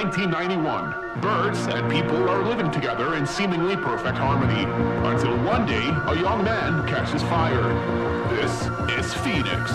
1991. Birds and people are living together in seemingly perfect harmony, until one day a young man catches fire. This is Phoenix.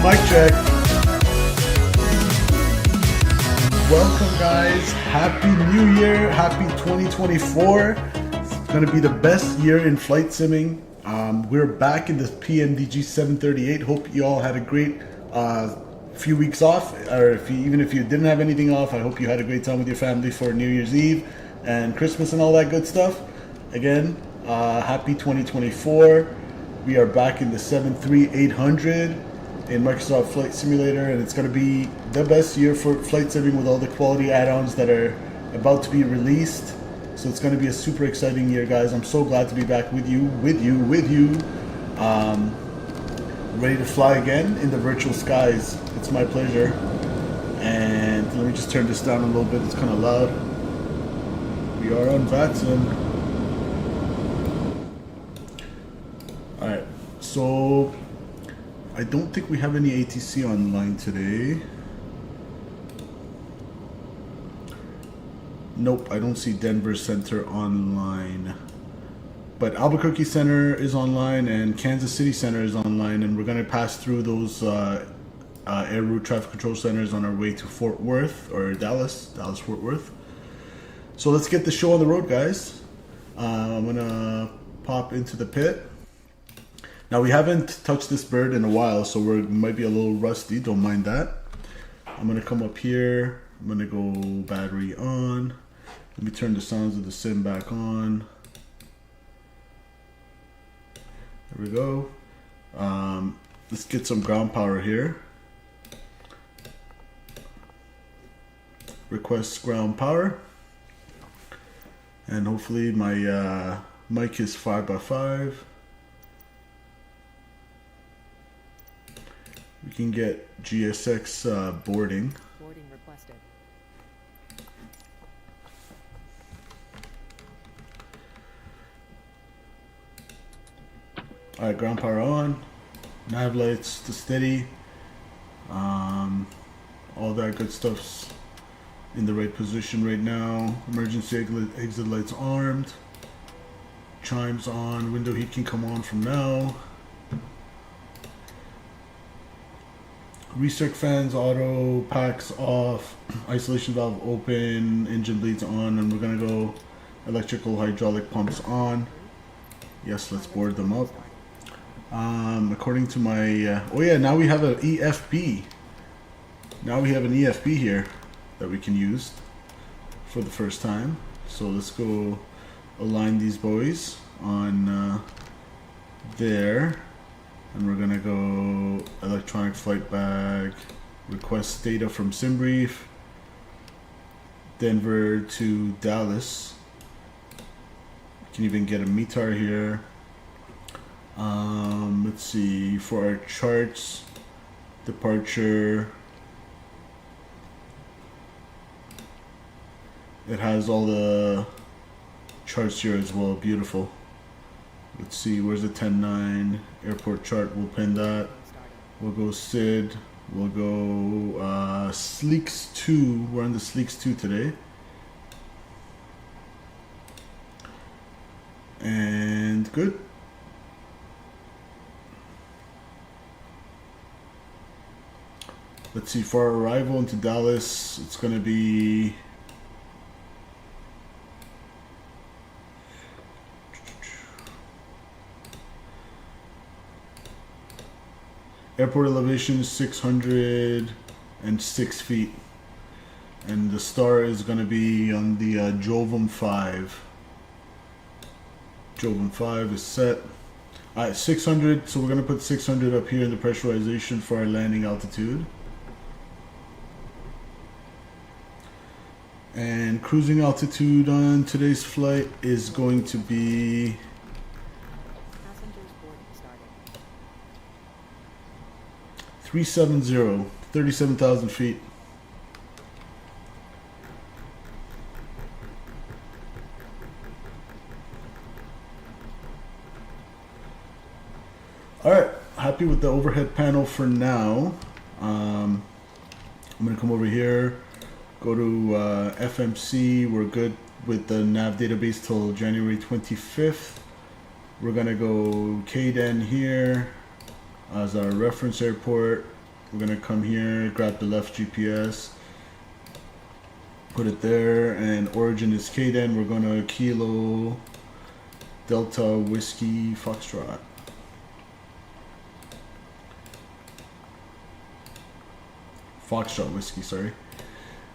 Mic check. Welcome guys, happy new year, happy 2024. It's going to be the best year in flight simming. We're back in the PMDG 738. Hope you all had a great few weeks off, or even if you didn't have anything off, I hope you had a great time with your family for New Year's Eve and Christmas and all that good stuff. Again, happy 2024. We are back in the 73800 in Microsoft Flight Simulator, and it's going to be the best year for flight simming with all the quality add-ons that are about to be released. So it's going to be a super exciting year, guys. I'm so glad to be back with you. Ready to fly again in the virtual skies. It's my pleasure. And let me just turn this down a little bit. It's kind of loud. We are on VATSIM. Alright, so I don't think we have any ATC online today. Nope, I don't see Denver Center online. But Albuquerque Center is online and Kansas City Center is online, and we're going to pass through those air route traffic control centers on our way to Fort Worth, or Dallas Fort Worth. So let's get the show on the road, guys. I'm gonna pop into the pit. Now we haven't touched this bird in a while, so we might be a little rusty, don't mind that. I'm gonna come up here, I'm gonna go battery on. Let me turn the sounds of the sim back on. There we go. Let's get some ground power here. Request ground power. And hopefully my mic is 5x5. We can get GSX boarding. Boarding requested. Alright, ground power on. Nav lights to steady. All that good stuff's in the right position right now. Emergency exit lights armed. Chimes on. Window heat can come on from now. Recirc fans auto, packs off, isolation valve open, engine bleeds on, and we're gonna go electrical hydraulic pumps on. Yes, let's board them up. According to my, oh yeah, now we have an EFB. Now we have an EFB here that we can use for the first time. So let's go align these boys on there. And we're gonna go electronic flight bag, request data from SimBrief, Denver to Dallas. You can even get a METAR here. Let's see, for our charts, departure, it has all the charts here as well, beautiful. Let's see, where's the 10-9 airport chart? We'll pin that. We'll go SID. We'll go Sleeks 2. We're on the Sleeks 2 today. And good. Let's see, for our arrival into Dallas, it's going to be airport elevation is 606 feet, and the star is going to be on the Jovem 5. Jovem 5 is set. Alright, 600, so we're going to put 600 up here in the pressurization for our landing altitude. And cruising altitude on today's flight is going to be 370, 37,000 feet. Alright, happy with the overhead panel for now. I'm going to come over here, go to FMC. We're good with the nav database till January 25th. We're going to go KDEN here as our reference airport. We're gonna come here, grab the left GPS, put it there, and origin is KDEN. We're gonna Kilo Delta Whiskey Foxtrot. Foxtrot Whiskey, sorry.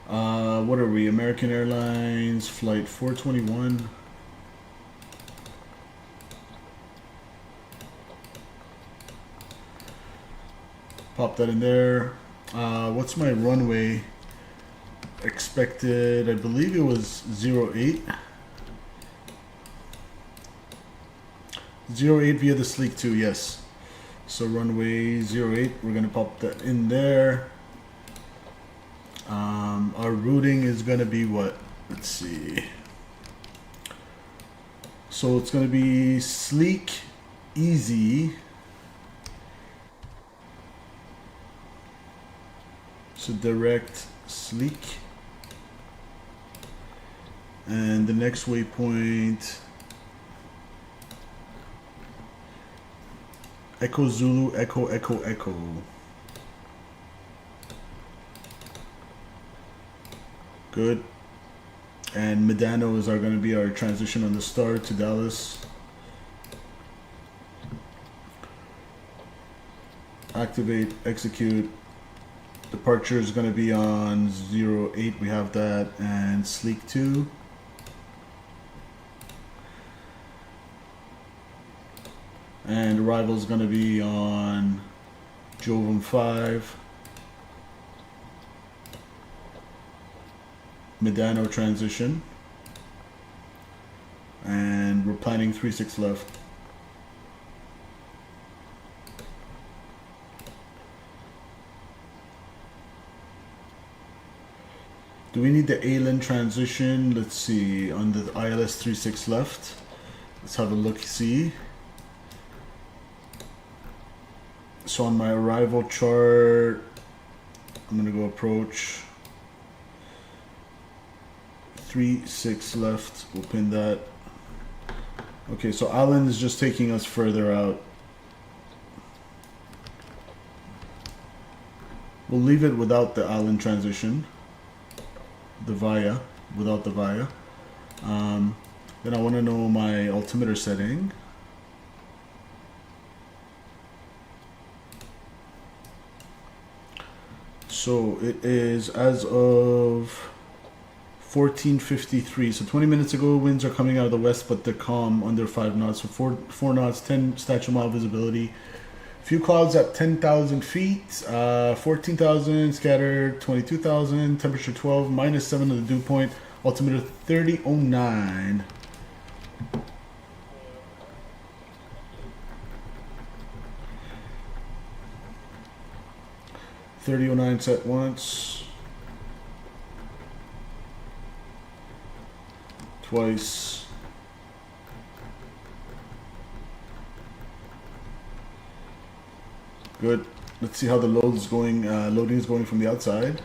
What are we? American Airlines flight 421. Pop that in there. What's my runway expected? I believe it was 08. 08 via the Sleek 2, yes. So runway 08, we're gonna pop that in there. Our routing is gonna be what? Let's see. So it's gonna be Sleek, Easy. So direct Sleek. And the next waypoint, Echo Zulu, Echo, Echo, Echo. Good. And Medanos are going to be our transition on the Star to Dallas. Activate, execute. Departure is going to be on 08. We have that. And Sleek 2. And arrival is going to be on Jovem 5. Medano transition. And we're planning 36 left. Do we need the ALIN transition? Let's see, on the ILS 36 left. Let's have a look, see. So on my arrival chart, I'm gonna go approach. 36 left, we'll pin that. Okay, so Alan is just taking us further out. We'll leave it without the Alan transition. The VIA, without the VIA. Then I want to know my altimeter setting. So it is as of 14:53. So 20 minutes ago, winds are coming out of the west, but they're calm, under 5 knots. So 4 knots, 10 statute mile visibility. Few clouds at 10,000 feet, 14,000 scattered, 22,000, temperature 12, -7 of the dew point, altimeter 3009. .3009 set once, twice. Good. Let's see how the load is going. Loading is going from the outside.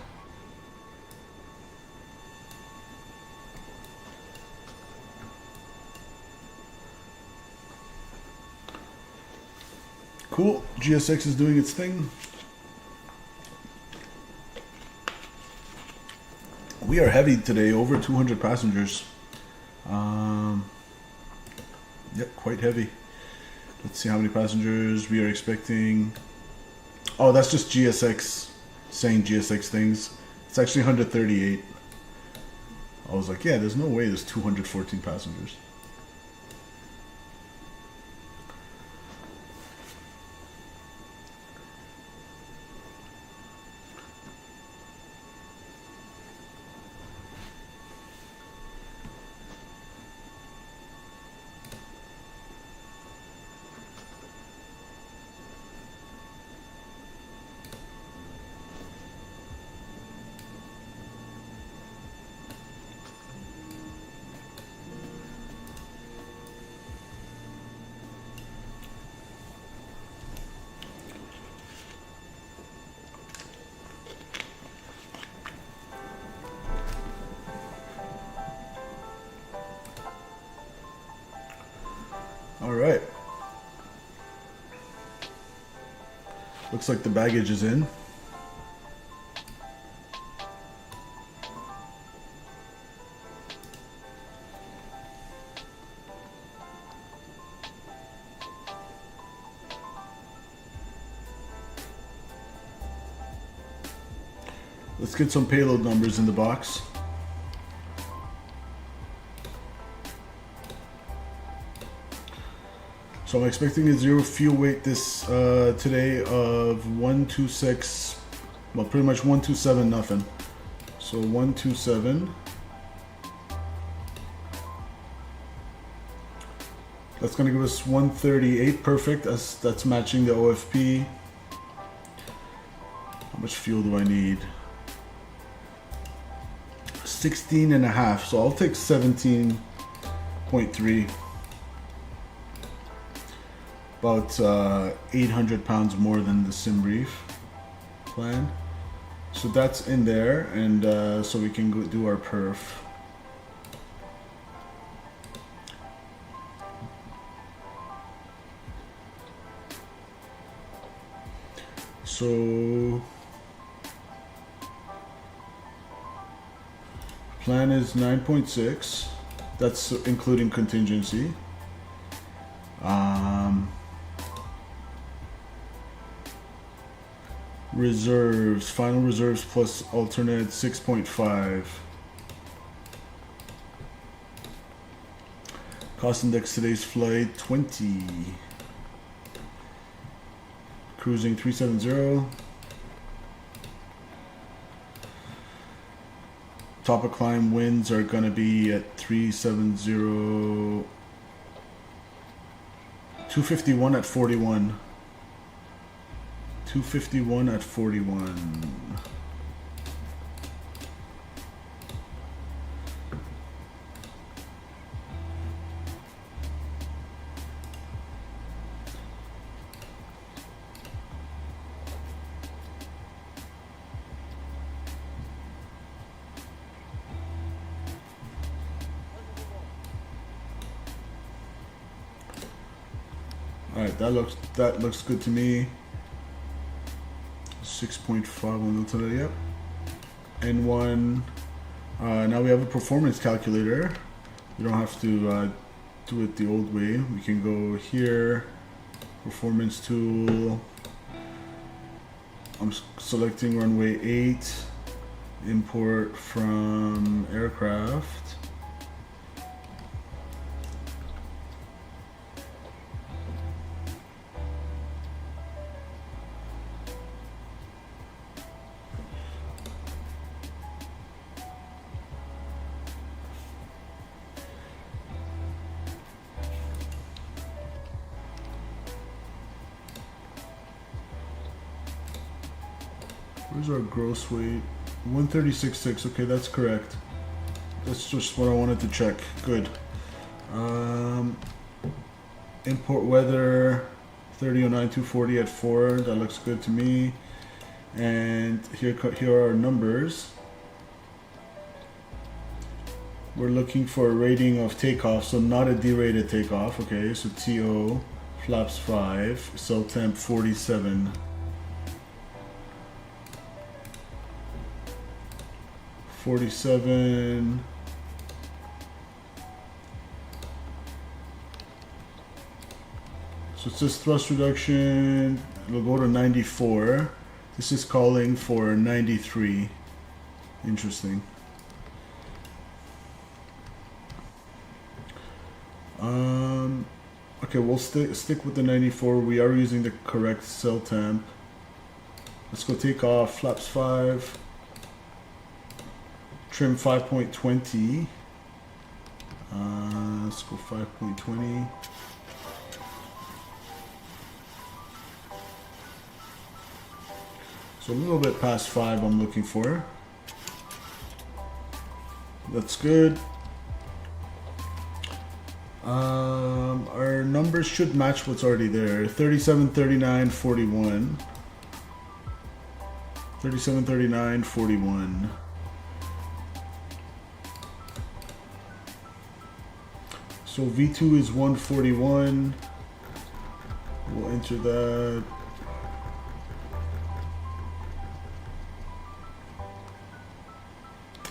Cool. GSX is doing its thing. We are heavy today, over 200 passengers. Yep, quite heavy. Let's see how many passengers we are expecting. Oh, that's just GSX saying GSX things. It's actually 138. I was like, yeah, there's no way there's 214 passengers. All right. Looks like the baggage is in. Let's get some payload numbers in the box. So I'm expecting a 0 fuel weight this today of 126, well, pretty much 127 nothing. So 127. That's gonna give us 138, perfect. That's matching the OFP. How much fuel do I need? 16 and a half, so I'll take 17.3. About 800 pounds more than the sim brief plan. So that's in there, and so we can go do our perf. So Plan is 9.6. That's including contingency. Reserves, final reserves plus alternate 6.5. Cost index today's flight 20. Cruising 370. Top of climb winds are gonna be at 370. 251 at 41. 251 at 41. All right, that looks good to me. 6.5 on the total, yep. N1. Now we have a performance calculator. We don't have to do it the old way. We can go here, performance tool. I'm selecting runway 8, import from aircraft. Where's our gross weight? 136.6. Okay, that's correct. That's just what I wanted to check. Good. Import weather 3009-240 at 4. That looks good to me. And here are our numbers. We're looking for a rating of takeoff, so not a derated takeoff. Okay, so TO, flaps 5, cell temp 47. 47. So it says thrust reduction, it'll go to 94. This is calling for 93. Interesting. Okay, we'll stick with the 94. We are using the correct cell temp. Let's go take off, flaps 5. Trim 5.20. Let's go 5.20. So a little bit past 5 I'm looking for. That's good. Our numbers should match what's already there. 37, 39, 41. 37, 39, 41. So V2 is 141. We'll enter that.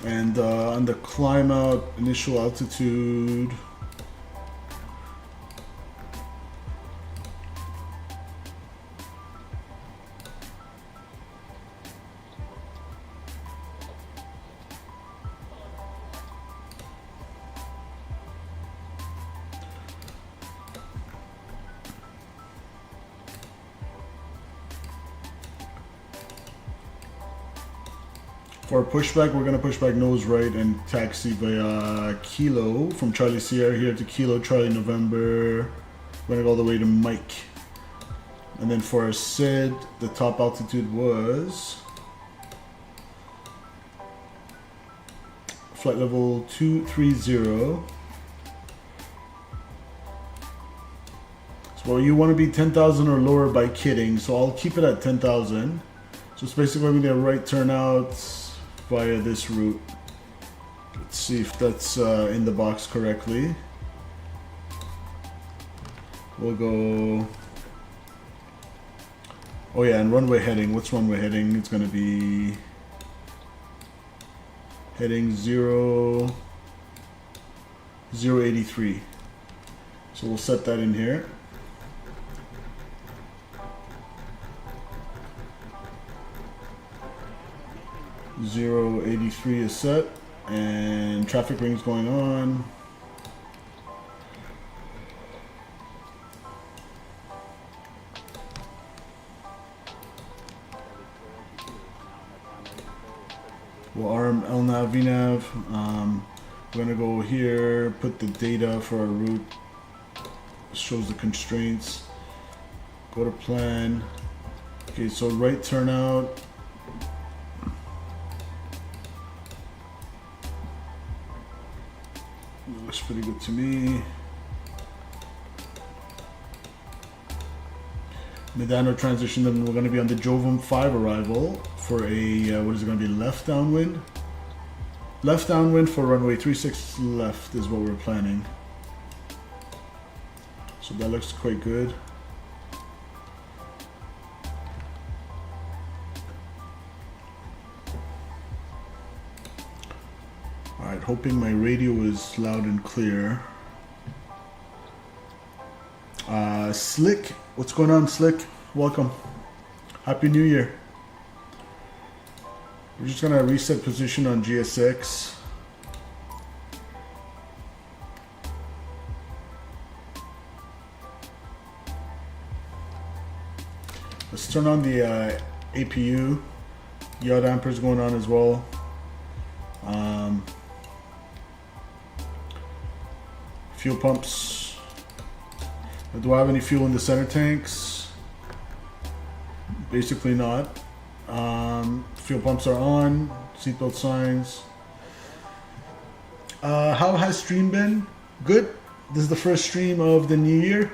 And on the climb out, initial altitude. For our pushback, we're going to push back nose right and taxi via Kilo from Charlie Sierra here to Kilo Charlie November. We're going to go all the way to Mike. And then for our SID, the top altitude was flight level 230. So you want to be 10,000 or lower by kidding, so I'll keep it at 10,000. So it's basically going to be a right turnout via this route. Let's see if that's in the box correctly. We'll go. Oh yeah, and runway heading. What's runway heading? It's going to be heading 083. So we'll set that in here. .083 is set, and traffic rings going on. We'll arm LNAV, VNAV. We're gonna go here, put the data for our route. Shows the constraints. Go to plan. Okay, so right turnout. Looks pretty good to me. Medano transition, then we're going to be on the Jovum 5 arrival for a, what is it going to be, left downwind? Left downwind for runway 36 left is what we're planning. So that looks quite good. Alright, hoping my radio is loud and clear. Slick, what's going on, Slick? Welcome. Happy New Year. We're just gonna reset position on GSX. Let's turn on the APU. Yacht amper's going on as well. Fuel pumps. Do I have any fuel in the center tanks? Basically not. Fuel pumps are on. Seatbelt signs. How has stream been? Good. This is the first stream of the new year.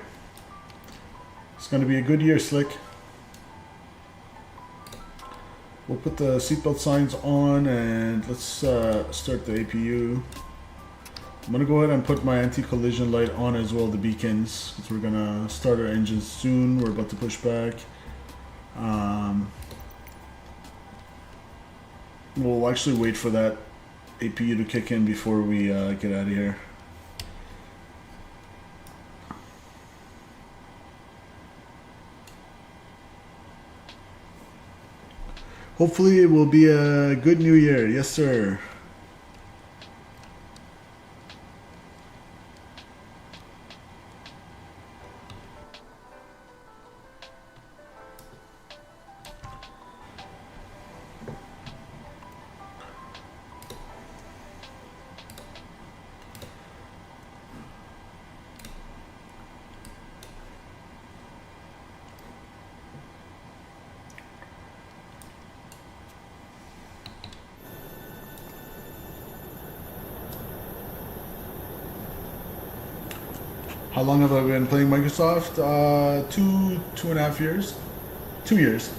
It's going to be a good year, Slick. We'll put the seatbelt signs on and let's start the APU. I'm going to go ahead and put my anti-collision light on as well, the beacons, because we're going to start our engines soon. We're about to push back. We'll actually wait for that APU to kick in before we get out of here. Hopefully it will be a good new year. Yes, sir. How long have I been playing Microsoft? 2.5 years. 2 years.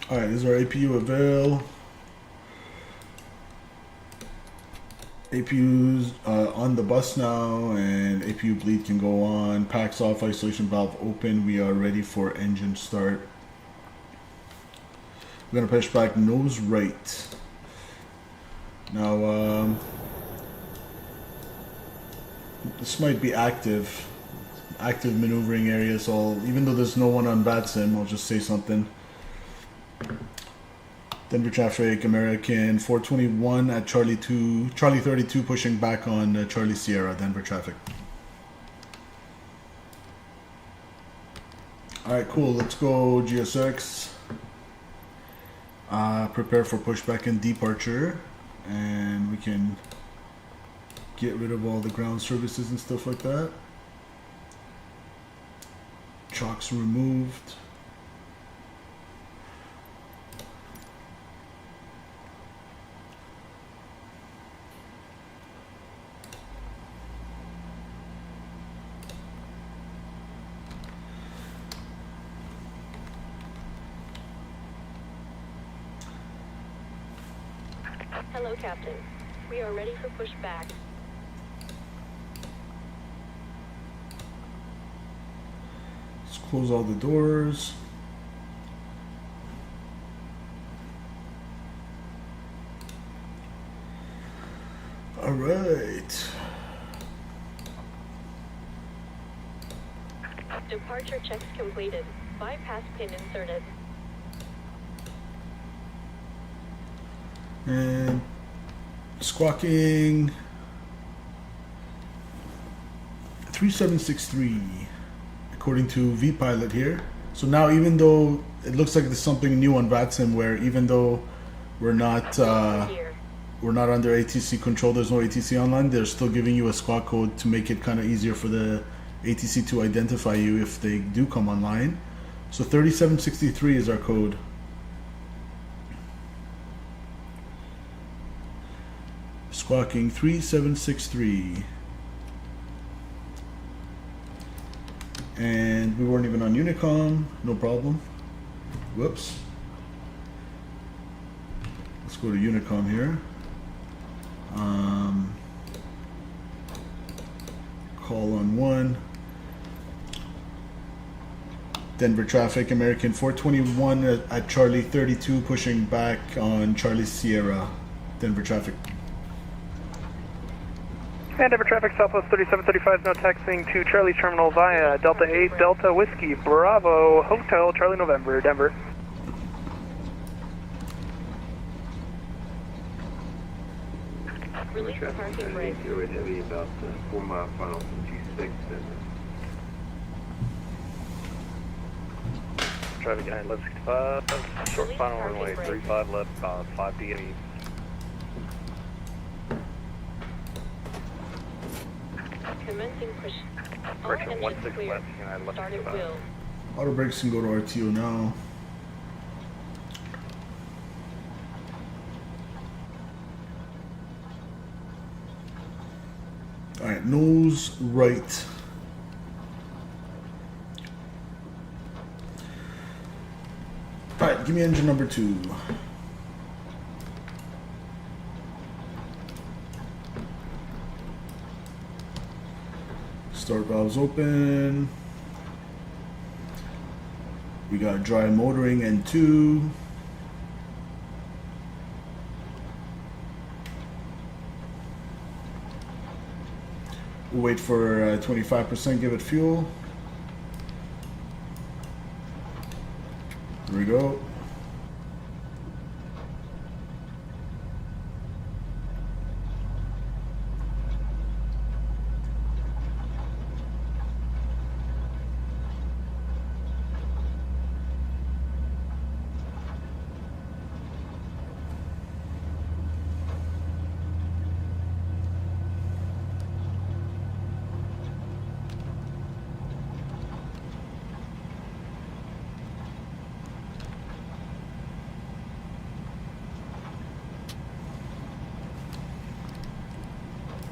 Alright, this is our APU avail. APU's on the bus now, and APU bleed can go on. Packs off, isolation valve open. We are ready for engine start. We're gonna push back nose right. Now, this might be active maneuvering area, so even though there's no one on VATSIM, I'll just say something. Denver traffic, American 421 at Charlie 32 pushing back on Charlie Sierra, Denver traffic. Alright, cool, let's go GSX. Prepare for pushback and departure, and we can get rid of all the ground services and stuff like that. Chocks removed. Hello, Captain. We are ready for pushback. close all the doors. All right. Departure checks completed. Bypass pin inserted. And squawking 3763 according to vPilot here. So now, even though it looks like there's something new on VATSIM, where even though we're not under ATC control, there's no ATC online, they're still giving you a squawk code to make it kind of easier for the ATC to identify you if they do come online. So 3763 is our code. Squawking 3763. And we weren't even on Unicom, no problem. Whoops. Let's go to Unicom here. Call on 1. Denver traffic, American 421 at Charlie 32, pushing back on Charlie Sierra. Denver traffic. And Denver traffic, Southwest 3735, now taxiing to Charlie Terminal via Delta 8, Delta Whiskey, Bravo, Hotel, Charlie November, Denver. Release the parking brake. Heavy about 4 mile final from G6. Traffic 9, left 65, short Release final parking runway brake. 35 left, 5 DME. Commencing push. All Correction, engines 16 clear. left, United left Starting 65. wheel. Auto brakes can go to RTO now. Alright, nose right. Alright, give me engine number 2. Start valves open. We got dry motoring N2. We'll wait for 25%, give it fuel. Here we go.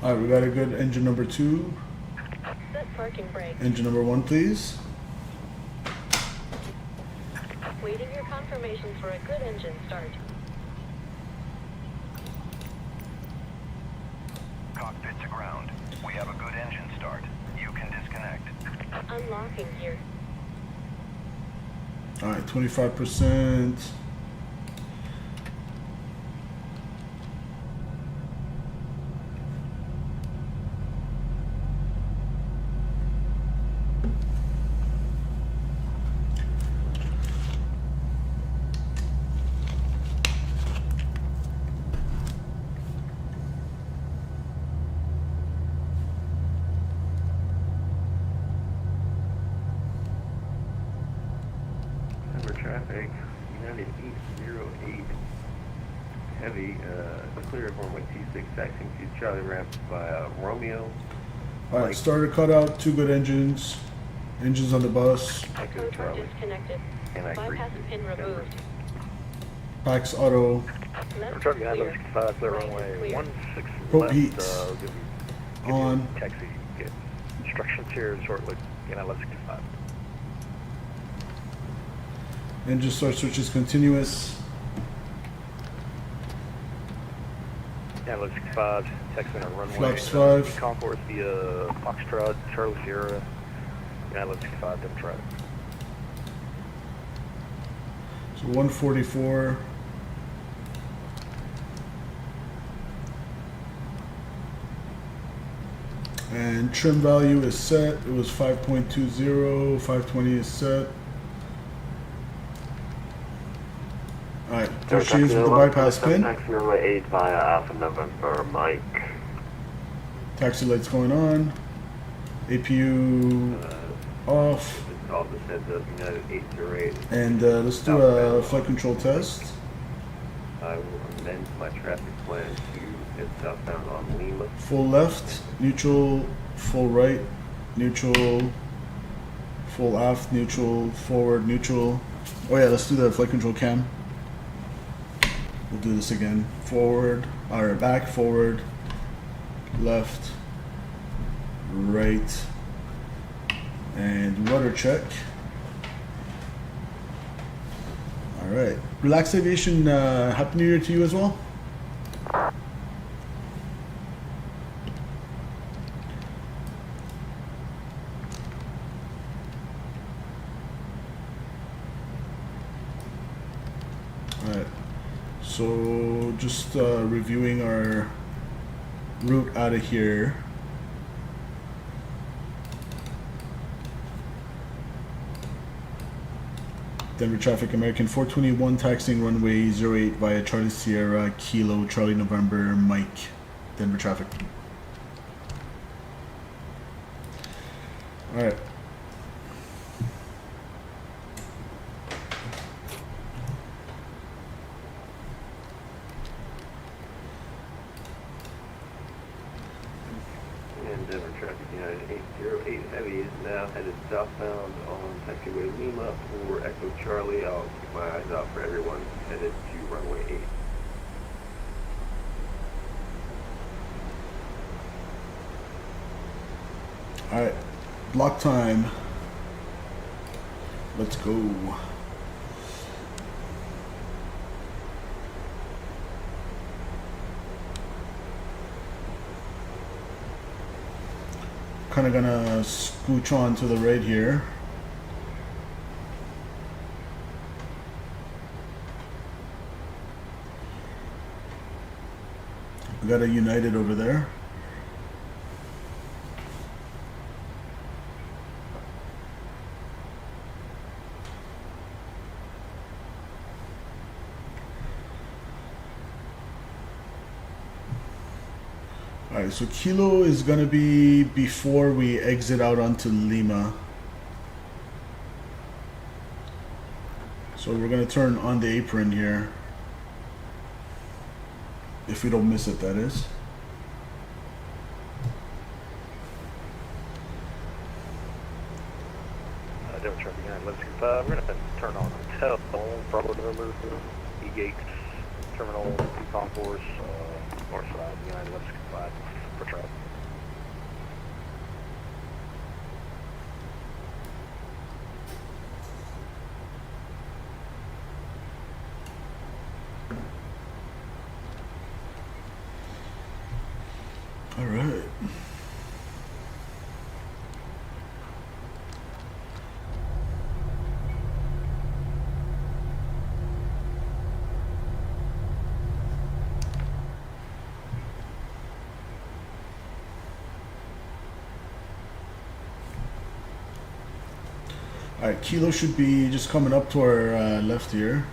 All right, we got a good engine number 2. Set parking brake. Engine number 1, please. Waiting your confirmation for a good engine start. Cockpit to ground. We have a good engine start. You can disconnect. Unlocking gear. All right, 25%. Denver traffic, United 808. Heavy, clear of runway T6, taxiing to Charlie ramp by Romeo. All right, starter cutout, 2 good engines. Engines on the bus. Echo Motor Charlie. disconnected. And I agree. Bypass pin removed. Pax auto. Left Traffic 9, clear. left 65, clear Right runway clear. 16 Probe left, heat. give you On. taxi, get instructions here shortly, United left 65. Engine start switch is continuous. United left 65, taxiing on runway. Flaps 5. Concourse via Foxtrot, Charlie Sierra, United left 65, Denver traffic. So 144. And trim value is set. It was 5.20. 520 is set. Alright, there she is with the bypass pin. Taxi runway 8 via Alpha November, Mike. Taxi lights going on. APU off. All descent of United 808. And let's do a flight control test. I will amend my traffic plan to head southbound on Lima. Full left, neutral, full right, neutral, full aft, neutral, forward, neutral. Oh yeah, let's do the flight control cam. We'll do this again. Forward, or back, forward, left, right, and rudder check. All right. Relaxed Aviation, Happy New Year to you as well. Alright, so just reviewing our route out of here. Denver traffic, American 421 taxiing runway 08 via Charlie Sierra, Kilo, Charlie November, Mike. Denver traffic. Alright. And Denver traffic United 808 Heavy is now headed southbound on taxiway Lima for Echo Charlie. I'll keep my eyes out for everyone headed to runway 8. Alright, block time. Let's go. Kind of gonna scooch on to the right here. We got a United over there. Alright, so Kilo is gonna be before we exit out onto Lima. So we're gonna turn on the apron here. If we don't miss it, that is. Denver traffic United 1165. We're going to turn on hotel, Bravo November, E-Gate, Terminal 2 Concourse, north side, United 1165 for traffic. All right. All right, Kilo should be just coming up to our left here.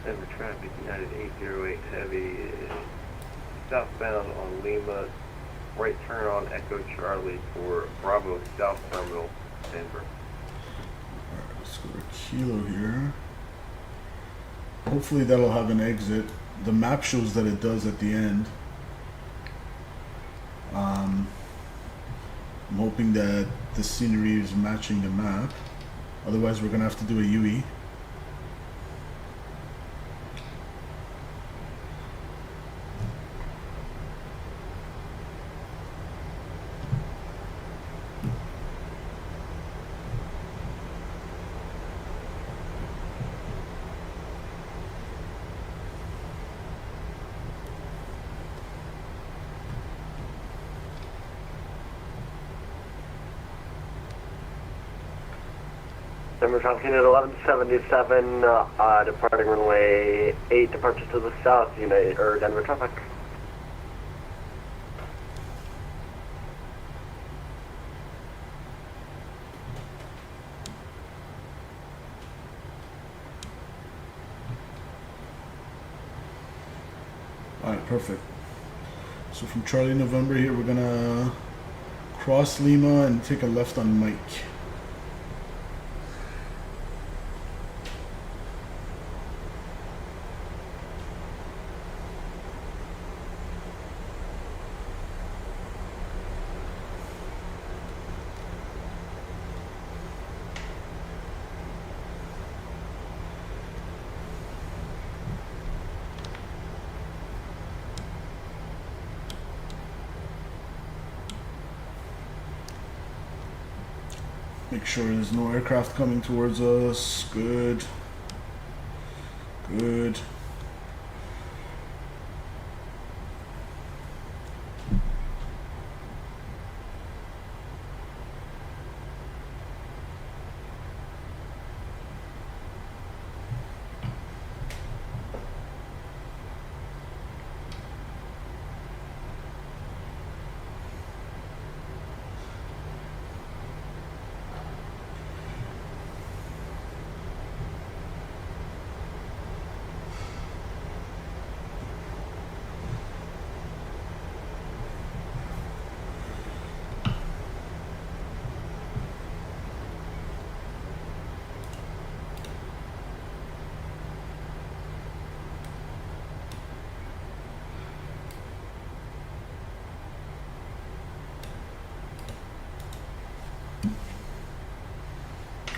Denver traffic United 808 Heavy is southbound on Lima. Right turn on Echo Charlie for Bravo South Terminal, Denver. Alright, let's go to Kilo here. Hopefully that'll have an exit. The map shows that it does at the end. I'm hoping that the scenery is matching the map. Otherwise, we're gonna have to do a UE. Denver Traffic Unit 1177, departing runway 8, departure to the south, United, or Denver Traffic. Alright, perfect. So from Charlie November here, we're gonna cross Lima and take a left on Mike. Make sure there's no aircraft coming towards us. Good. Good.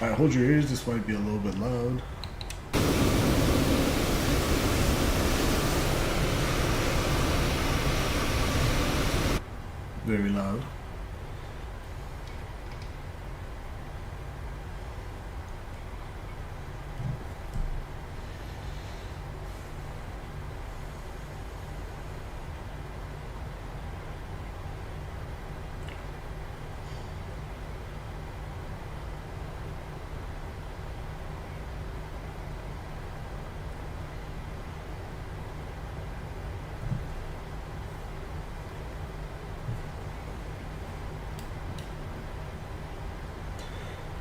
Alright, hold your ears, this might be a little bit loud. Very loud.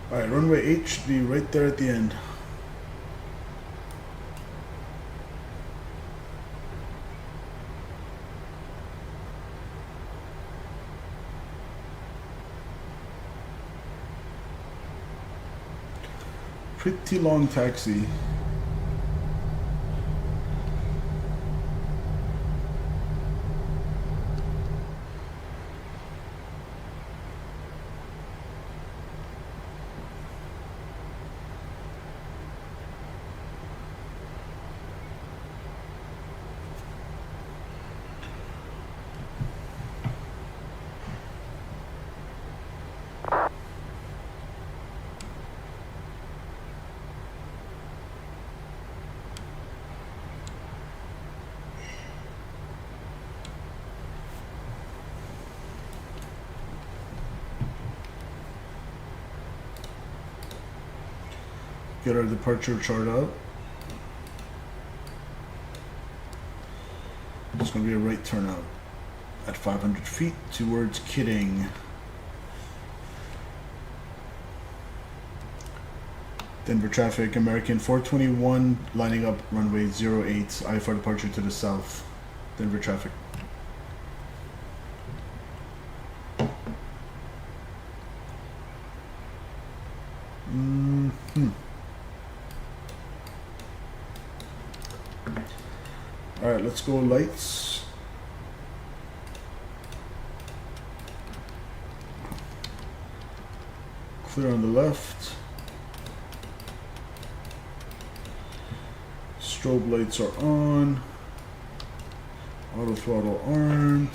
Alright, runway 8 should be right there at the end. Pretty long taxi. Get our departure chart out. It's going to be a right turnout at 500 feet towards Kidding. Denver traffic, American 421 lining up runway 08, IFR departure to the south. Denver traffic. Alright, let's go lights. Clear on the left. Strobe lights are on. Auto throttle armed.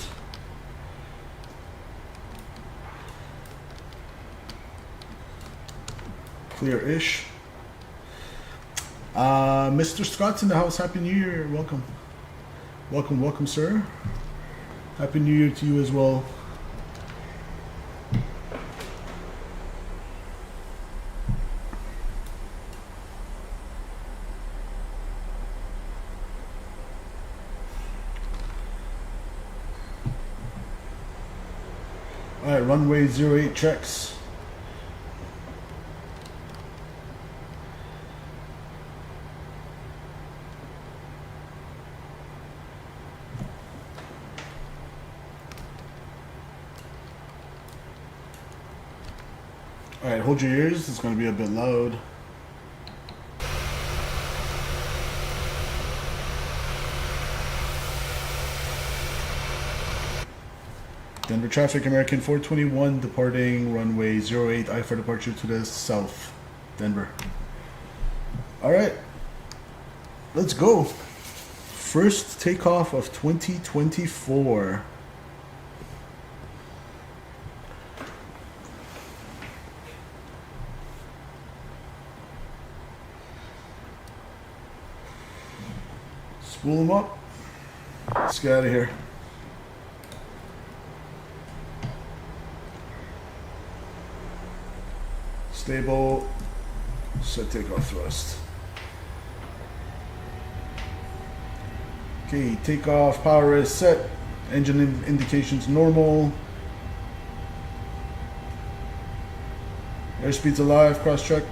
Clear-ish. Mr. Scott's in the house. Happy New Year. Welcome. Welcome, welcome, sir. Happy New Year to you as well. All right, runway 08 checks. All right, hold your ears. It's going to be a bit loud. Denver traffic, American 421 departing runway 08, I for departure to the south, Denver. All right, let's go. First takeoff of 2024. Spool them up. Let's get out of here. Stable. Set takeoff thrust. Okay, takeoff power is set. Engine indications normal. Airspeed's alive. Cross check.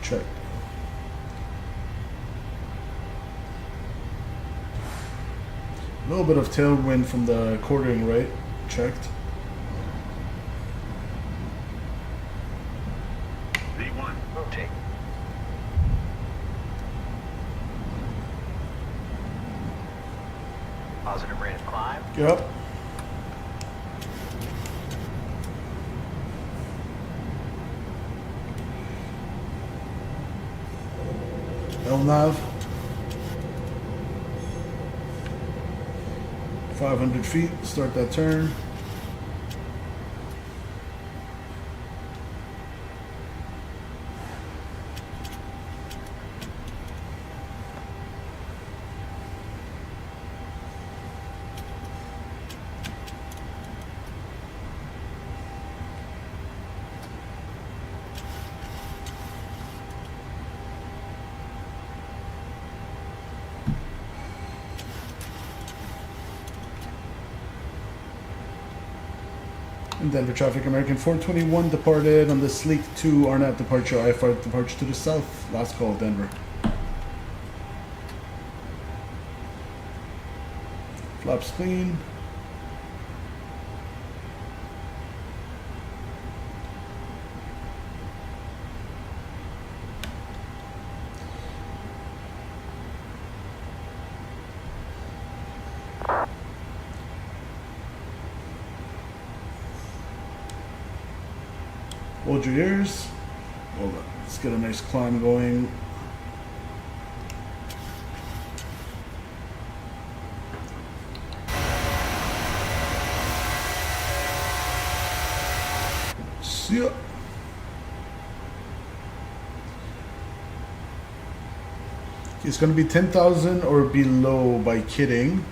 Check. A little bit of tailwind from the quartering right. Checked. V1, rotate. Positive rate of climb. Yep. LNAV. 500 feet. Start that turn. Denver traffic, American 421 departed on the Sleek 2 RNAV departure, IFR departure to the south. Last call, Denver. Flaps clean. Hold your ears. Hold on. Let's get a nice climb going. See ya. It's going to be 10,000 or below by kidding.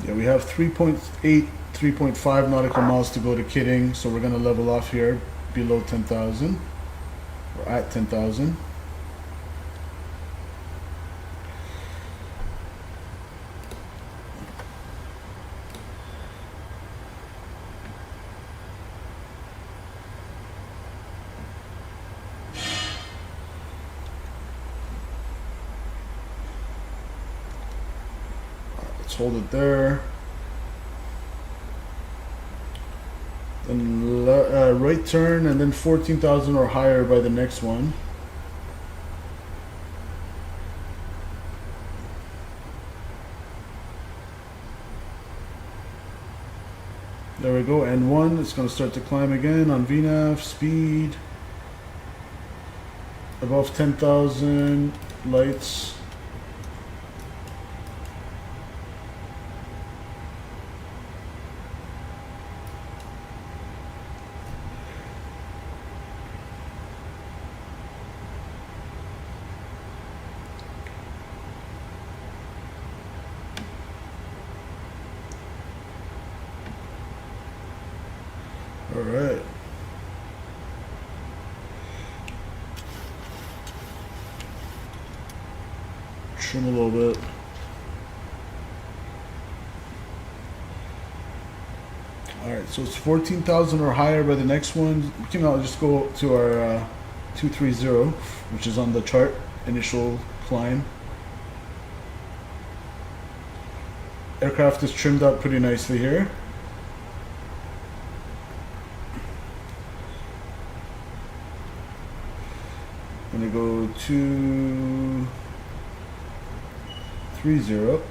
Yeah, we have 3.8, 3.5 nautical miles to go to kidding, so we're going to level off here below 10,000, or at 10,000. Let's hold it there. Then right turn, and then 14,000 or higher by the next one. There we go, N1, it's going to start to climb again on VNAV, speed, above 10,000, lights. All right. Trim a little bit. All right, so it's 14,000 or higher by the next one. We can just go to our 230, which is on the chart, initial climb. Aircraft is trimmed up pretty nicely here. I'm gonna go 230.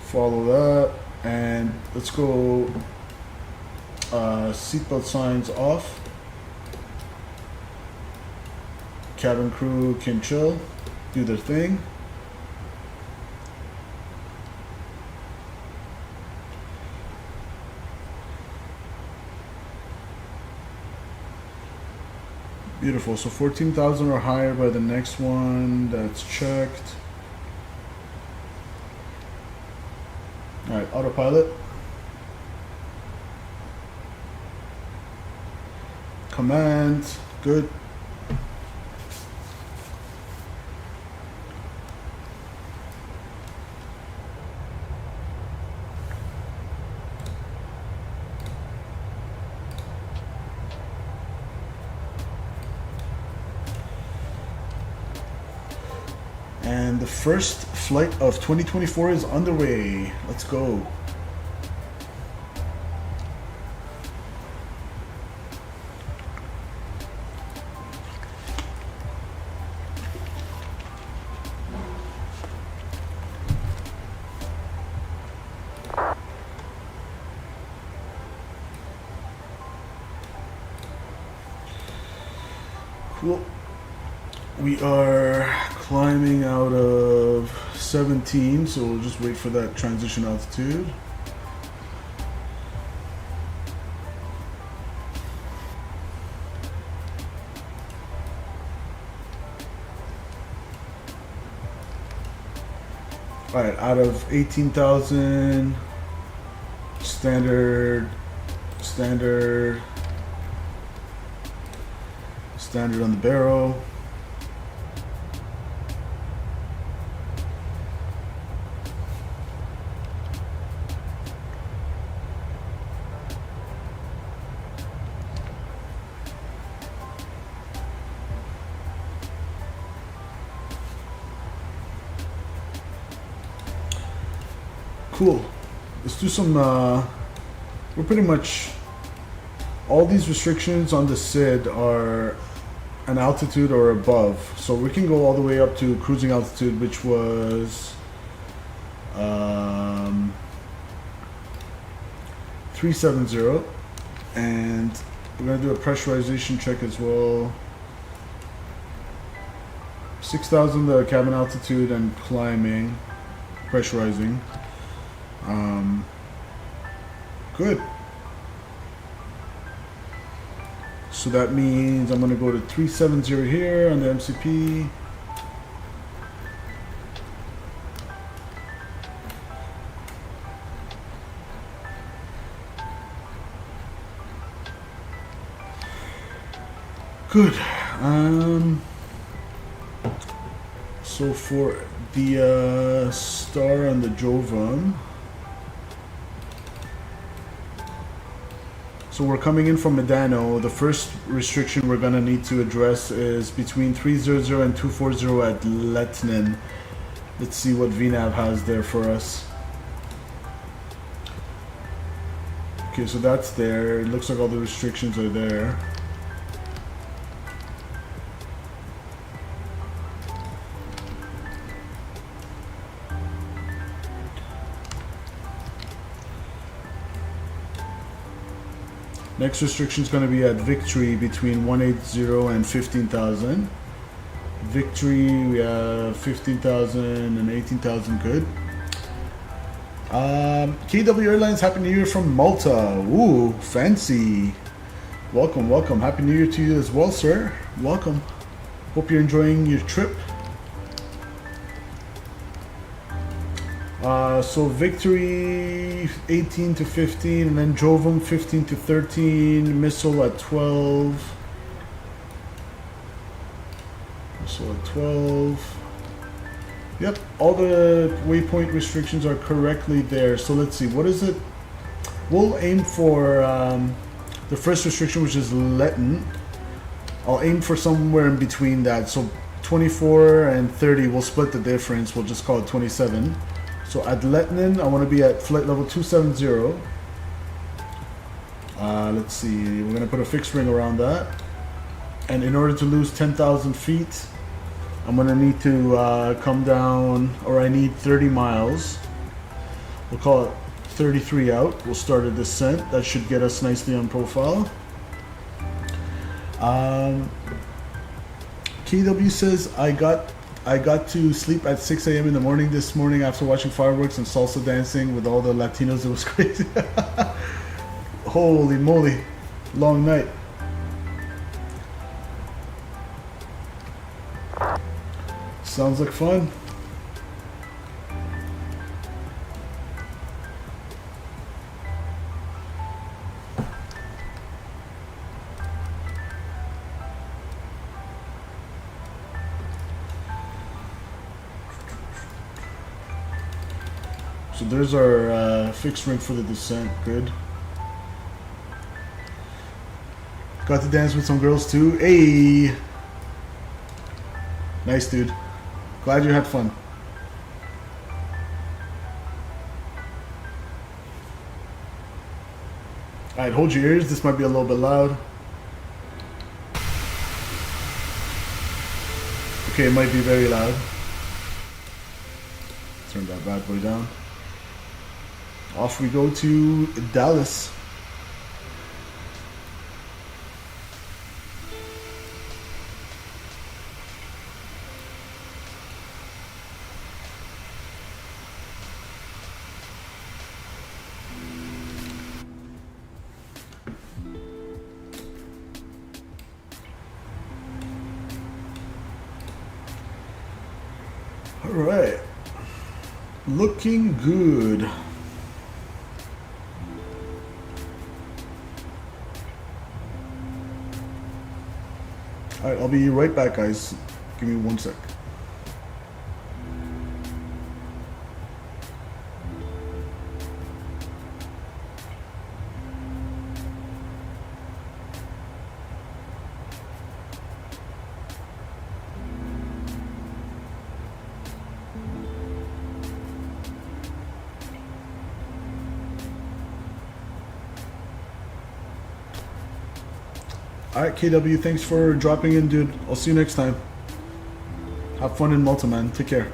Follow that, and let's go seatbelt signs off. Cabin crew can chill, do their thing. Beautiful. So 14,000 or higher by the next one. That's checked. All right, autopilot. Command. Good. And the first flight of 2024 is underway. Let's go. Cool. We are climbing out of 17, so we'll just wait for that transition altitude. All right, out of 18,000, standard on the barrel. Cool. Let's do some, we're pretty much, all these restrictions on the SID are an altitude or above. So we can go all the way up to cruising altitude, which was 370. And we're gonna do a pressurization check as well. 6,000 the cabin altitude and climbing, pressurizing. Good. So that means I'm going to go to 370 here on the MCP. Good. So for the star on the Jovan, So we're coming in from Medano. The first restriction we're gonna need to address is between 300 and 240 at Letnin. Let's see what VNAV has there for us. Okay, so that's there. It looks like all the restrictions are there. Next restriction is going to be at Victory between 180 and 15,000. Victory, we have 15,000 and 18,000, good. KW Airlines, Happy New Year from Malta. Ooh, fancy. Welcome, welcome. Happy New Year to you as well, sir. Welcome. Hope you're enjoying your trip. So Victory 18 to 15, and then Jovem 15 to 13, Missile at 12. Missile at 12. Yep, all the waypoint restrictions are correctly there. So let's see, what is it? We'll aim for the first restriction, which is Letton. I'll aim for somewhere in between that. So 24 and 30, we'll split the difference. We'll just call it 27. So at Letnin, I want to be at flight level 270. Let's see, we're going to put a fixed ring around that. And in order to lose 10,000 feet, I'm going to need to come down, or I need 30 miles. We'll call it 33 out. We'll start a descent. That should get us nicely on profile. KW says, I got to sleep at 6 a.m. in the morning this morning after watching fireworks and salsa dancing with all the Latinos. It was crazy. Holy moly. Long night. Sounds like fun. So there's our fixed ring for the descent. Good. Got to dance with some girls too. Hey! Nice, dude. Glad you had fun. Alright, hold your ears. This might be a little bit loud. Okay, it might be very loud. Turn that bad boy down. Off we go to Dallas. All right, looking good. Alright, I'll be right back, guys. Give me 1 sec. Alright, KW, thanks for dropping in, dude. I'll see you next time. Have fun in Malta, man. Take care.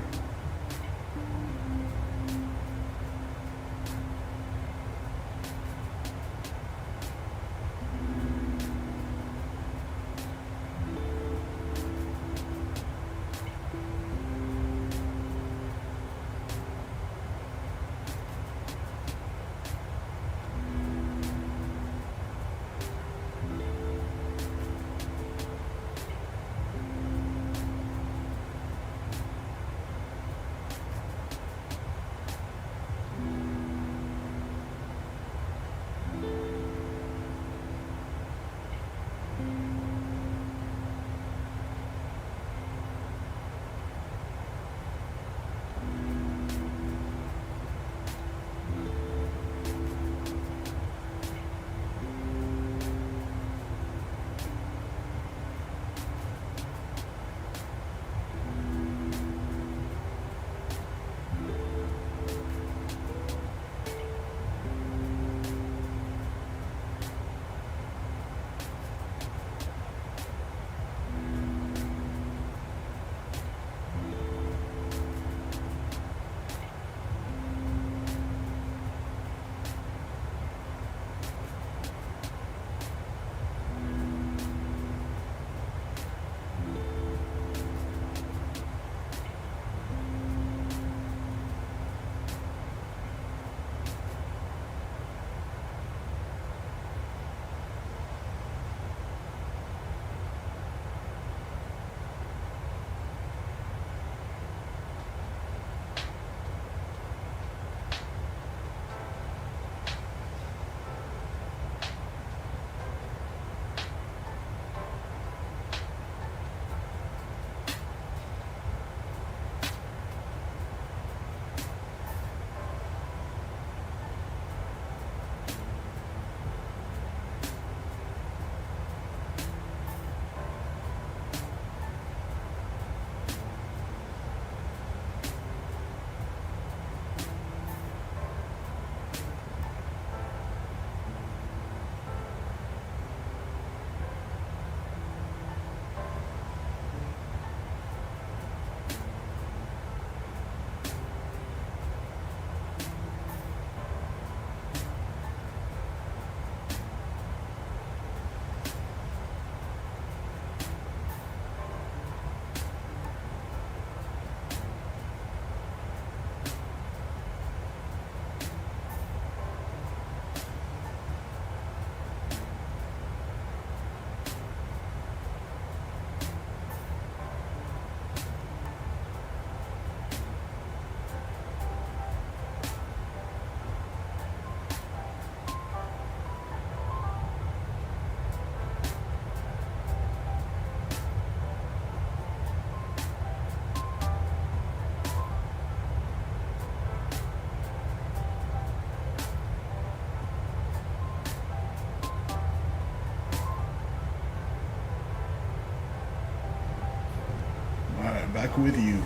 back with you.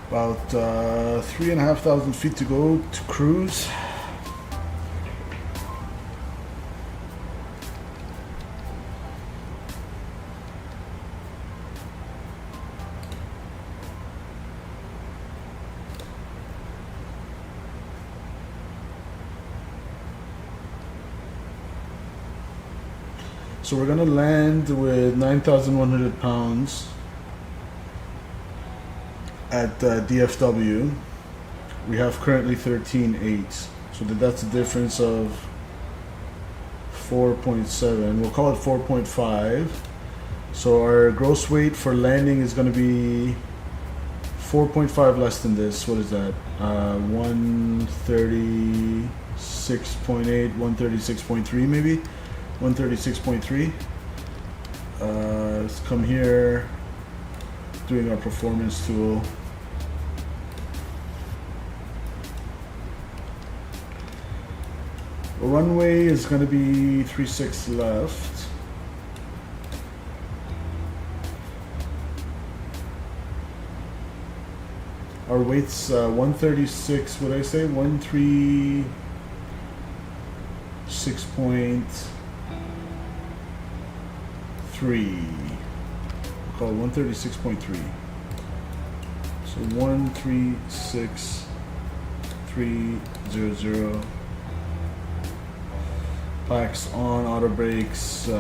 About 3,500 feet to go to cruise. So we're gonna land with 9,100 pounds at DFW. We have currently 13.8, so that's a difference of 4.7. We'll call it 4.5. So our gross weight for landing is going to be 4.5 less than this. What is that? 136.8, 136.3 maybe? 136.3. Let's come here, doing our performance tool. The runway is going to be 36 left. Our weight's 136, what did I say? 136.3. We'll call it 136.3. So 136.300. Packs on, auto brakes 2.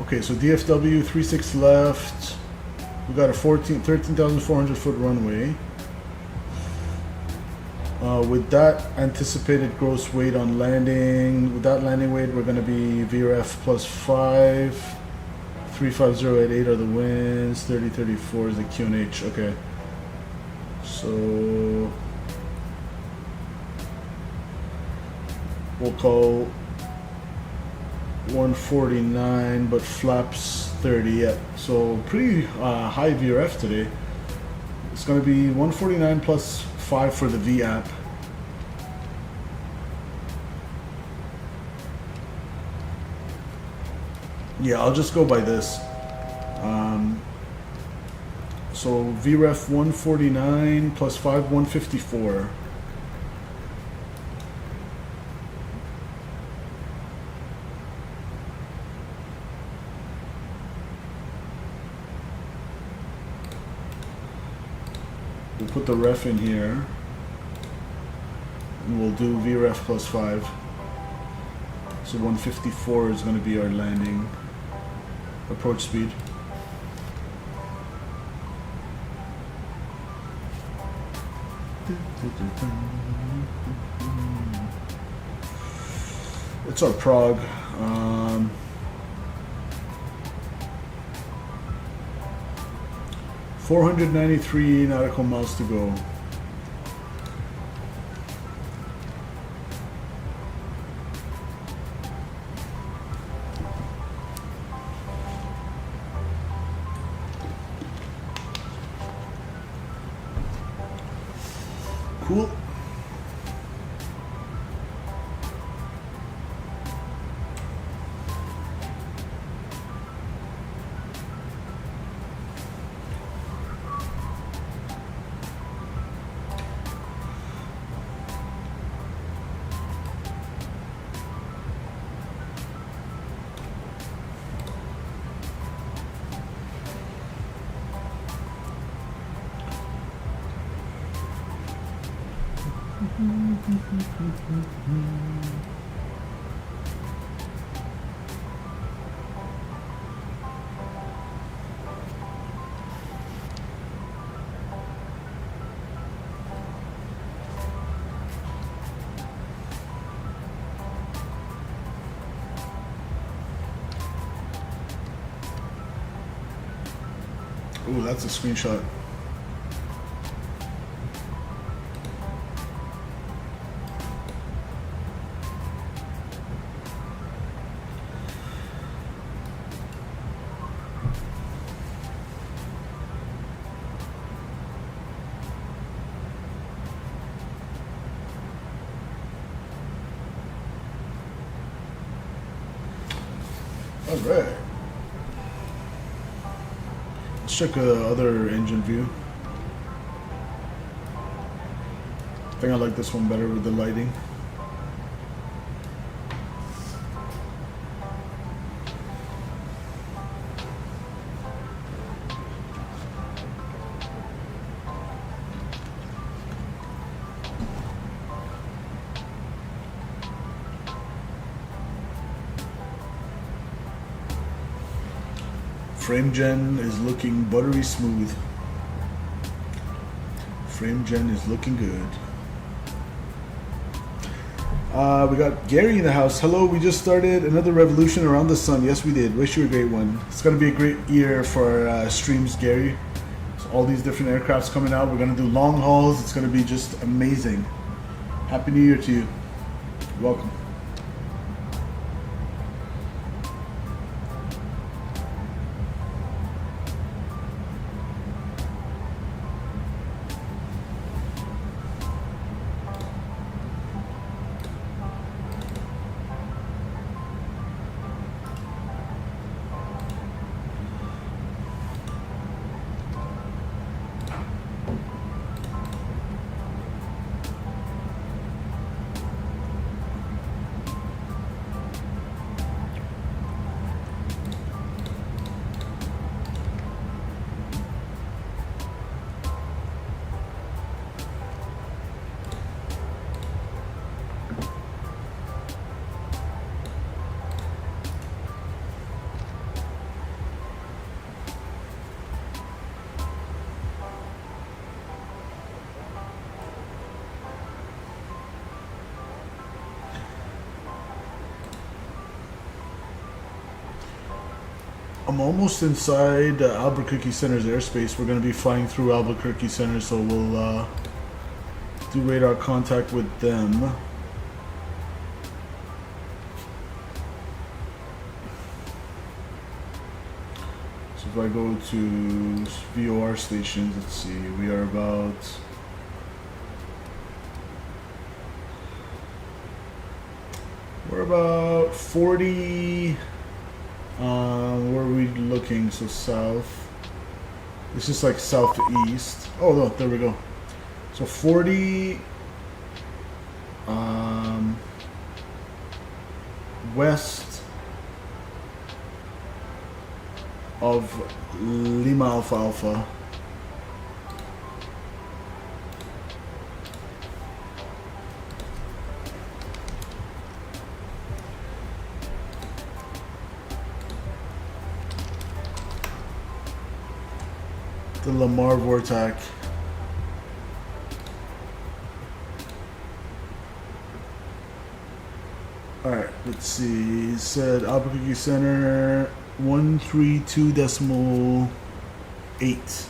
Okay, so DFW 36 left. We got a 13,400 foot runway. With that anticipated gross weight on landing, with that landing weight, we're going to be VRF plus 5, 350 at 8 are the winds, 3034 is the QNH. Okay, so we'll call 149, but flaps 30. Yeah, so pretty high VRF today. It's going to be 149 plus 5 for the V app. Yeah, I'll just go by this. So VREF 149 plus 5, 154. We'll put the ref in here. And we'll do VREF plus 5. So 154 is going to be our landing approach speed. It's our Prague. 493 nautical miles to go. Cool. Ooh, that's a screenshot. All right. Let's check the other engine view. I think I like this one better with the lighting. Frame gen is looking buttery smooth. Frame gen is looking good. We got Gary in the house. Hello, we just started another revolution around the sun. Yes, we did. Wish you a great one. It's going to be a great year for streams, Gary. So all these different aircrafts coming out. We're going to do long hauls. It's going to be just amazing. Happy New Year to you. Welcome. I'm almost inside Albuquerque Center's airspace. We're going to be flying through Albuquerque Center, so we'll do radar contact with them. So if I go to VOR stations, let's see, we are about... We're about 40... where are we looking? So south. This is like southeast. Oh no, there we go. So 40 west of Lima Alpha Alpha. The Lamar Vortac. Alright, let's see. It said Albuquerque Center 132.8.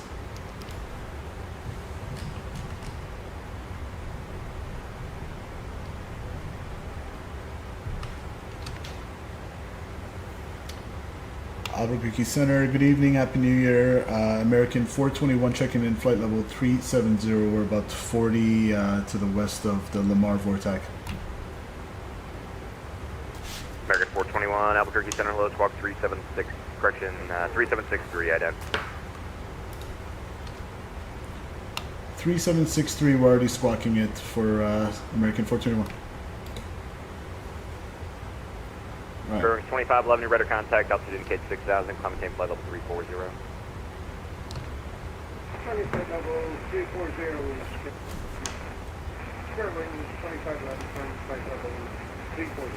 Albuquerque Center, good evening, Happy New Year. American 421 checking in flight level 370. We're about 40 to the west of the Lamar Vortac. American 421, Albuquerque Center, low squawk 376, correction, 3763, ident. 3763, we're already squawking it for American 421. Right. Bearing 2511, your radar contact, altitude indicates 6,000, climb maintain flight level 340. Flight level 340, square wing 2511, flight level 340.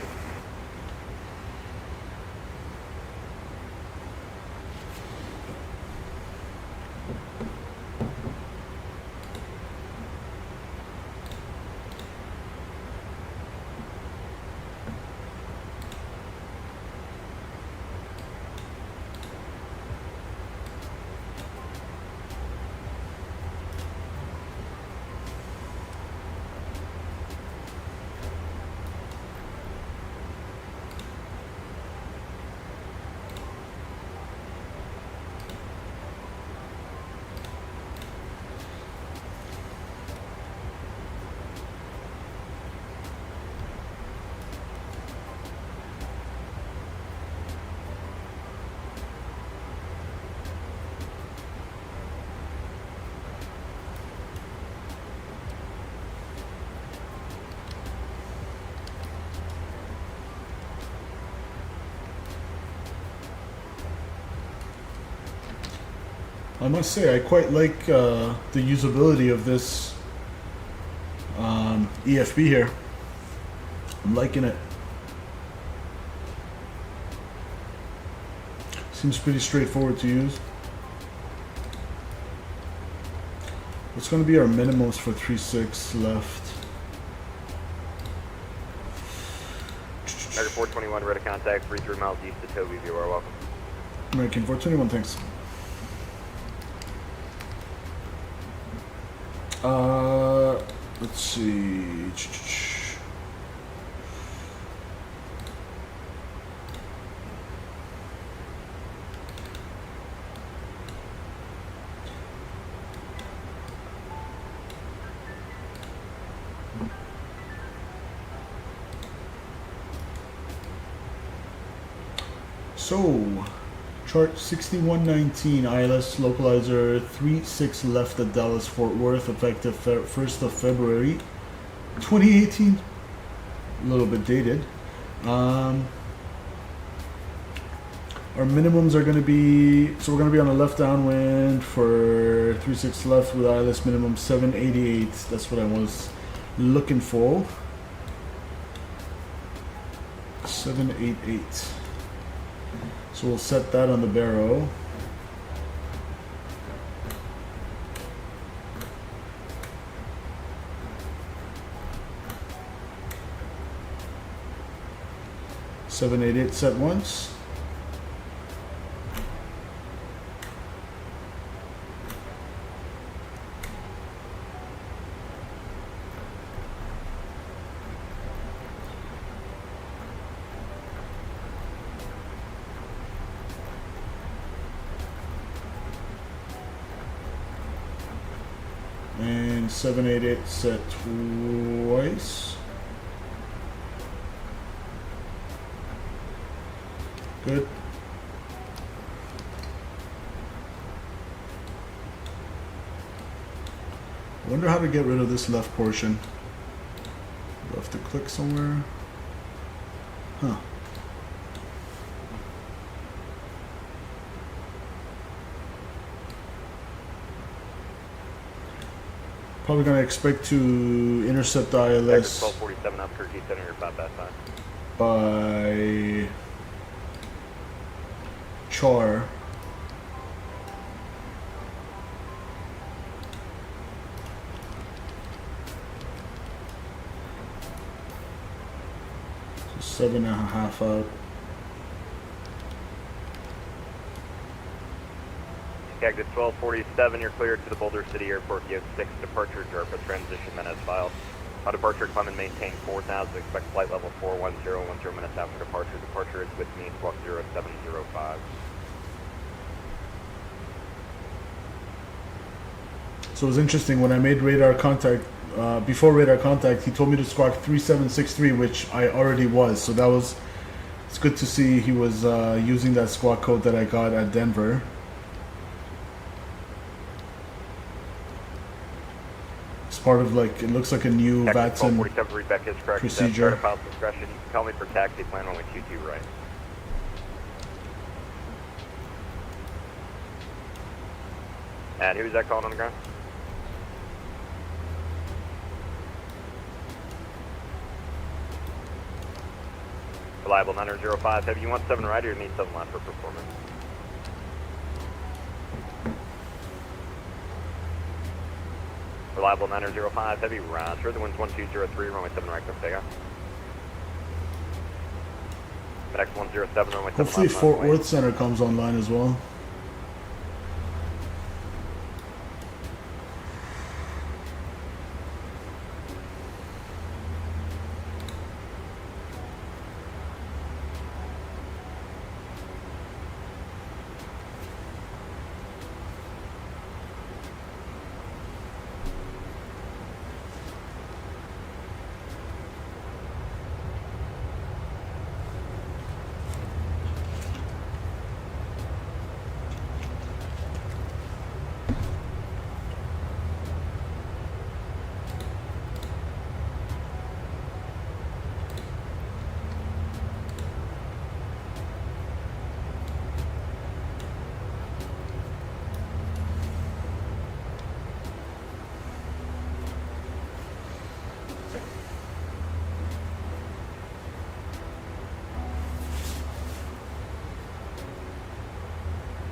I must say, I quite like the usability of this EFB here. I'm liking it. Seems pretty straightforward to use. What's going to be our minimums for 3.6 left? American 421, ready to contact 33 miles east of Toby. You are welcome. American 421, thanks. Let's see. So, chart 6119, ILS localizer 36 left at Dallas Fort Worth, effective 1st of February 2018. A little bit dated. Our minimums are going to be, so we're going to be on a left downwind for 36 left with ILS minimum 788. That's what I was looking for. 788. So we'll set that on the barrow. Seven, 8, 8 set once. And 788 set twice. Good. I wonder how to get rid of this left portion. Do I have to click somewhere? Huh. Probably gonna expect to intercept the ILS 1247 up, Turkey Center, you're about that time. by Char. So 7.5 out. Cactus 1247, you're cleared to the Boulder City Airport. You have 6 departure, DARPA transition minutes filed. On departure, climb and maintain 4,000. Expect flight level 410, 10 minutes after departure. Departure is with me, squawk 0705. So it was interesting when I made radar contact. Before radar contact, he told me to squawk 3763, which I already was. So that was. It's good to see he was using that squawk code that I got at Denver. Part of, like, it looks like a new VATSIM 1247 readback is correct. procedure. Pilot discretion. Call me for taxi, plan only 22 right. And who's that calling on the ground? Reliable 905. Heavy, you want 7 right or you need 7 left for performance? Reliable 905, heavy, roger. The wind's 1203, runway 7 right, clear takeoff. FedEx 107, runway 7 Hopefully left, Fort runway. Worth Center comes online as well.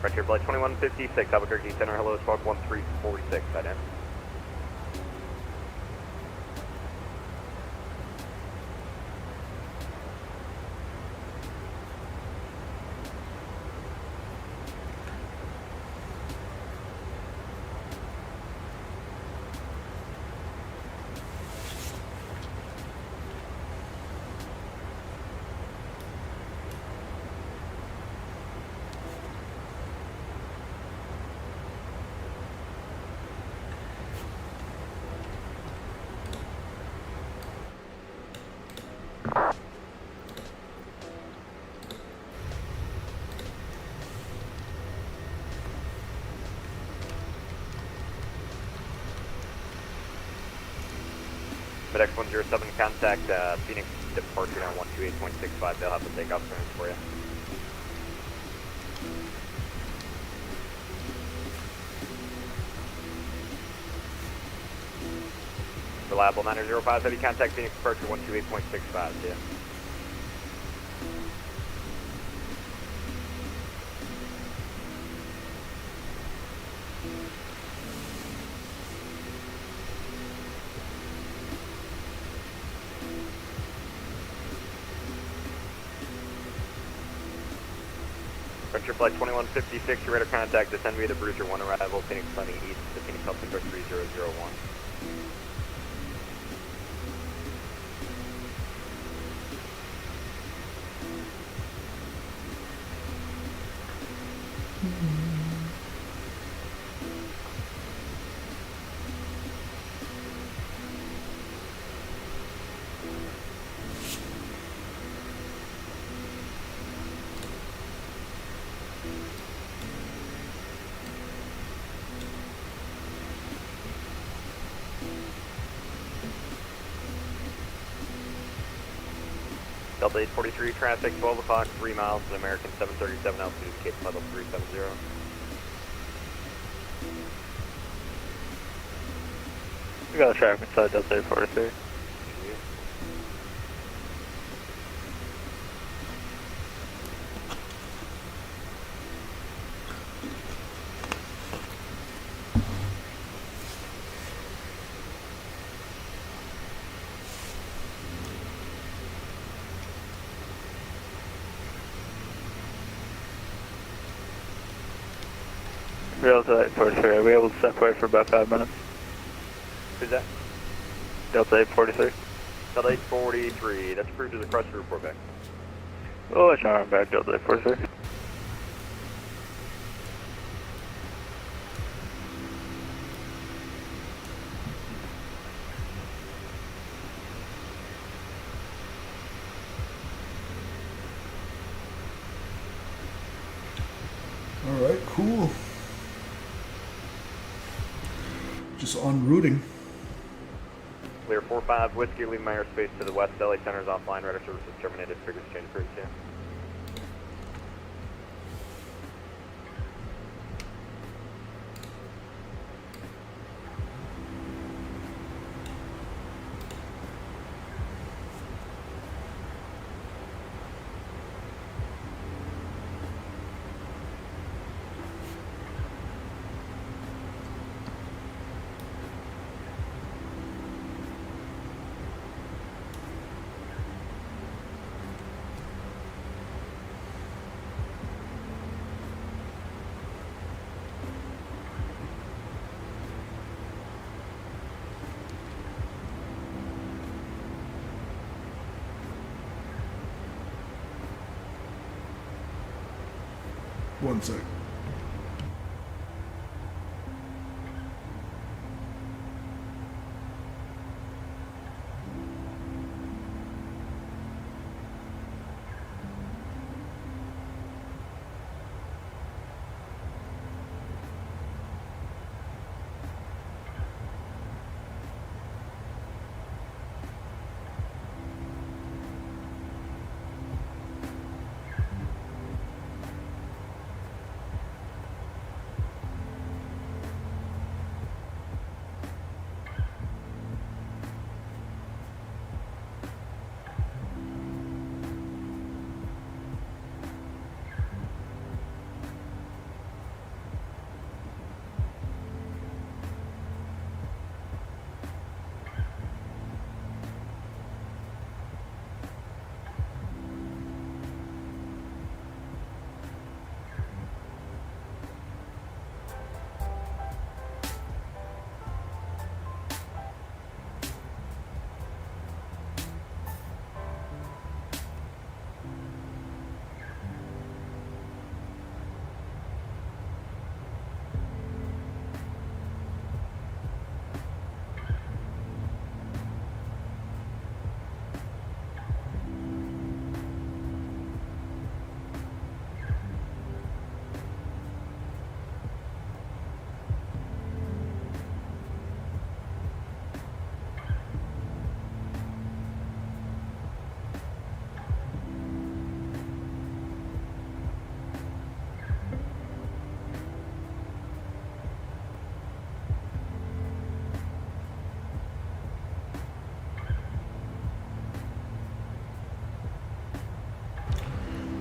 Departure Flight 2156, Albuquerque Center, hello, squawk 1346, head in. FedEx 107, contact Phoenix departure on 128.65. They'll have the takeoff clearance for you. Reliable 905, heavy contact Phoenix departure 128.65. Yeah. Departure Flight 2156, your radar contact, descend via the Bruiser 1 arrival, Phoenix landing east to Phoenix Altimeter 3001. Delta 843 traffic, 12 o'clock, 3 miles at American 737 altitude, Cape Level 370. We got a traffic inside Delta 843. Delta 843, are we able to separate for about 5 minutes? Who's that? Delta 843. Delta 843, that's approved as a crush report back. Oh, it's not back, Delta 843. All right, cool. Just en routing. Clear 45, Whiskey, leave my airspace to the west. LA Center is offline, radar services terminated, figures change for 2. One sec.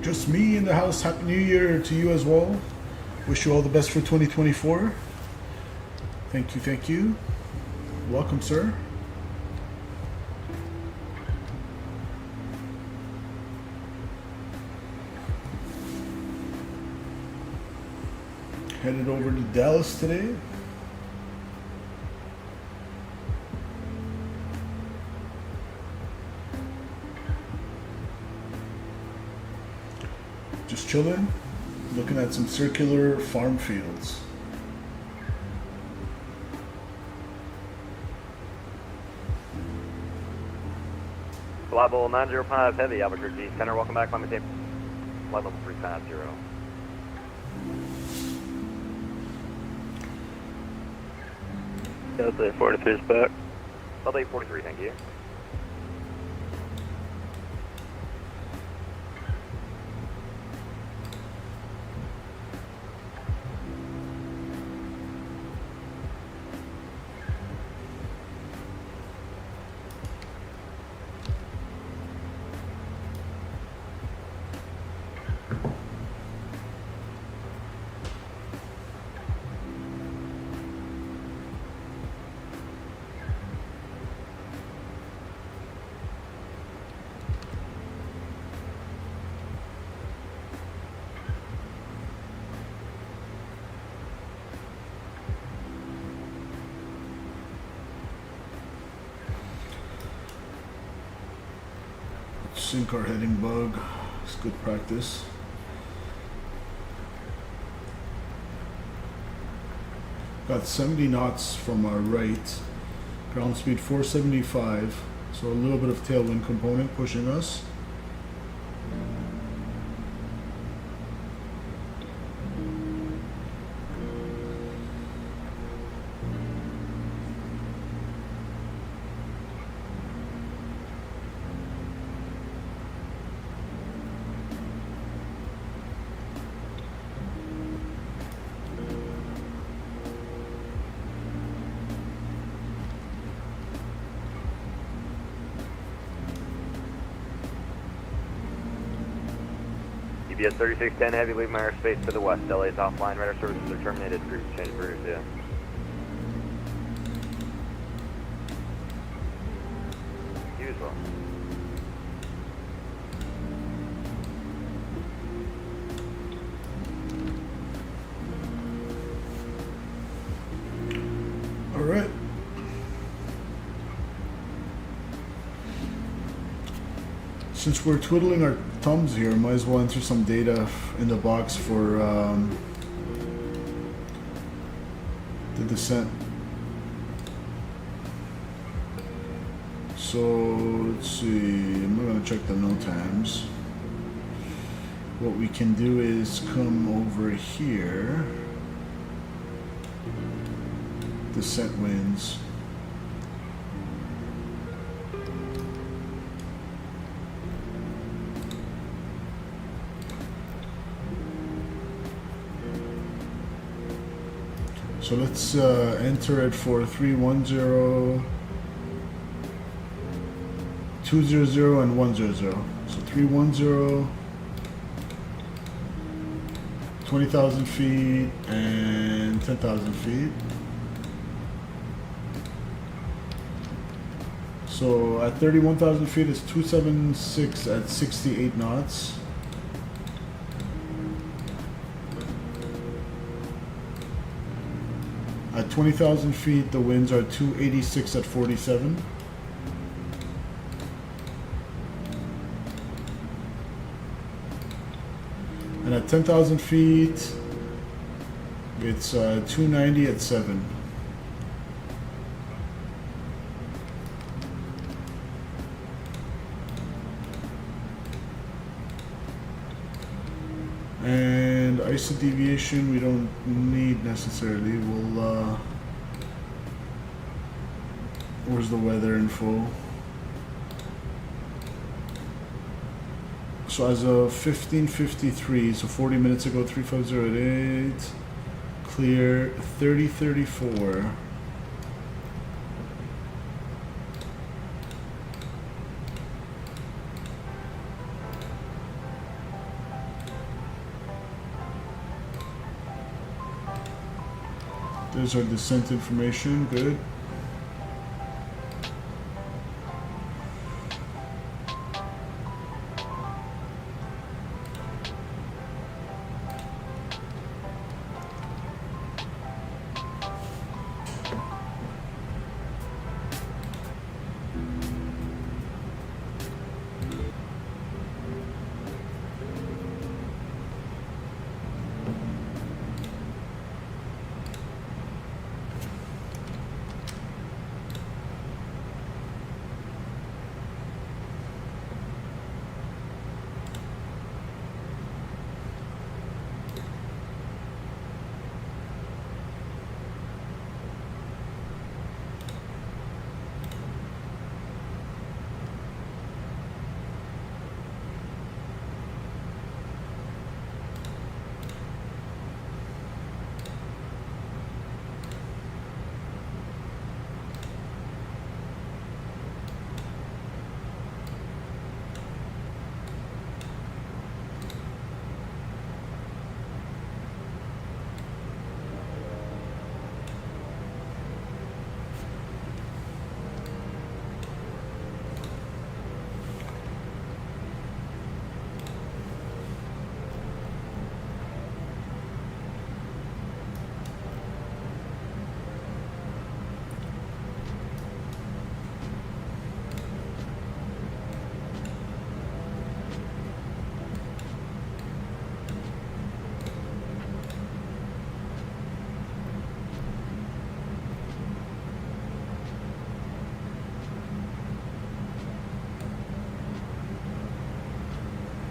Just me in the house. Happy New Year to you as well. Wish you all the best for 2024. Thank you, thank you. Welcome, sir. Headed over to Dallas today. Just chilling, looking at some circular farm fields. Flight level 905 Heavy, Albuquerque Center, welcome back, climate tape. Flight level 350. Delta 43 is back. Delta 843, thank you. Sync our heading bug. It's good practice. Got 70 knots from our right. Ground speed 475. So a little bit of tailwind component pushing us. UBS 3610 Heavy, leave my airspace to the west. LA is offline, radar services are terminated. Cruise change for you. You as well. All right. Since we're twiddling our thumbs here, might as well enter some data in the box for the descent. So let's see, I'm not gonna check the no times. What we can do is come over here, descent winds. So let's enter it for 310, 200, and 100. So 310, 20,000 feet, and 10,000 feet. So at 31,000 feet, it's 276 at 68 knots. At 20,000 feet, the winds are 286 at 47. And at 10,000 feet, it's 290 at 7. And ISO deviation we don't need necessarily. We'll where's the weather info? So as of 15:53, so 40 minutes ago, 3508, clear 3034. There's our descent information. Good.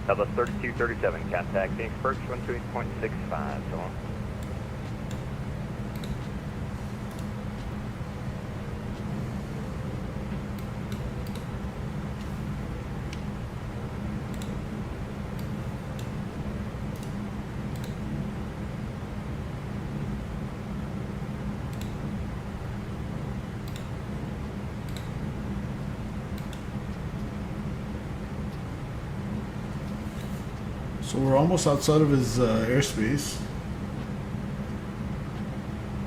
Southwest 3237, contact Phoenix Approach 128.65, so on. So we're almost outside of his airspace.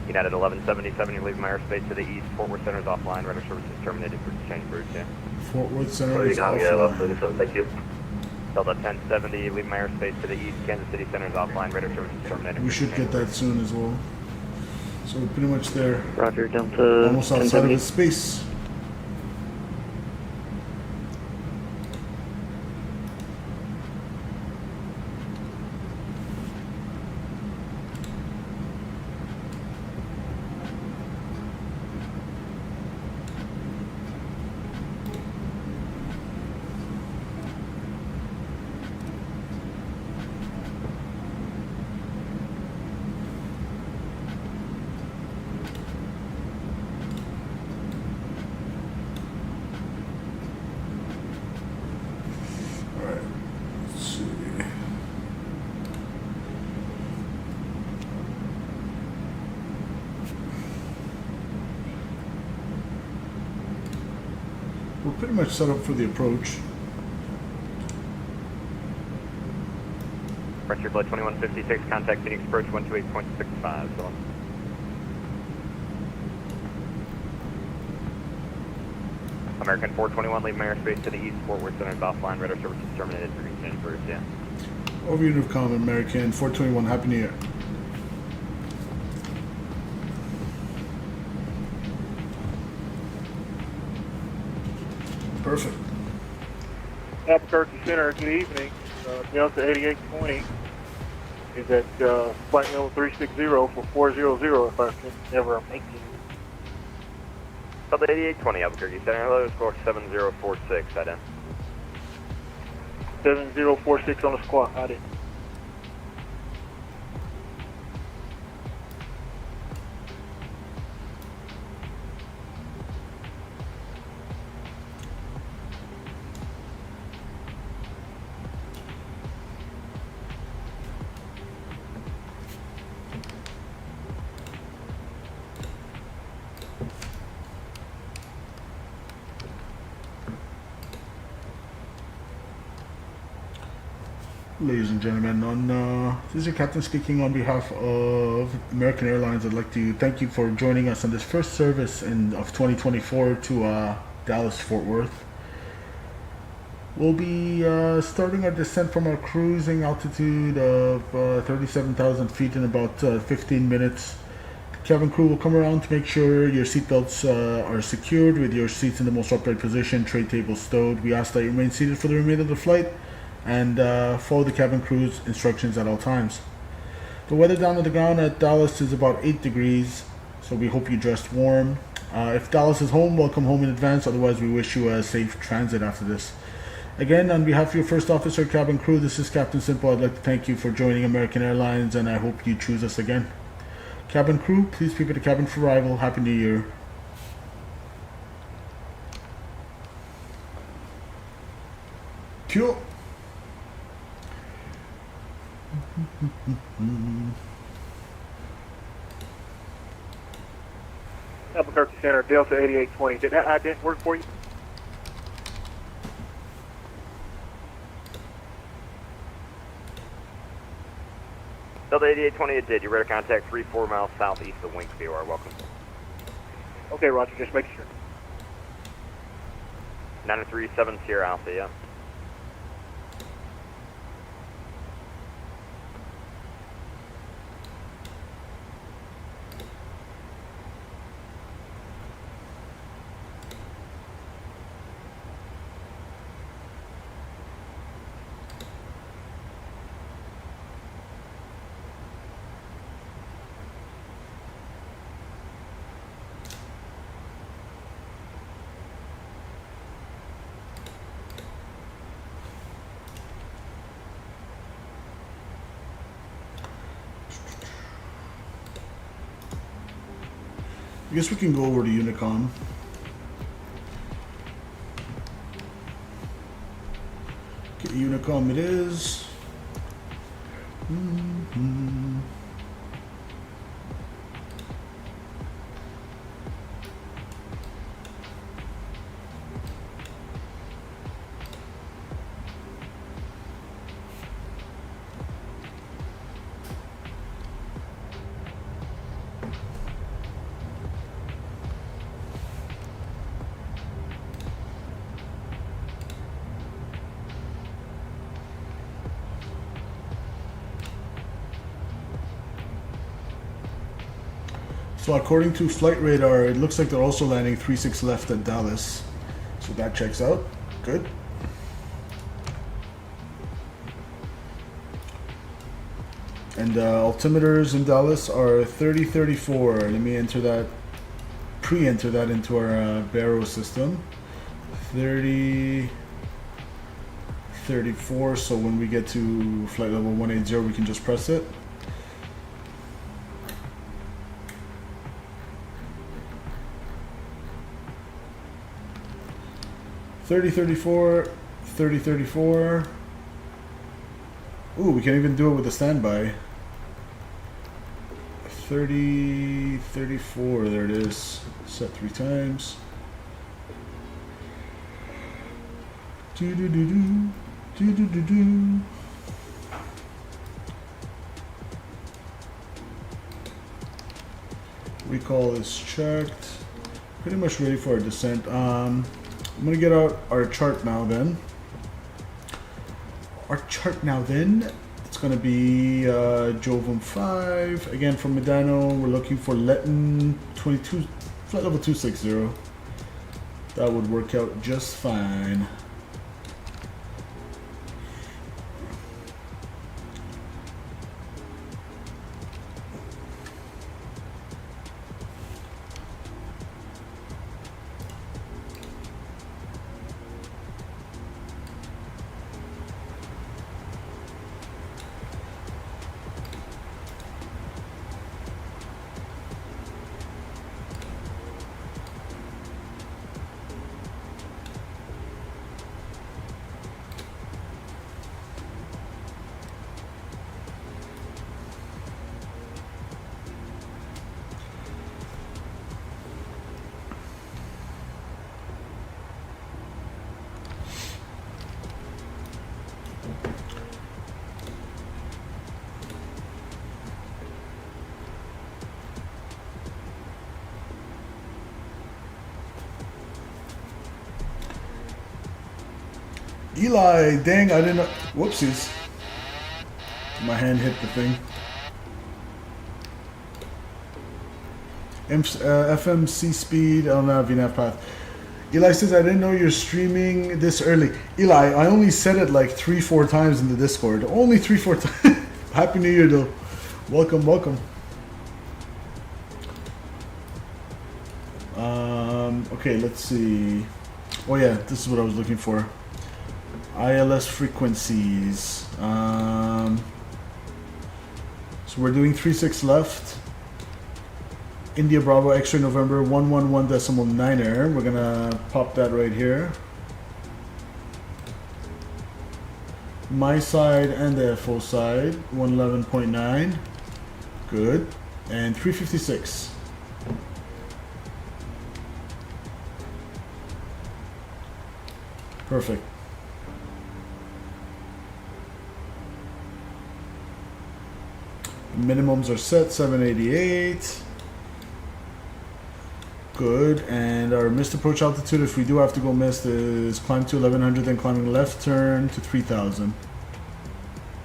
United 1177, you're leaving my airspace to the east. Fort Worth Center is offline. Radar services terminated for exchange routes, yeah. Fort Worth Center is offline. Thank you. Delta 1070, leaving my airspace to the east. Kansas City Center is offline. Radar services terminated. We should get that soon as well. So we're pretty much there. Roger, Delta Almost outside of his space. We're pretty much set up for the approach. Pressure flight 2156, contact Phoenix Approach 128.65, so on. American 421, leaving my airspace to the east. Fort Worth Center is offline. Radar services terminated for exchange routes, yeah. Over unit of comm, American 421, Happy New Year. Perfect. Albuquerque Center, good evening. Delta 8820 is at flight level 360 for 400 if I can ever make it. Delta 8820, Albuquerque Center, hello, score 7046, I did. 7046 on the squawk, I did. Ladies and gentlemen, this is your captain speaking on behalf of American Airlines. I'd like to thank you for joining us on this first service of 2024 to Dallas Fort Worth. We'll be starting our descent from our cruising altitude of 37,000 feet in about 15 minutes. The cabin crew will come around to make sure your seatbelts are secured with your seats in the most upright position, tray table stowed. We ask that you remain seated for the remainder of the flight and follow the cabin crew's instructions at all times. The weather down on the ground at Dallas is about 8 degrees, so we hope you dressed warm. If Dallas is home, welcome home in advance. Otherwise, we wish you a safe transit after this. Again, on behalf of your first officer cabin crew, this is Captain Simple. I'd like to thank you for joining American Airlines, and I hope you choose us again. Cabin crew, please prepare the cabin for arrival. Happy New Year. Cool. Albuquerque Center, Delta 8820. Did that ident work for you? Delta 8820, it did. You're ready to contact 3-4 miles southeast of Wink VOR. Welcome. Okay, Roger, just making sure. 937 Sierra Alpha, yeah. I guess we can go over to Unicom. Okay, Unicom it is. So according to Flight Radar, it looks like they're also landing 36 left at Dallas. So that checks out. Good. And altimeters in Dallas are 3034. Let me enter that, pre-enter that into our Barrow system. 3034. So when we get to flight level 180, we can just press it. Thirty 34. Ooh, we can even do it with a standby. 34. There it is. Set 3 times. Do do do do do do do do. Recall is checked. Pretty much ready for our descent. I'm gonna get out our chart now then. It's gonna be Jovum 5. Again from Medano, we're looking for Letton 22, flight level 260. That would work out just fine. Eli, dang, I didn't know. Whoopsies. My hand hit the thing. FMC speed on VNAV path. Eli says, I didn't know you're streaming this early. Eli, I only said it like 3-4 times in the Discord. Only 3-4 times. Happy New Year, though. Welcome, welcome. Okay, let's see. Oh yeah, this is what I was looking for. ILS frequencies. So we're doing 36 left. India Bravo X-ray November 111.9er. We're gonna pop that right here. My side and the FO side 111.9. Good. And 356. Perfect. Minimums are set 788. Good. And our missed approach altitude, if we do have to go missed, is climb to 1100, then climbing left turn to 3000.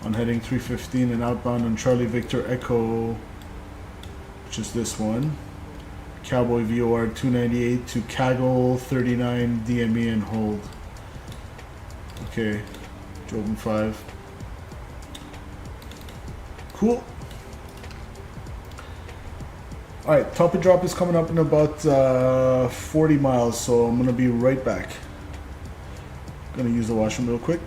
On heading 315 and outbound on Charlie Victor Echo, which is this one. Cowboy VOR 298 to Kaggle 39 DME and hold. Okay, Joven 5. Cool. Alright, top and drop is coming up in about 40 miles, so I'm going to be right back. Going to use the washroom real quick.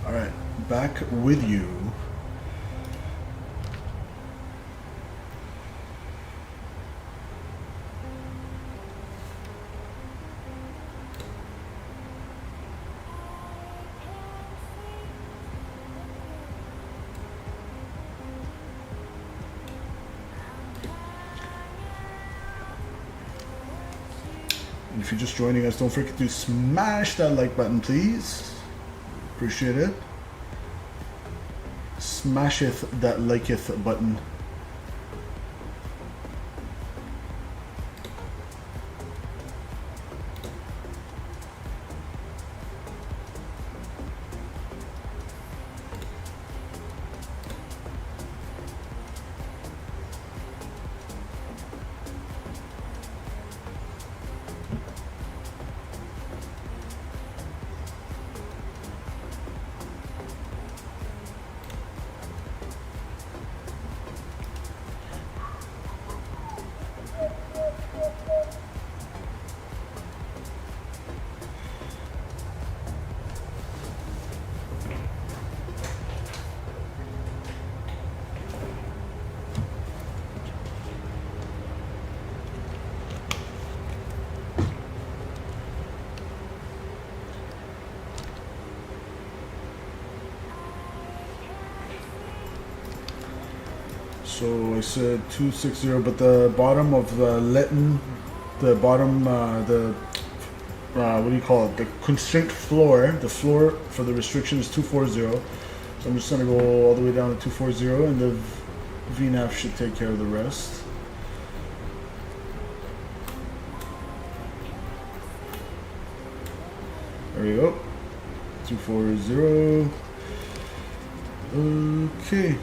Alright, back with you. And if you're just joining us, don't forget to smash that like button, please. Appreciate it. Smasheth that liketh button. So I said 260, but the bottom of the Letton, the bottom, what do you call it? The constraint floor, the floor for the restriction is 240. So I'm just gonna go all the way down to 240, and the VNAV should take care of the rest. There we go. 240. Okay.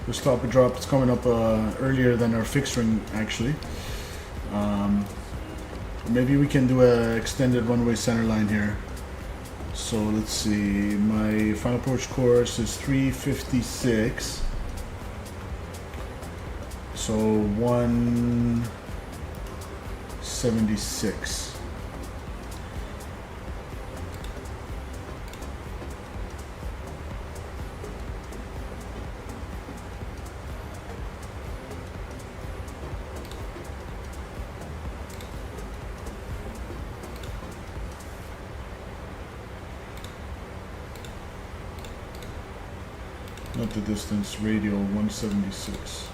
The stop and drop is coming up earlier than our fixed ring, actually. Maybe we can do a extended runway center line here. So let's see. My final approach course is 356. So 176. Not the distance, radial 176.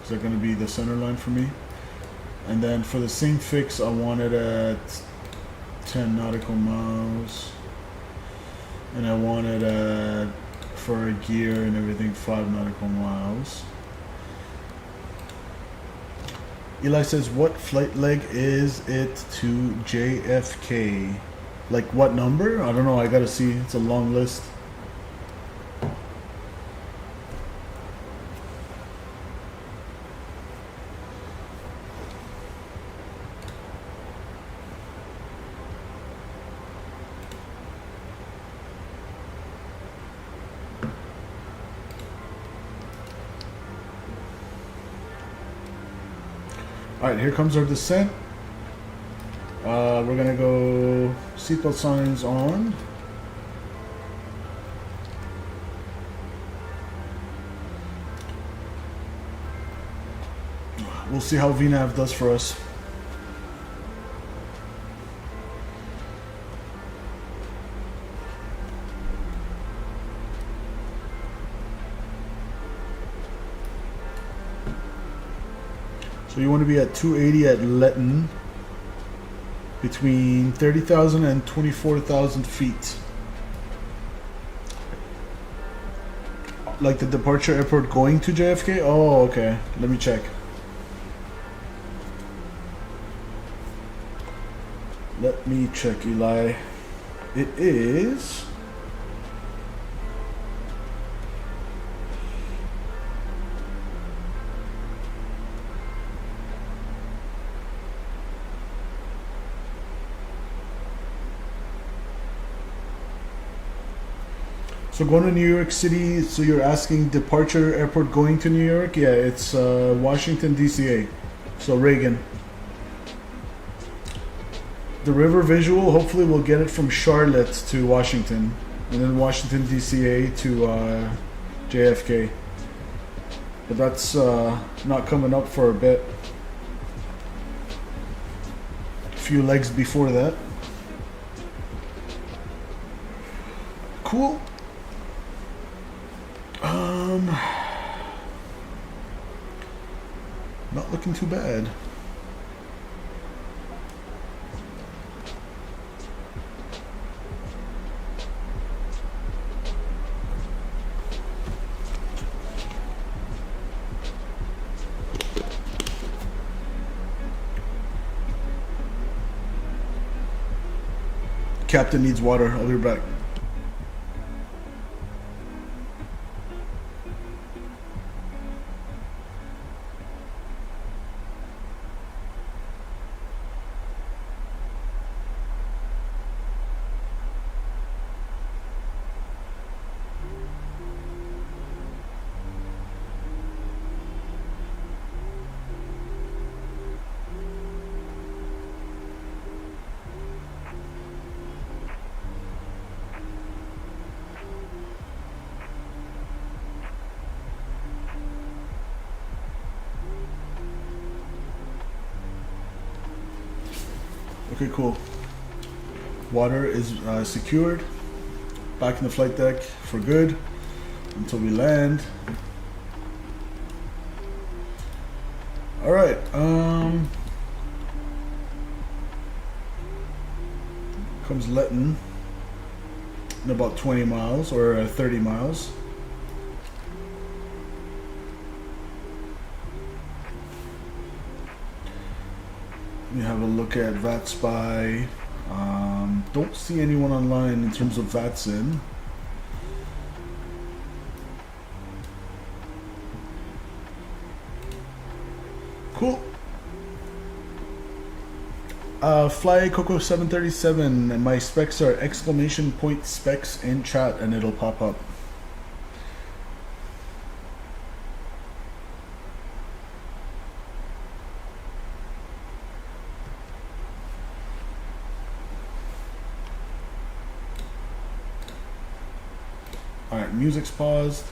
Is that going to be the center line for me? And then for the same fix, I want it at 10 nautical miles. And I want it at, for a gear and everything, 5 nautical miles. Eli says, what flight leg is it to JFK? Like what number? I don't know, I gotta see. It's a long list. Alright, here comes our descent. We're gonna go seatbelt signs on. We'll see how VNAV does for us. So you want to be at 280 at Letton, between 30,000 and 24,000 feet. Like the departure airport going to JFK? Oh, okay. Let me check. Let me check, Eli. It is... So going to New York City, so you're asking departure airport going to New York? Yeah, it's Washington, DCA. So Reagan. The river visual, hopefully we'll get it from Charlotte to Washington. And then Washington, DCA to JFK. But that's not coming up for a bit. A few legs before that. Cool. Not looking too bad. Captain needs water. I'll be back. Okay, cool. Water is secured. Back in the flight deck for good until we land. All right. Comes Letton in about 20 miles or 30 miles. We have a look at VATSPY. Don't see anyone online in terms of VATSIM. Cool. Fly Coco 737, and my specs are ! specs in chat, and it'll pop up. Alright, music's paused.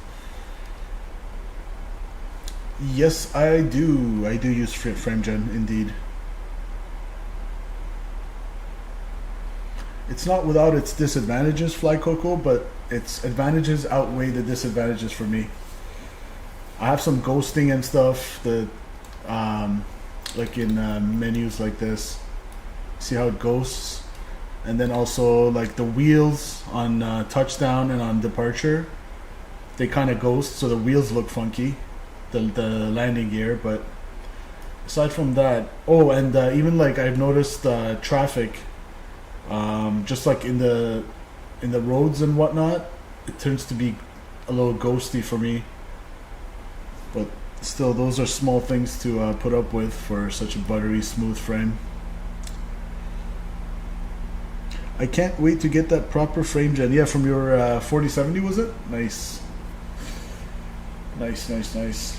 Yes, I do. I do use FrameGen, indeed. It's not without its disadvantages, Fly Coco, but its advantages outweigh the disadvantages for me. I have some ghosting and stuff that, like in menus like this. See how it ghosts? And then also like the wheels on touchdown and on departure, they kind of ghost, so the wheels look funky, the landing gear. But aside from that, oh, and even like I've noticed traffic, just like in the roads and whatnot, it tends to be a little ghosty for me. But still, those are small things to put up with for such a buttery smooth frame. I can't wait to get that proper frame gen. Yeah, from your 4070, was it? Nice. Nice, nice, nice.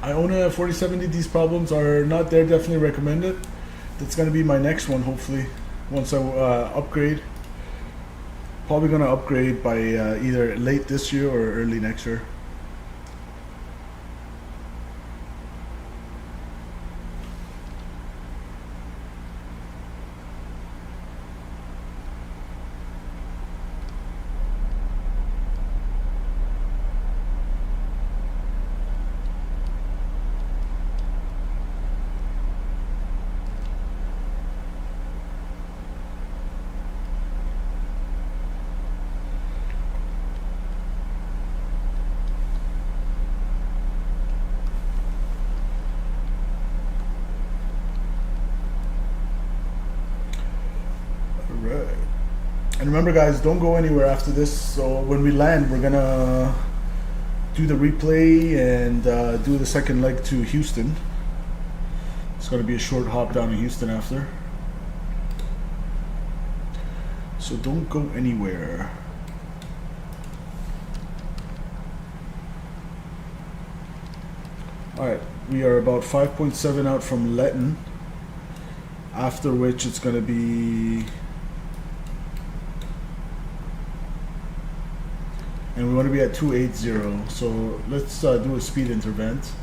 I own a 4070. These problems are not there. Definitely recommend it. That's going to be my next one, hopefully, once I upgrade. Probably going to upgrade by either late this year or early next year. And remember guys, don't go anywhere after this. So when we land, we're gonna do the replay and do the second leg to Houston. It's gonna be a short hop down to Houston after. So don't go anywhere. Alright, we are about 5.7 out from Letton. After which it's gonna be, and we want to be at 280, so let's do a speed intervent.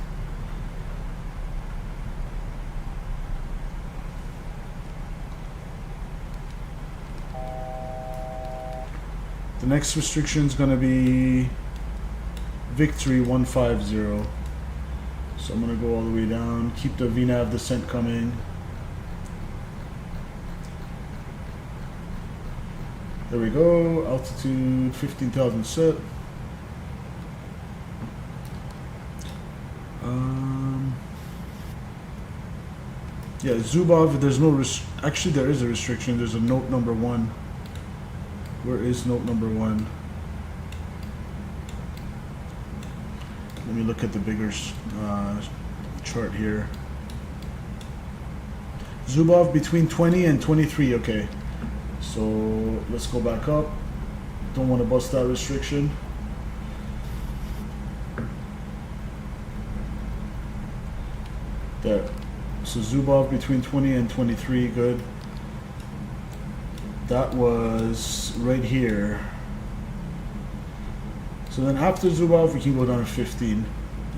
The next restriction is going to be Victory 150, so I'm going to go all the way down, keep the VNAV descent coming. There we go, altitude 15,000 set. Yeah, Zubov, there's no actually there is a restriction. There's a note number 1. Where is note number 1? Let me look at the bigger chart here. Zubov between 20 and 23, okay. So let's go back up. Don't want to bust that restriction. Okay, so Zubov between 20 and 23, good. That was right here. So then after Zubov, we can go down to 15,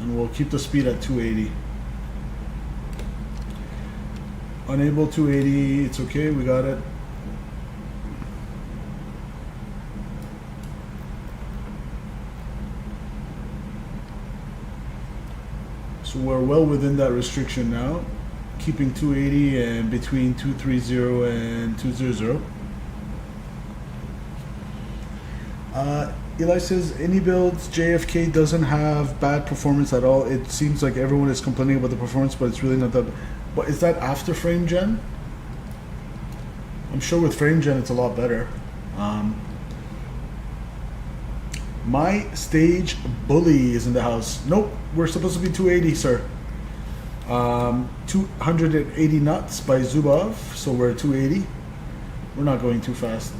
and we'll keep the speed at 280. Unable 280, it's okay, we got it. So we're well within that restriction now, keeping 280 and between 230 and 200. Eli says, any builds, JFK doesn't have bad performance at all. It seems like everyone is complaining about the performance, but it's really not that. But is that after frame gen? I'm sure with frame gen it's a lot better. My stage bully is in the house. Nope, we're supposed to be 280, sir. 280 knots by Zubov, so we're 280. We're not going too fast.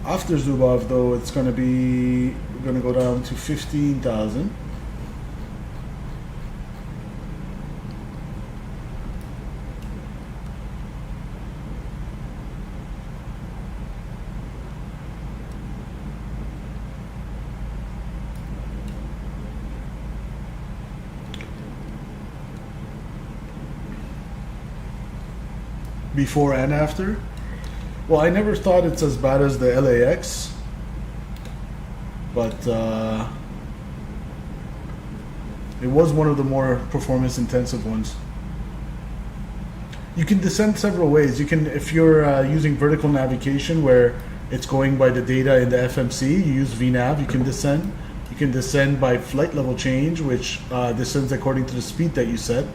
After Zubov, though, it's going to be, we're going to go down to 15,000. Before and after? Well, I never thought it's as bad as the LAX, but it was one of the more performance intensive ones. You can descend several ways. You can, if you're using vertical navigation where it's going by the data in the FMC, you use VNav, you can descend. You can descend by flight level change, which descends according to the speed that you set.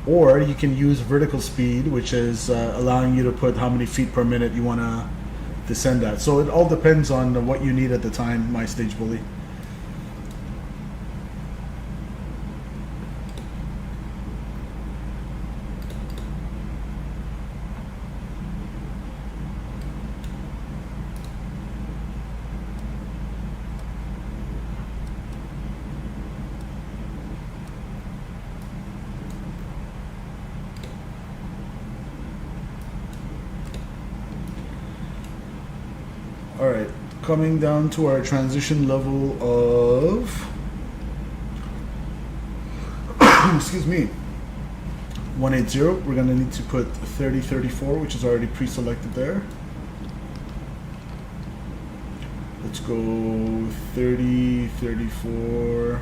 Or you can use vertical speed, which is allowing you to put how many feet per minute you want to descend at. So it all depends on what you need at the time, my stage bully. All right, coming down to our transition level of, excuse me, 180. We're gonna need to put 3034, which is already pre-selected there. Let's go 3034.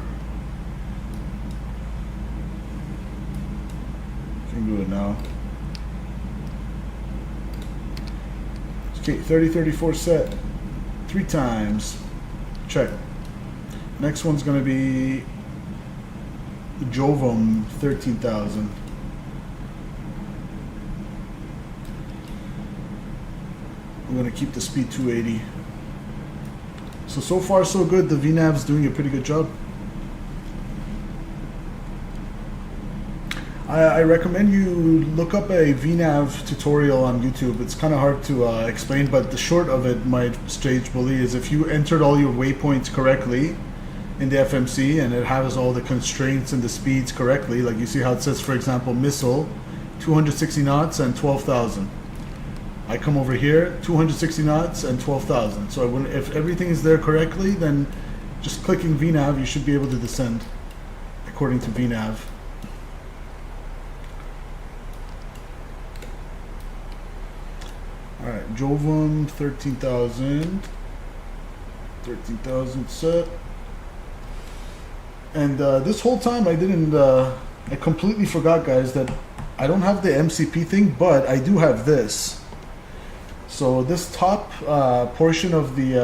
Can do it now. Okay, 3034 set. 3 times. Check. Next one's going to be the Jovum 13,000. I'm going to keep the speed 280. So far so good. The VNav's doing a pretty good job. I recommend you look up a VNav tutorial on YouTube. It's kind of hard to explain, but the short of it, my stage bully, is if you entered all your waypoints correctly in the FMC and it has all the constraints and the speeds correctly, like you see how it says, for example, missile, 260 knots and 12,000. I come over here, 260 knots and 12,000. So if everything is there correctly, then just clicking VNav, you should be able to descend according to VNav. Alright, Jovum 13,000. 13,000 set. And this whole time I didn't, I completely forgot, guys, that I don't have the MCP thing, but I do have this. So this top portion of the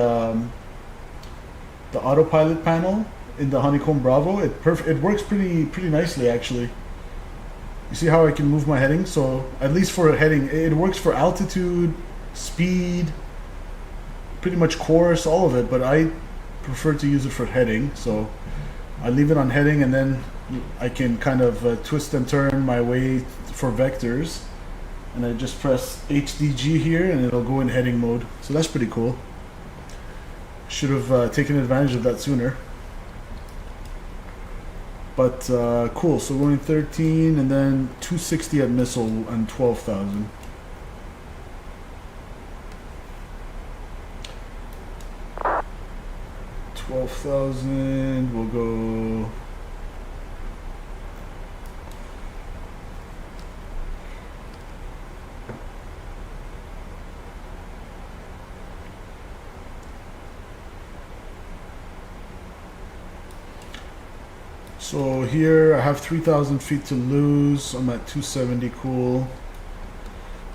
autopilot panel in the Honeycomb Bravo, it works pretty nicely, actually. You see how I can move my heading? So at least for a heading, it works for altitude, speed, pretty much course, all of it, but I prefer to use it for heading. So I leave it on heading, and then I can kind of twist and turn my way for vectors, and I just press HDG here and it'll go in heading mode. So that's pretty cool. Should have taken advantage of that sooner. But cool, so going 13 and then 260 at missile and 12,000. $12,000, we'll go. So here I have 3,000 feet to lose. I'm at 270, cool.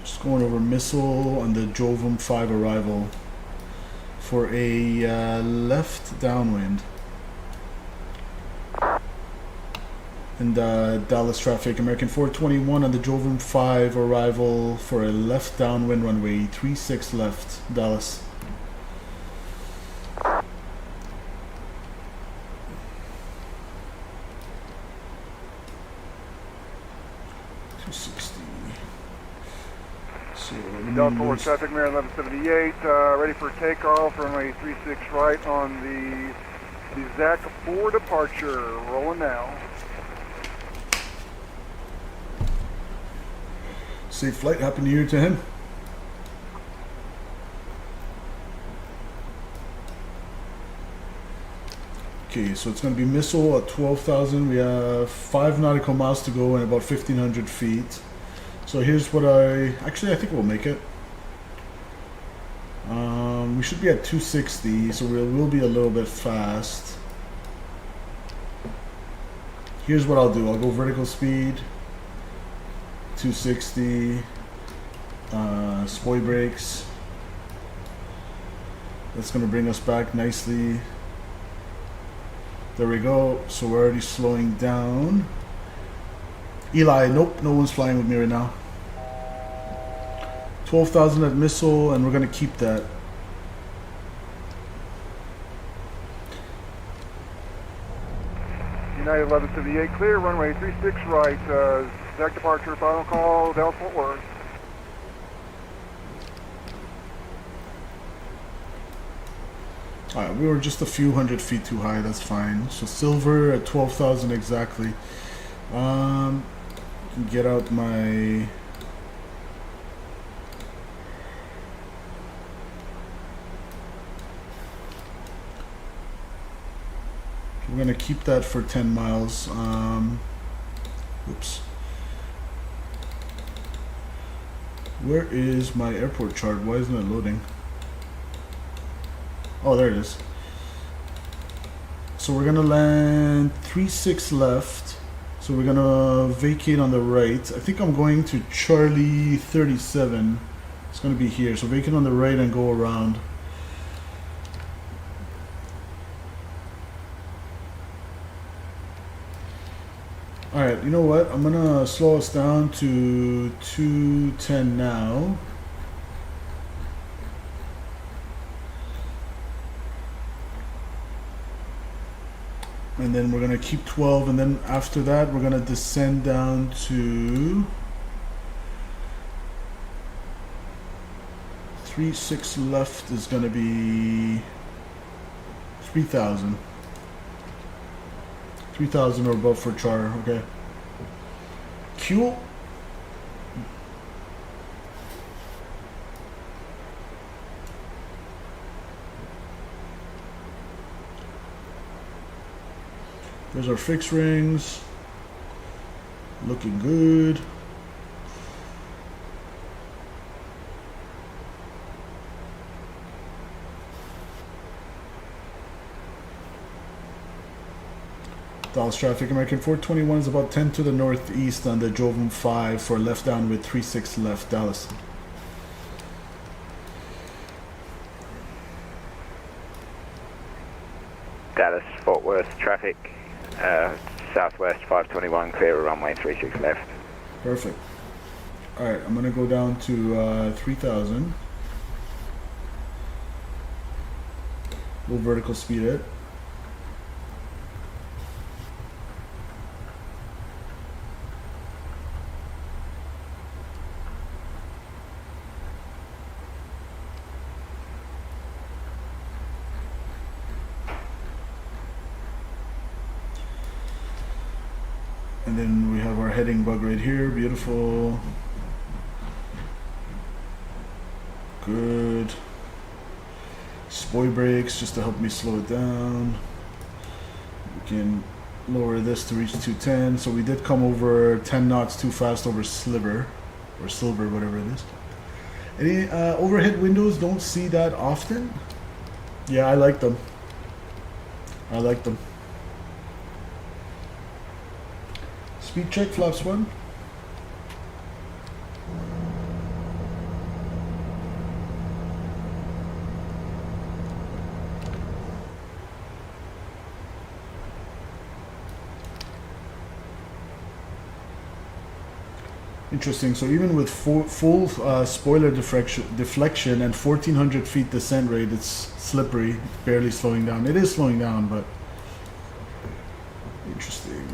Just going over missile on the Jovem 5 arrival for a left downwind. And Dallas traffic, American 421 on the Jovem 5 arrival for a left downwind runway 36 left, Dallas. Delta 4 traffic, Mirror 1178, ready for takeoff, runway 36 right on the ZAC 4 departure, rolling now. Safe flight, happy new year to him. Okay, so it's going to be missile at 12,000. We have 5 nautical miles to go and about 1,500 feet. So here's what I think we'll make it. We should be at 260, so we'll be a little bit fast. Here's what I'll do. I'll go vertical speed, 260, spoil brakes. That's going to bring us back nicely. There we go. So we're already slowing down. Eli, nope, no one's flying with me right now. 12,000 at missile, and we're going to keep that. United 1178, clear, runway 36 right, ZAC departure, final call, Dallas Fort Worth. Alright, we were just a few hundred feet too high, that's fine. So silver at 12,000 exactly. Get out my... We're gonna keep that for 10 miles. Oops. Where is my airport chart? Why isn't it loading? Oh, there it is. So we're gonna land 36 left. So we're gonna vacate on the right. I think I'm going to Charlie 37. It's gonna be here. So vacate on the right and go around. Alright, you know what? I'm gonna slow us down to 210 now. And then we're gonna keep 12, and then after that we're gonna descend down to 36 left is gonna be 3,000. 3,000 or above for char, okay. Cool. There's our fixed rings. Looking good. Dallas traffic, American 421 is about 10 to the northeast on the Jovem 5 for left down with 36 left, Dallas. Dallas, Fort Worth traffic, southwest 521, clear runway 36 left. Perfect. Alright, I'm gonna go down to 3,000. We'll vertical speed it. And then we have our heading bug right here. Beautiful. Good. Spoil brakes just to help me slow it down. We can lower this to reach 210. So we did come over 10 knots too fast over Silver, whatever it is. Any overhead windows, don't see that often. Yeah, I like them. I like them. Speed check, flaps 1. Interesting. So even with full spoiler deflection and 1400 feet descent rate, it's slippery, barely slowing down. It is slowing down, but interesting.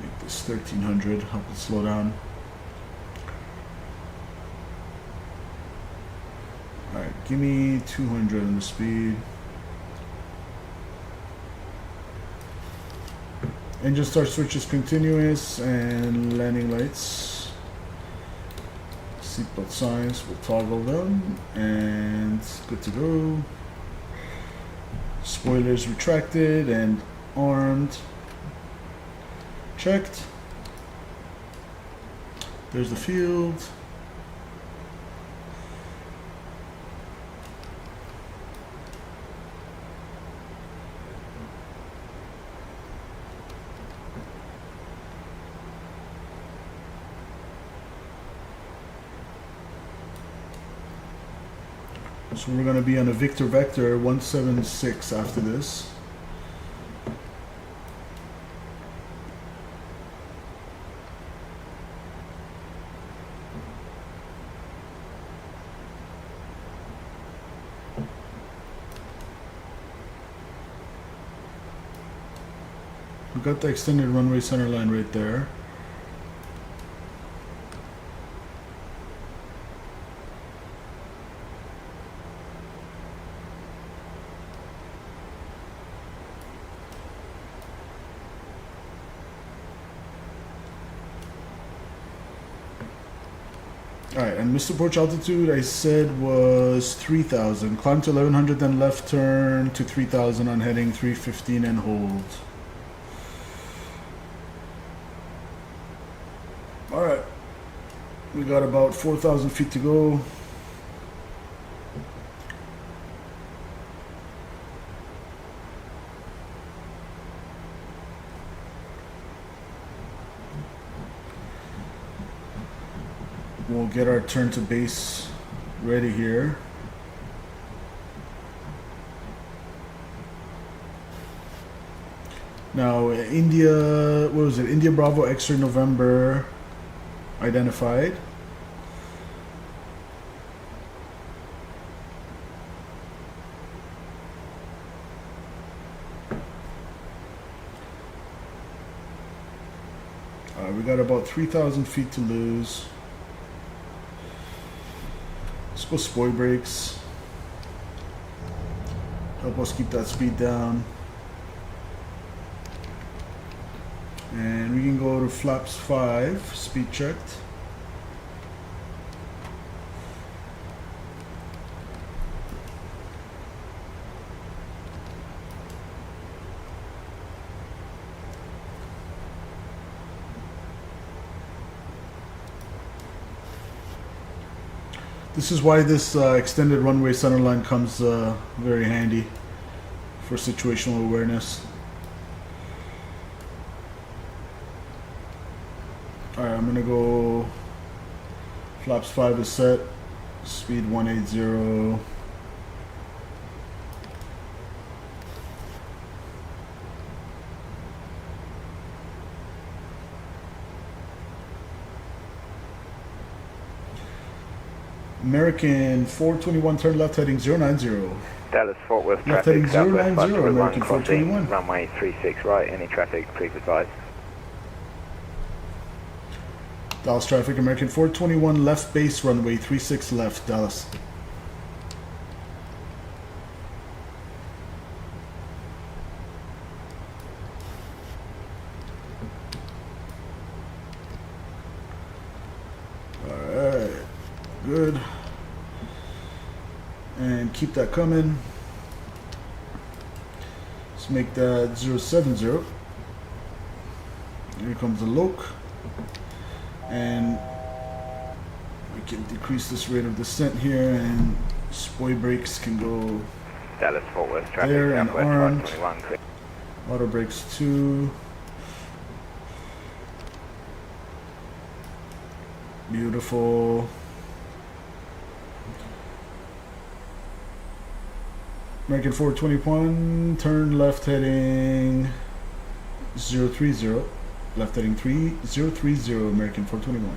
Make this 1300, help it slow down. All right, give me 200 on the speed. Engine start switch is continuous, and landing lights, seatbelt signs, we'll toggle them, and good to go. Spoilers retracted and armed, checked. There's the field. So we're going to be on a Victor Vector 176 after this. We got the extended runway center line right there. Alright, and missed approach altitude I said was 3,000. Climb to 1100, then left turn to 3,000 on heading 315 and hold. Alright, we got about 4,000 feet to go. We'll get our turn to base ready here. Now, India, what was it? India Bravo X-ray November identified. We got about 3,000 feet to lose. Let's go spoil brakes. Help us keep that speed down. And we can go to flaps 5, speed checked. This is why this extended runway centerline comes very handy for situational awareness. Alright, I'm gonna go flaps 5 is set, speed 180. American 421, turn left heading 090. Dallas Fort Worth Left traffic, heading southwest 090, 511, American crossing 421. runway 36 right, any traffic, please advise. Dallas traffic, American 421, left base runway 36 left, Dallas. good. And keep that coming. Let's make that 070. Here comes the loc. And we can decrease this rate of descent here, and spoil brakes can go Dallas Fort Worth traffic, there and southwest armed. 521 clear. Auto brakes 2. Beautiful. American 421, turn left heading 030. Left heading 3030, American 421.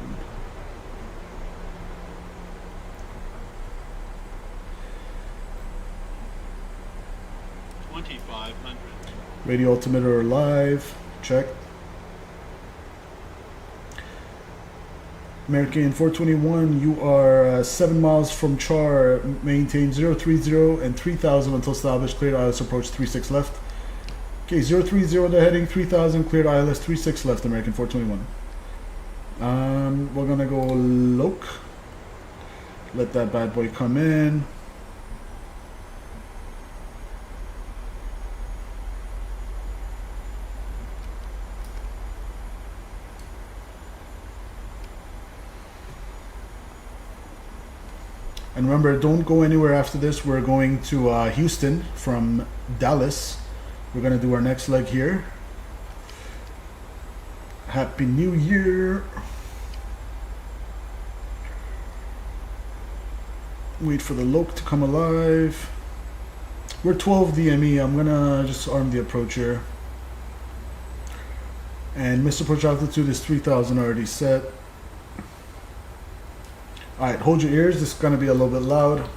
Radio altimeter live, check. American 421, you are 7 miles from Char, maintain 030 and 3000 until established, cleared ILS approach 36 left. Okay, 030 the heading, 3000 cleared ILS 36 left, American 421. We're gonna go loc. Let that bad boy come in. And remember, don't go anywhere after this. We're going to Houston from Dallas. We're going to do our next leg here. Happy New Year. Wait for the loc to come alive. We're 12 DME. I'm going to just arm the approach here. And missed approach altitude is 3000 already set. Alright, hold your ears, this is going to be a little bit loud.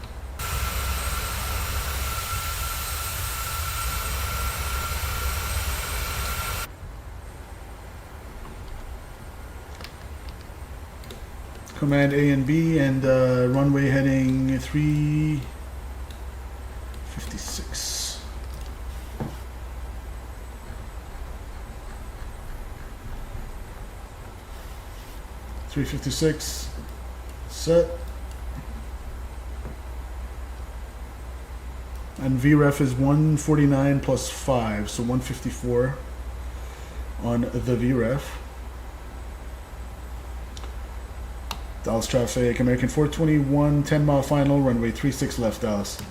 Command A and B, and runway heading 356. Set. And VREF is 149 plus 5, so 154 on the VREF. Dallas traffic, American 421, 10 mile final, runway 36 left, Dallas.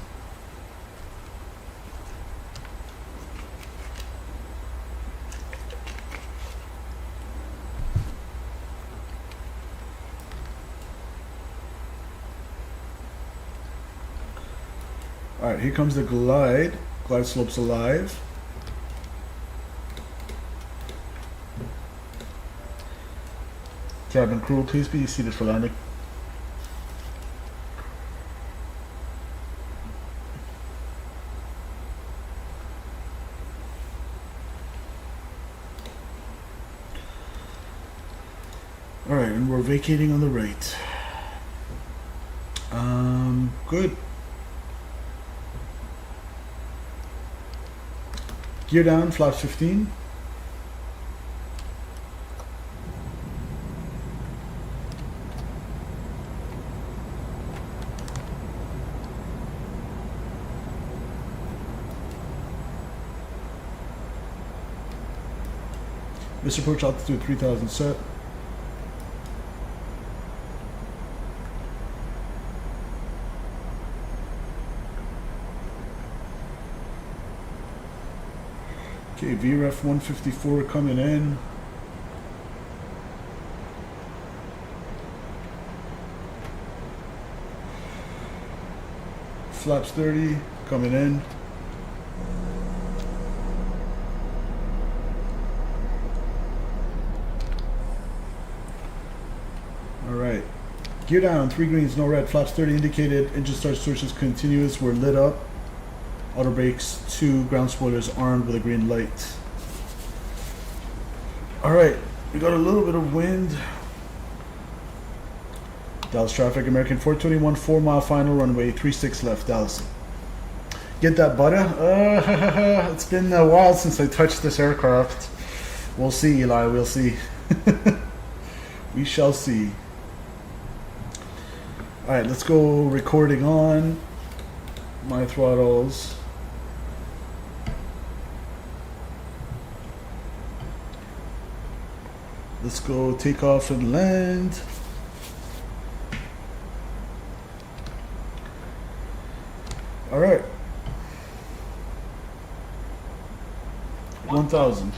Alright, here comes the glide. Glide slope's alive. Cabin crew, please be seated for landing. Alright, and we're vacating on the right. Good. Gear down, flaps 15. This approach altitude 3000 set. Okay, VREF 154 coming in. Flaps 30 coming in. Alright. Gear down, 3 greens, no red. Flaps 30 indicated. Engine start switches continuous. We're lit up. Auto brakes 2, ground spoilers armed with a green light. Alright, we got a little bit of wind. Dallas traffic, American 421, 4 mile final, runway 36 left, Dallas. Get that butter? It's been a while since I touched this aircraft. We'll see, Eli, we'll see. We shall see. Alright, let's go recording on. My throttles. Let's go take off and land. Alright. 1,000.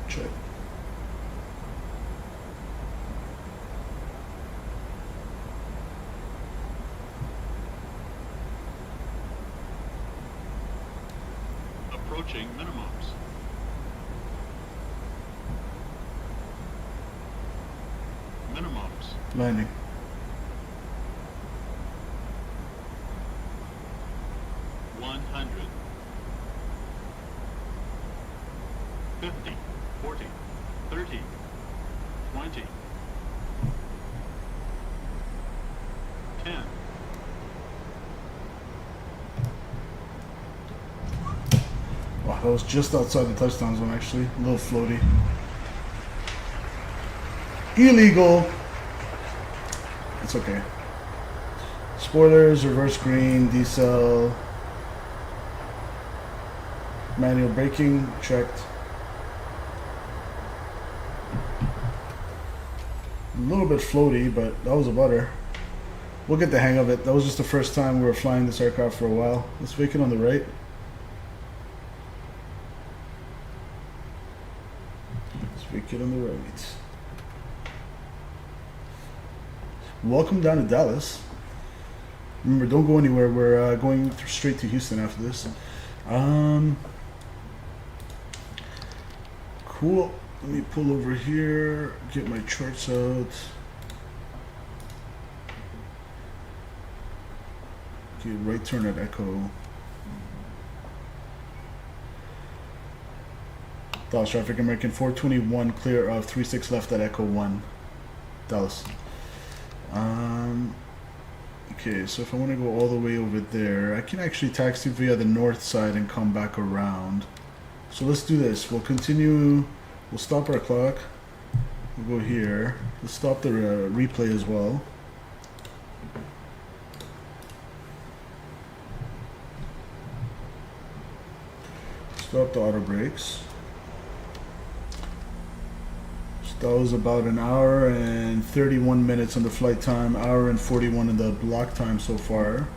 Check. Approaching minimums. Minimums. Landing. $100. 50, 40, 30, 20, 10. Wow, that was just outside the touchdown zone actually. A little floaty. Illegal. It's okay. Spoilers, reverse green, decel. Manual braking, checked. A little bit floaty, but that was about her. We'll get the hang of it. That was just the first time we were flying this aircraft for a while. Let's vacate on the right. Let's vacate on the right. Welcome down to Dallas. Remember, don't go anywhere. We're going straight to Houston after this. Cool. Let me pull over here, get my charts out. Okay, right turn at Echo. Dallas traffic, American 421, clear of 36 left at Echo 1. Dallas. Okay, so if I want to go all the way over there, I can actually taxi via the north side and come back around. So let's do this. We'll continue. We'll stop our clock. We'll go here. Let's stop the replay as well. Stop the auto brakes. So that was about an hour and 31 minutes on the flight time, hour and 41 in the block time so far.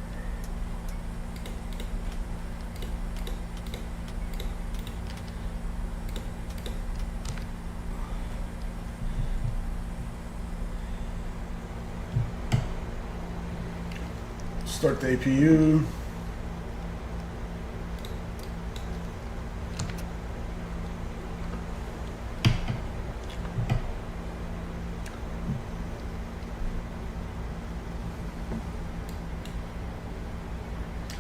Start the APU.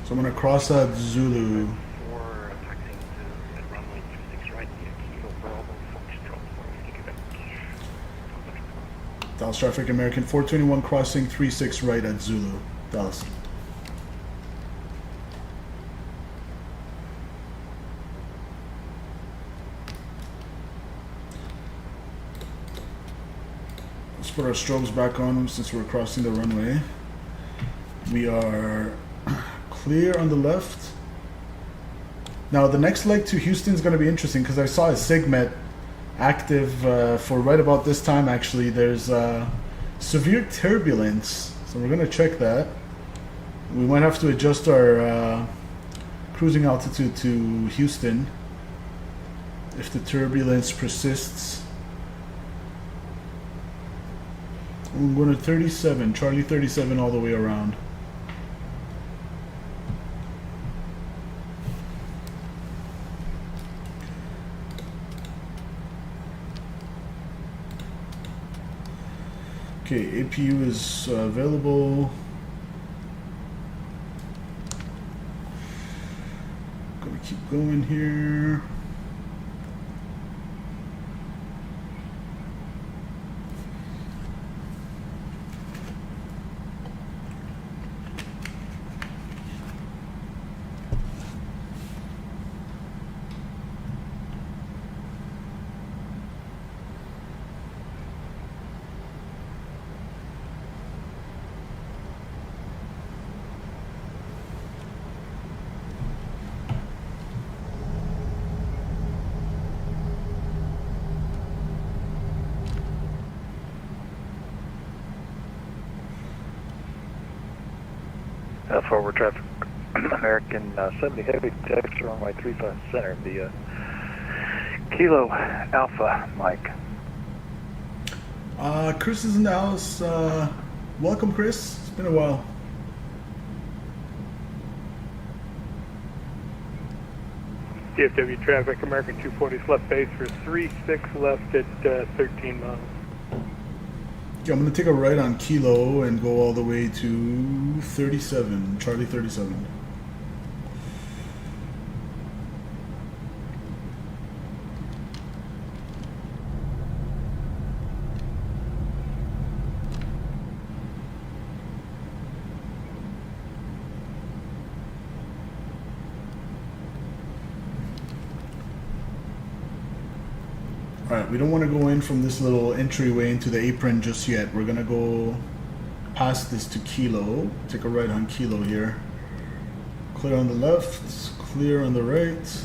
So I'm going to cross that Zulu. Dallas traffic, American 421 crossing 36 right at Zulu. Dallas. Let's put our strobes back on since we're crossing the runway. We are clear on the left. Now the next leg to Houston is going to be interesting because I saw a SIGMET active for right about this time actually. There's severe turbulence, so we're going to check that. We might have to adjust our cruising altitude to Houston if the turbulence persists. I'm going to 37, Charlie 37 all the way around. Okay, APU is available. Gonna keep going here. Forward traffic, American 70 Heavy, taxi runway 35 center, the Kilo Alpha, Mike. Chris is in the house. Welcome, Chris. It's been a while. DFW traffic, American 240 left base for 36 left at 13 miles. Okay, I'm gonna take a right on Kilo and go all the way to 37, Charlie 37. Alright, we don't want to go in from this little entryway into the apron just yet. We're gonna go past this to Kilo. Take a right on Kilo here. Clear on the left, clear on the right.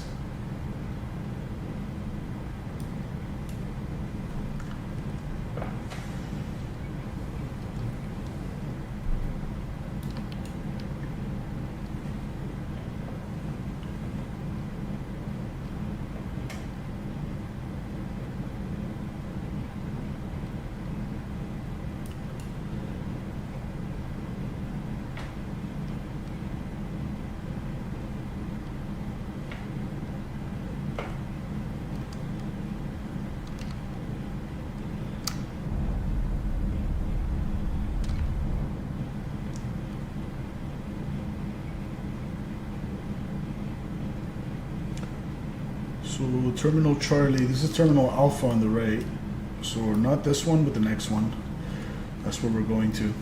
So Terminal Charlie, this is Terminal Alpha on the right. So not this one, but the next one. That's where we're going to.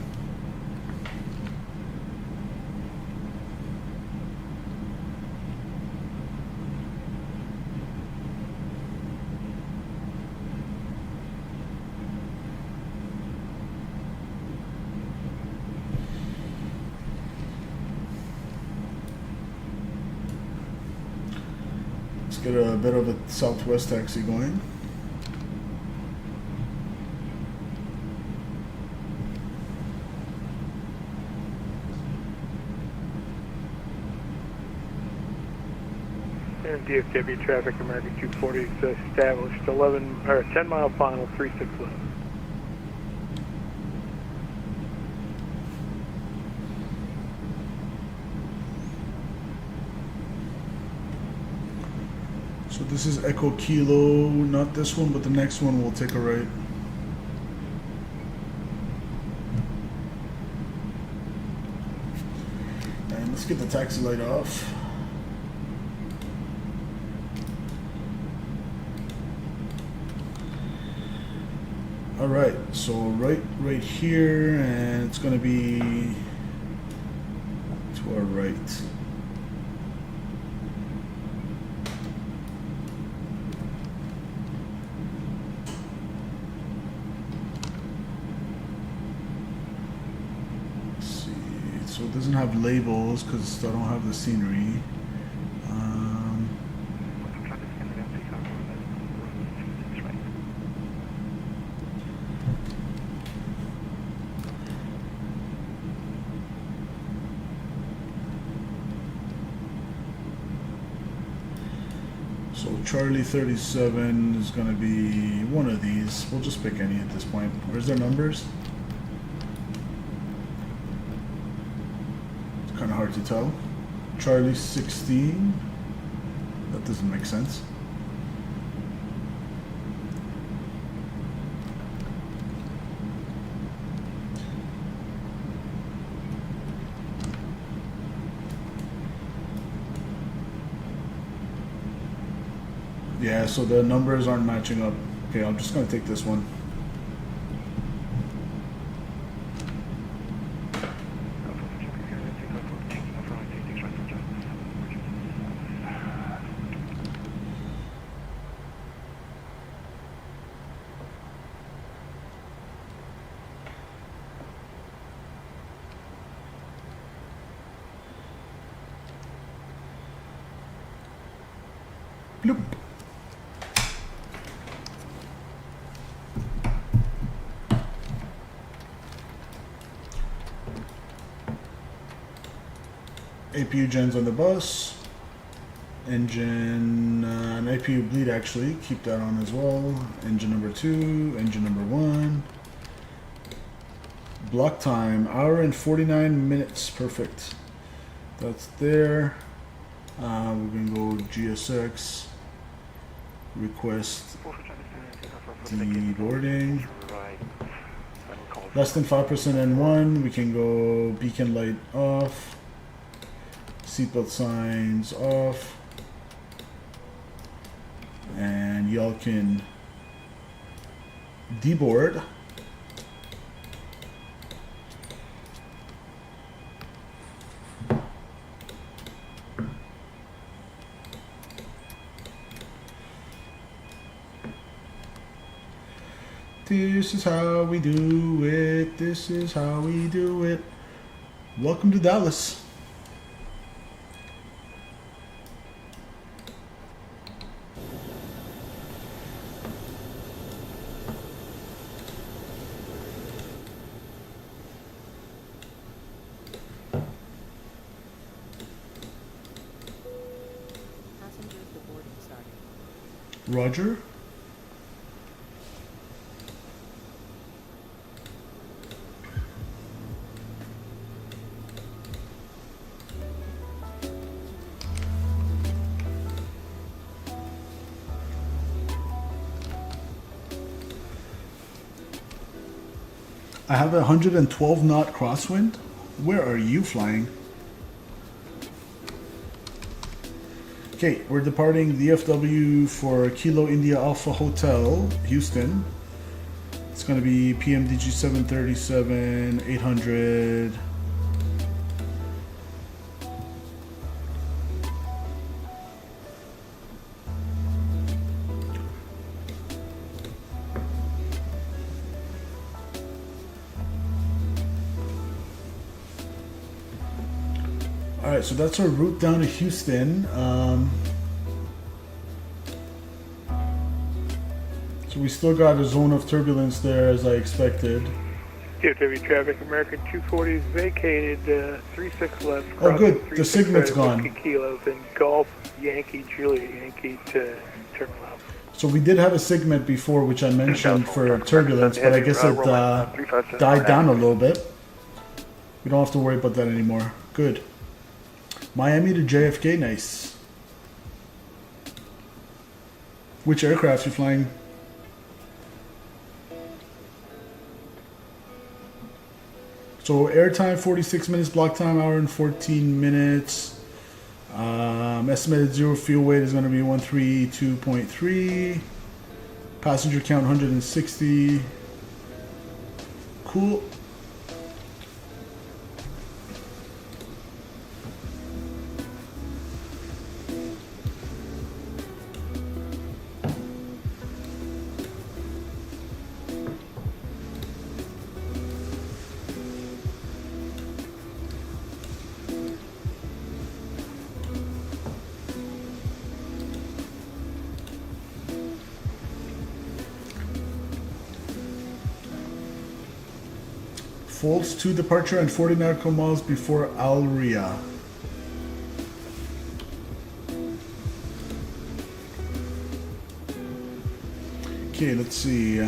Get a bit of a Southwest taxi going. And DFW traffic, American 240 is established 10 mile final, 36 left. So this is Echo Kilo, not this one, but the next one we'll take a right. And let's get the taxi light off. All right, so right here, and it's gonna be to our right. So it doesn't have labels because I don't have the scenery. So Charlie 37 is going to be one of these. We'll just pick any at this point. Where's their numbers? Kind of hard to tell. Charlie 16. That doesn't make sense. Yeah, so the numbers aren't matching up. Okay, I'm just gonna take this one. Bloop. APU gens on the bus. Engine, an APU bleed actually, keep that on as well. Engine number 2, engine number 1. Block time, hour and 49 minutes, perfect. That's there. We're gonna go GSX, request deboarding. Less than 5% N1, we can go beacon light off, seatbelt signs off, and y'all can deboard. This is how we do it. This is how we do it. Welcome to Dallas. Roger. I have a 112 knot crosswind. Where are you flying? Okay, we're departing DFW for Kilo India Alpha Hotel, Houston. It's going to be PMDG 737, 800. Alright, so that's our route down to Houston. So we still got a zone of turbulence there as I expected. DFW traffic, American 240 is vacated, 36 left. Oh good, the SIGMET's gone. Kilos and Golf, Yankee, Juliet, Yankee to Terminal Alpha. So we did have a SIGMET before, which I mentioned for turbulence, but I guess it died down a little bit. We don't have to worry about that anymore. Good. Miami to JFK, nice. Which aircraft you flying? So airtime 46 minutes, block time hour and 14 minutes. Estimated zero fuel weight is going to be 132.3. Passenger count 160. Cool. Folds to departure and 40 nautical miles before Alria. Okay, let's see.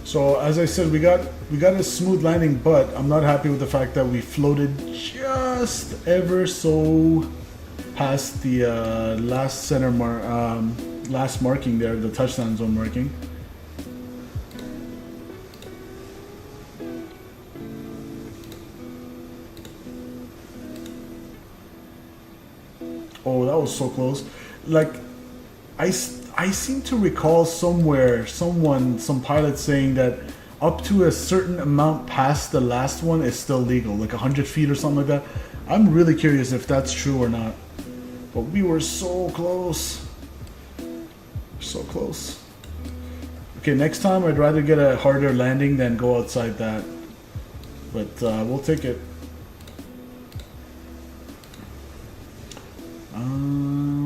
So as I said, we got a smooth landing, but I'm not happy with the fact that we floated just ever so past the last last marking there, the touchdown zone marking. Oh, that was so close. Like, I seem to recall somewhere, some pilot saying that up to a certain amount past the last one is still legal, like 100 feet or something like that. I'm really curious if that's true or not. But we were so close. So close. Okay, next time I'd rather get a harder landing than go outside that. But we'll take it.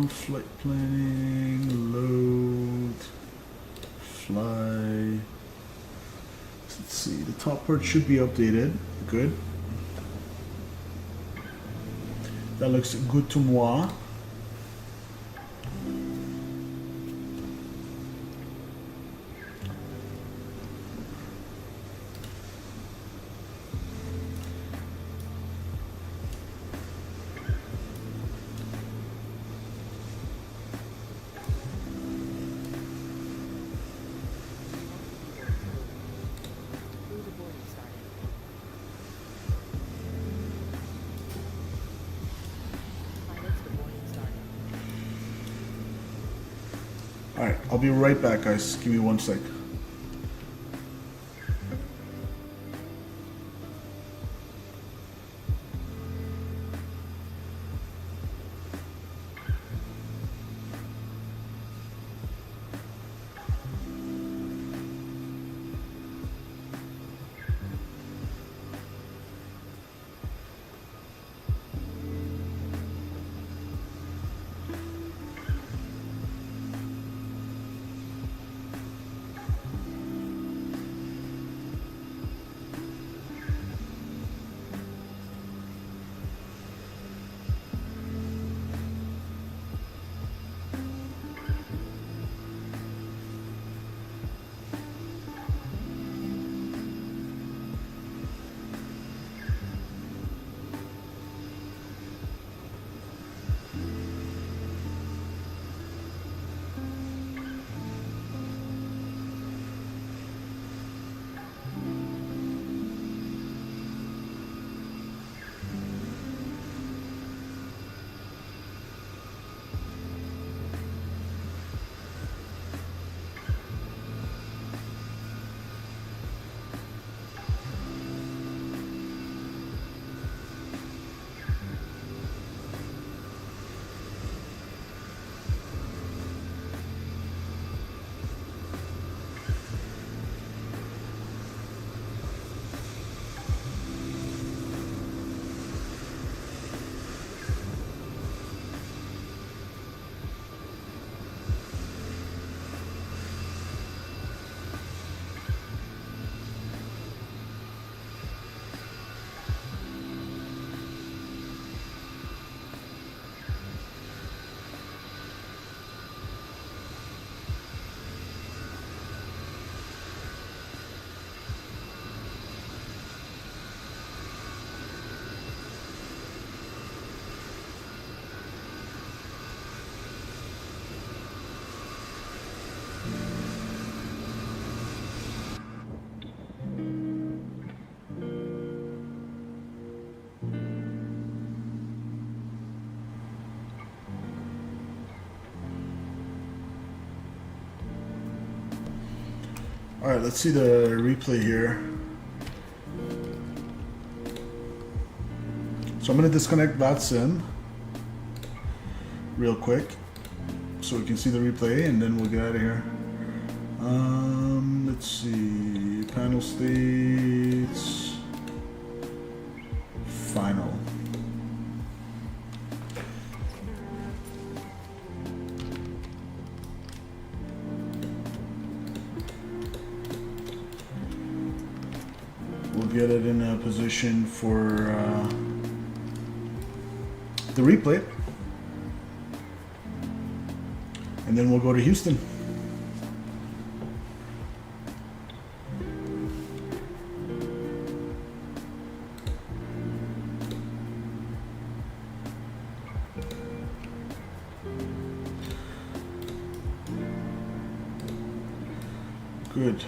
Flight planning, load, fly. Let's see, the top part should be updated. Good. That looks good to moi. Alright, I'll be right back, guys. Give me 1 sec. Alright, let's see the replay here. So I'm going to disconnect VATSIM real quick so we can see the replay, and then we'll get out of here. Let's see, panel states, final. We'll get it in a position for the replay, and then we'll go to Houston. Good.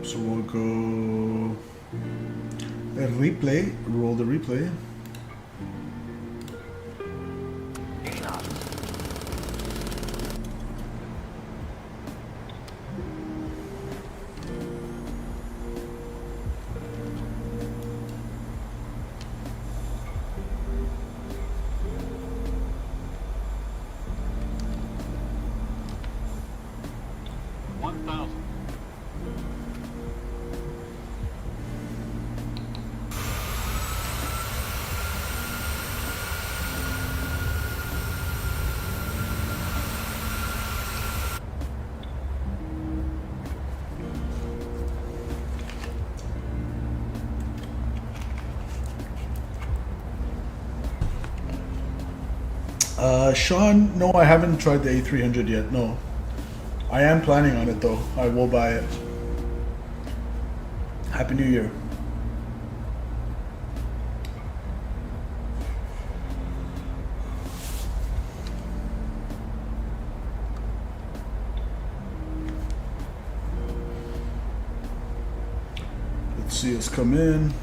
So we'll go a replay, roll the replay. Sean, no, I haven't tried the A300 yet. No, I am planning on it though. I will buy it. Happy New Year. Let's see us come in.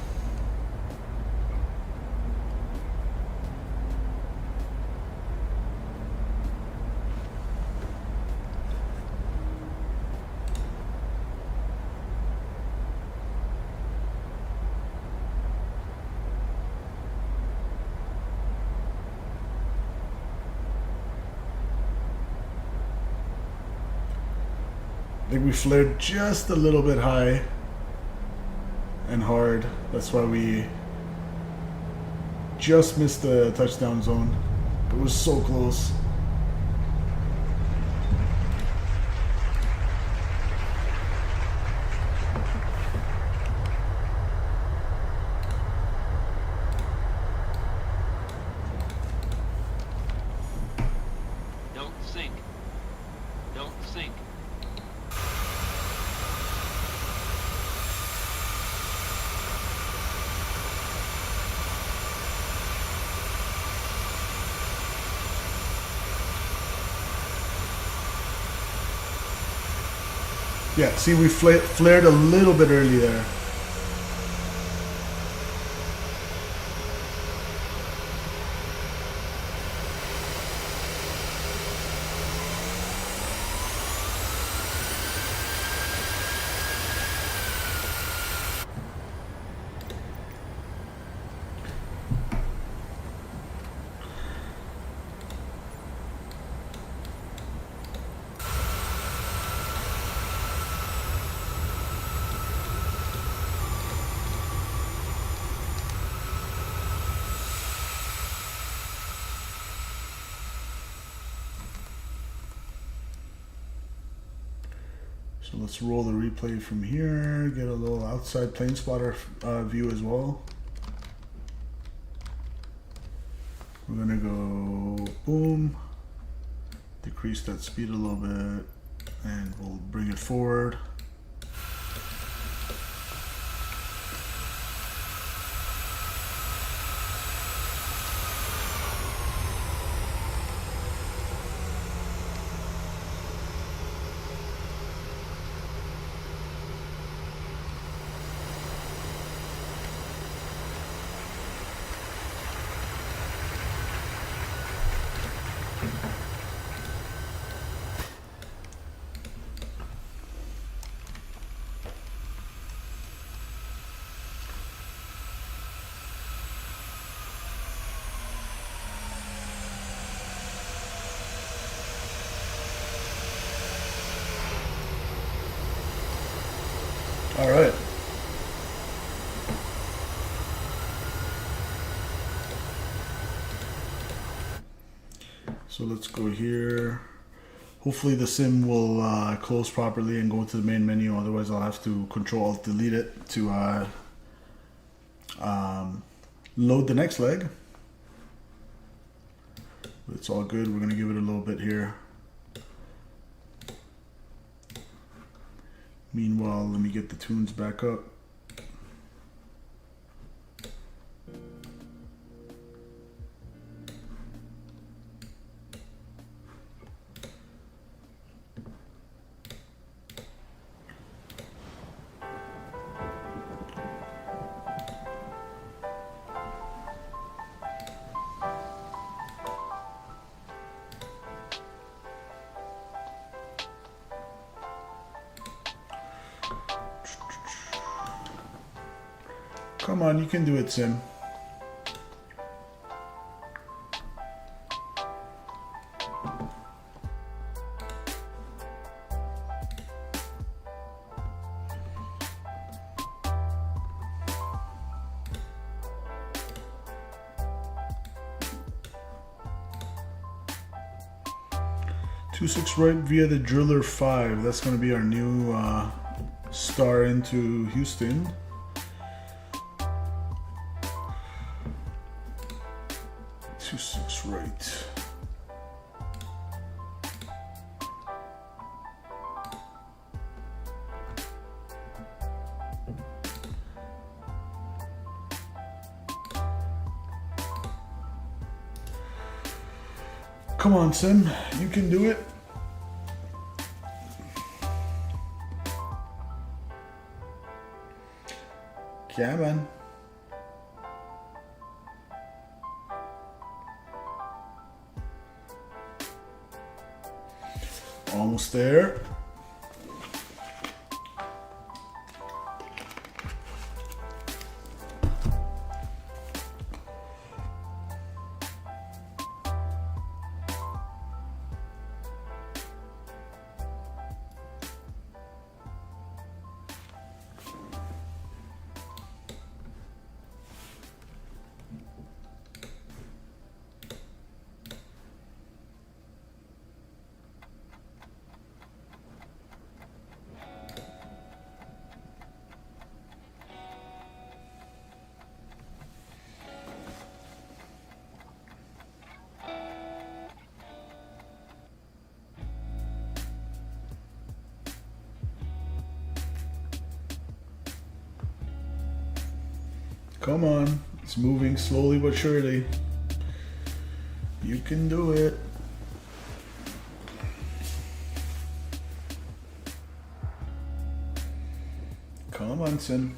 I think we flared just a little bit high and hard. That's why we just missed the touchdown zone. It was so close. Don't sink. Don't sink. Yeah, see, we flared a little bit early there. So let's roll the replay from here, get a little outside plane spotter view as well. We're gonna go boom, decrease that speed a little bit, and we'll bring it forward. All right. So let's go here. Hopefully the sim will close properly and go into the main menu. Otherwise I'll have to Control-Alt-Delete it to load the next leg. But it's all good. We're going to give it a little bit here. Meanwhile, let me get the tunes back up. Come on, you can do it, Sim. Two-six right via the Driller 5. That's going to be our new star into Houston. 2-6 right. Come on, Sim. You can do it. Yeah, man. Almost there. Come on, it's moving slowly but surely. You can do it. Come on, Sim.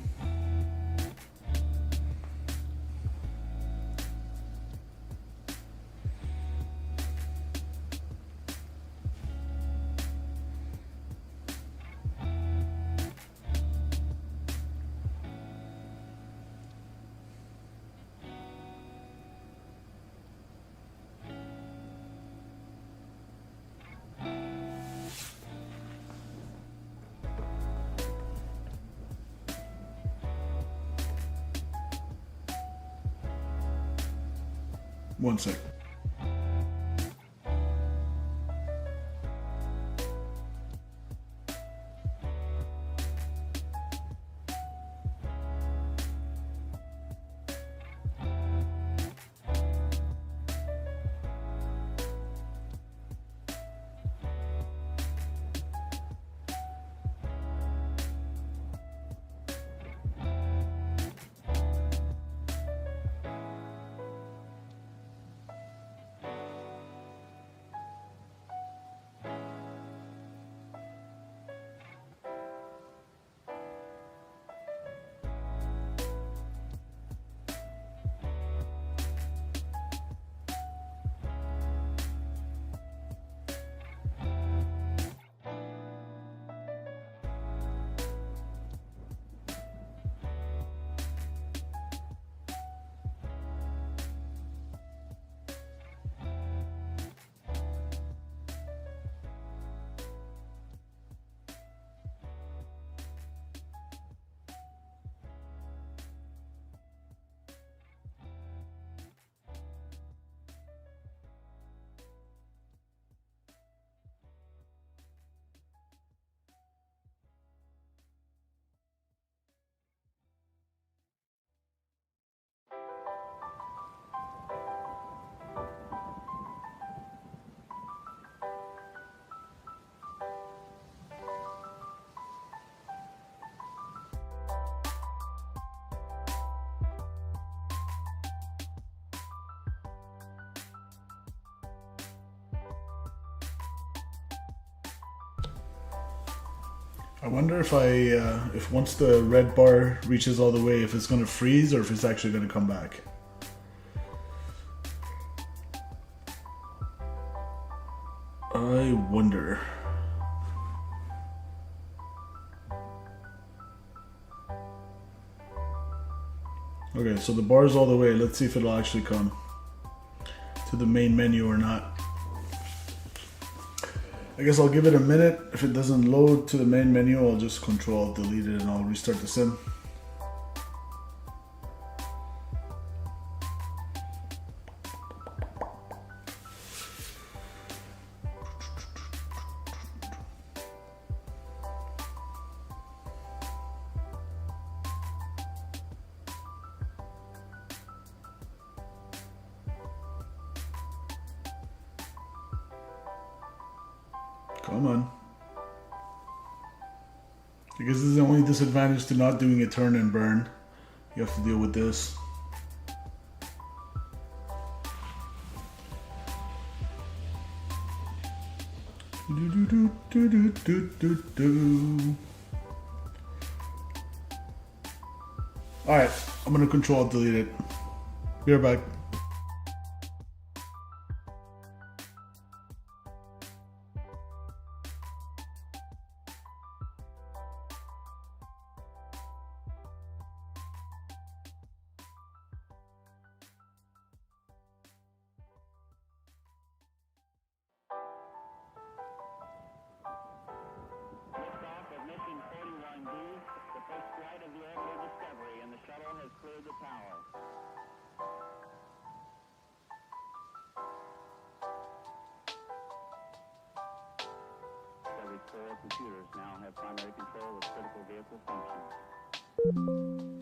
One sec. I wonder if once the red bar reaches all the way, if it's gonna freeze or if it's actually gonna come back. I wonder. Okay, so the bar's all the way. Let's see if it'll actually come to the main menu or not. I guess I'll give it a minute. If it doesn't load to the main menu, I'll just Control-Delete it and I'll restart the sim. Come on. I guess this is the only disadvantage to not doing a turn and burn. You have to deal with this. Do, do, do, do, do. Alright, I'm gonna control delete it. Be right back. Mission 41B, the first flight of the orbital Discovery, and the shuttle has cleared the tower. Discovery's core computers now have primary control of critical vehicle functions.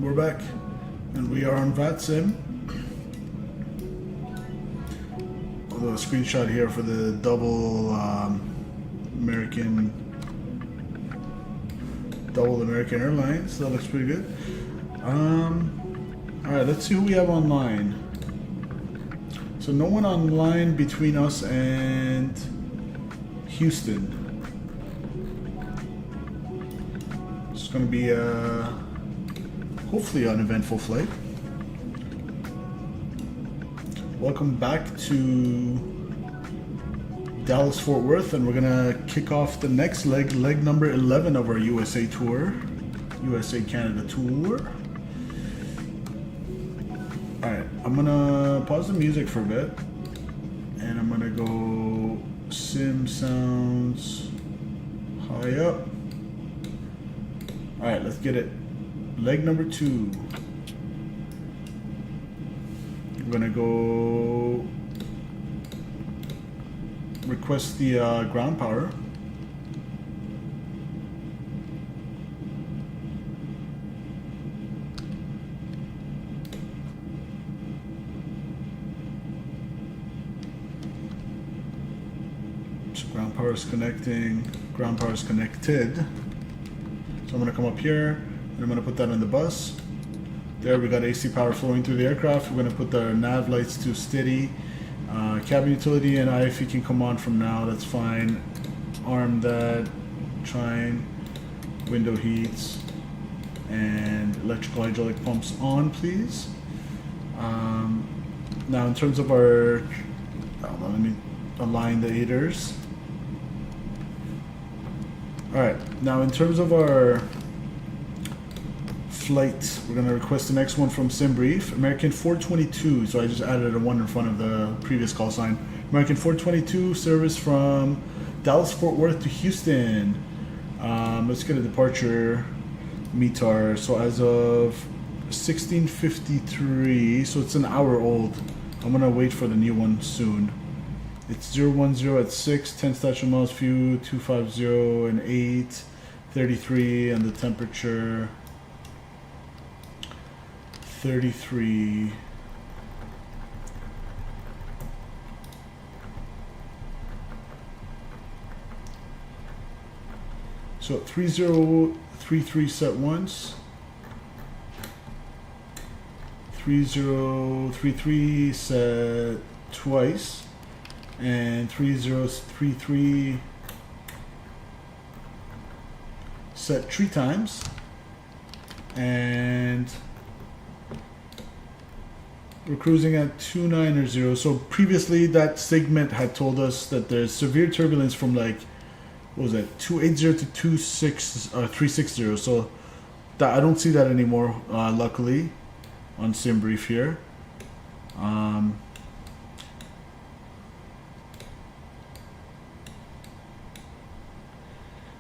we're back, and we are on VATSIM. A little screenshot here for the double American Airlines. That looks pretty good. All right, let's see who we have online. So no one online between us and Houston. It's going to be hopefully an eventful flight. Welcome back to Dallas Fort Worth, and we're going to kick off the next leg number 11 of our USA tour, USA Canada tour. Alright, I'm gonna pause the music for a bit, and I'm gonna go sim sounds high up. Alright, let's get it. Leg number 2. I'm gonna go request the ground power. Ground power is connecting. Ground power is connected. So I'm going to come up here and I'm going to put that on the bus. There we got AC power flowing through the aircraft. We're going to put the nav lights to steady. Cabin utility and IFE can come on from now. That's fine. Arm that. Trine. Window heats. And electrical hydraulic pumps on, please. Now in terms of our... let me align the aiders. Alright, now in terms of our flight, we're going to request the next one from SimBrief. American 422, so I just added a 1 in front of the previous call sign. American 422, service from Dallas Fort Worth to Houston. Let's get a departure METAR. So as of 16:53, so it's an hour old. I'm going to wait for the new one soon. It's 010 at 6, 10 statute miles, few, 250 and 8, 33, and the temperature 33. So 3033 set once, 3033 set twice, and 3033 set 3 times, and we're cruising at 290. So previously that segment had told us that there's severe turbulence from like, what was that, 280 to 360. So that I don't see that anymore, luckily, on SimBrief here.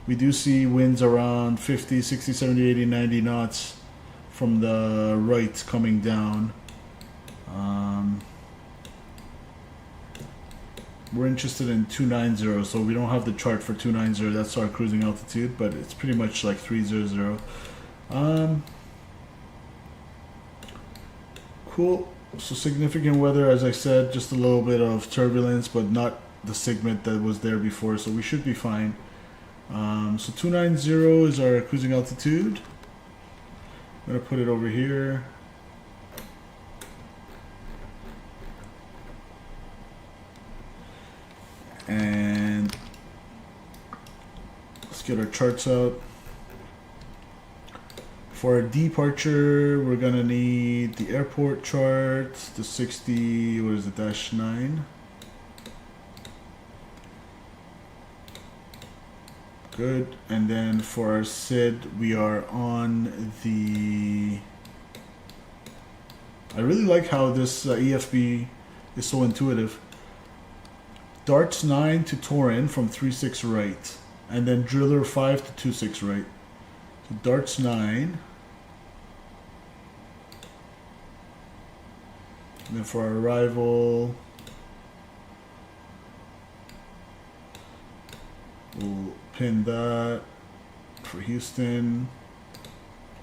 We do see winds around 50, 60, 70, 80, 90 knots from the right coming down. We're interested in 290, so we don't have the chart for 290. That's our cruising altitude, but it's pretty much like 300. Cool. So significant weather, as I said, just a little bit of turbulence, but not the segment that was there before, so we should be fine. So 290 is our cruising altitude. I'm going to put it over here. And let's get our charts out. For our departure, we're going to need the airport chart, the 60, what is it, -9. Good. And then for our SID, we are on the... I really like how this EFB is so intuitive. Darts 9 to Torin from 36 right. And then Driller 5 to 26 right. So Darts 9. And then for our arrival, we'll pin that for Houston.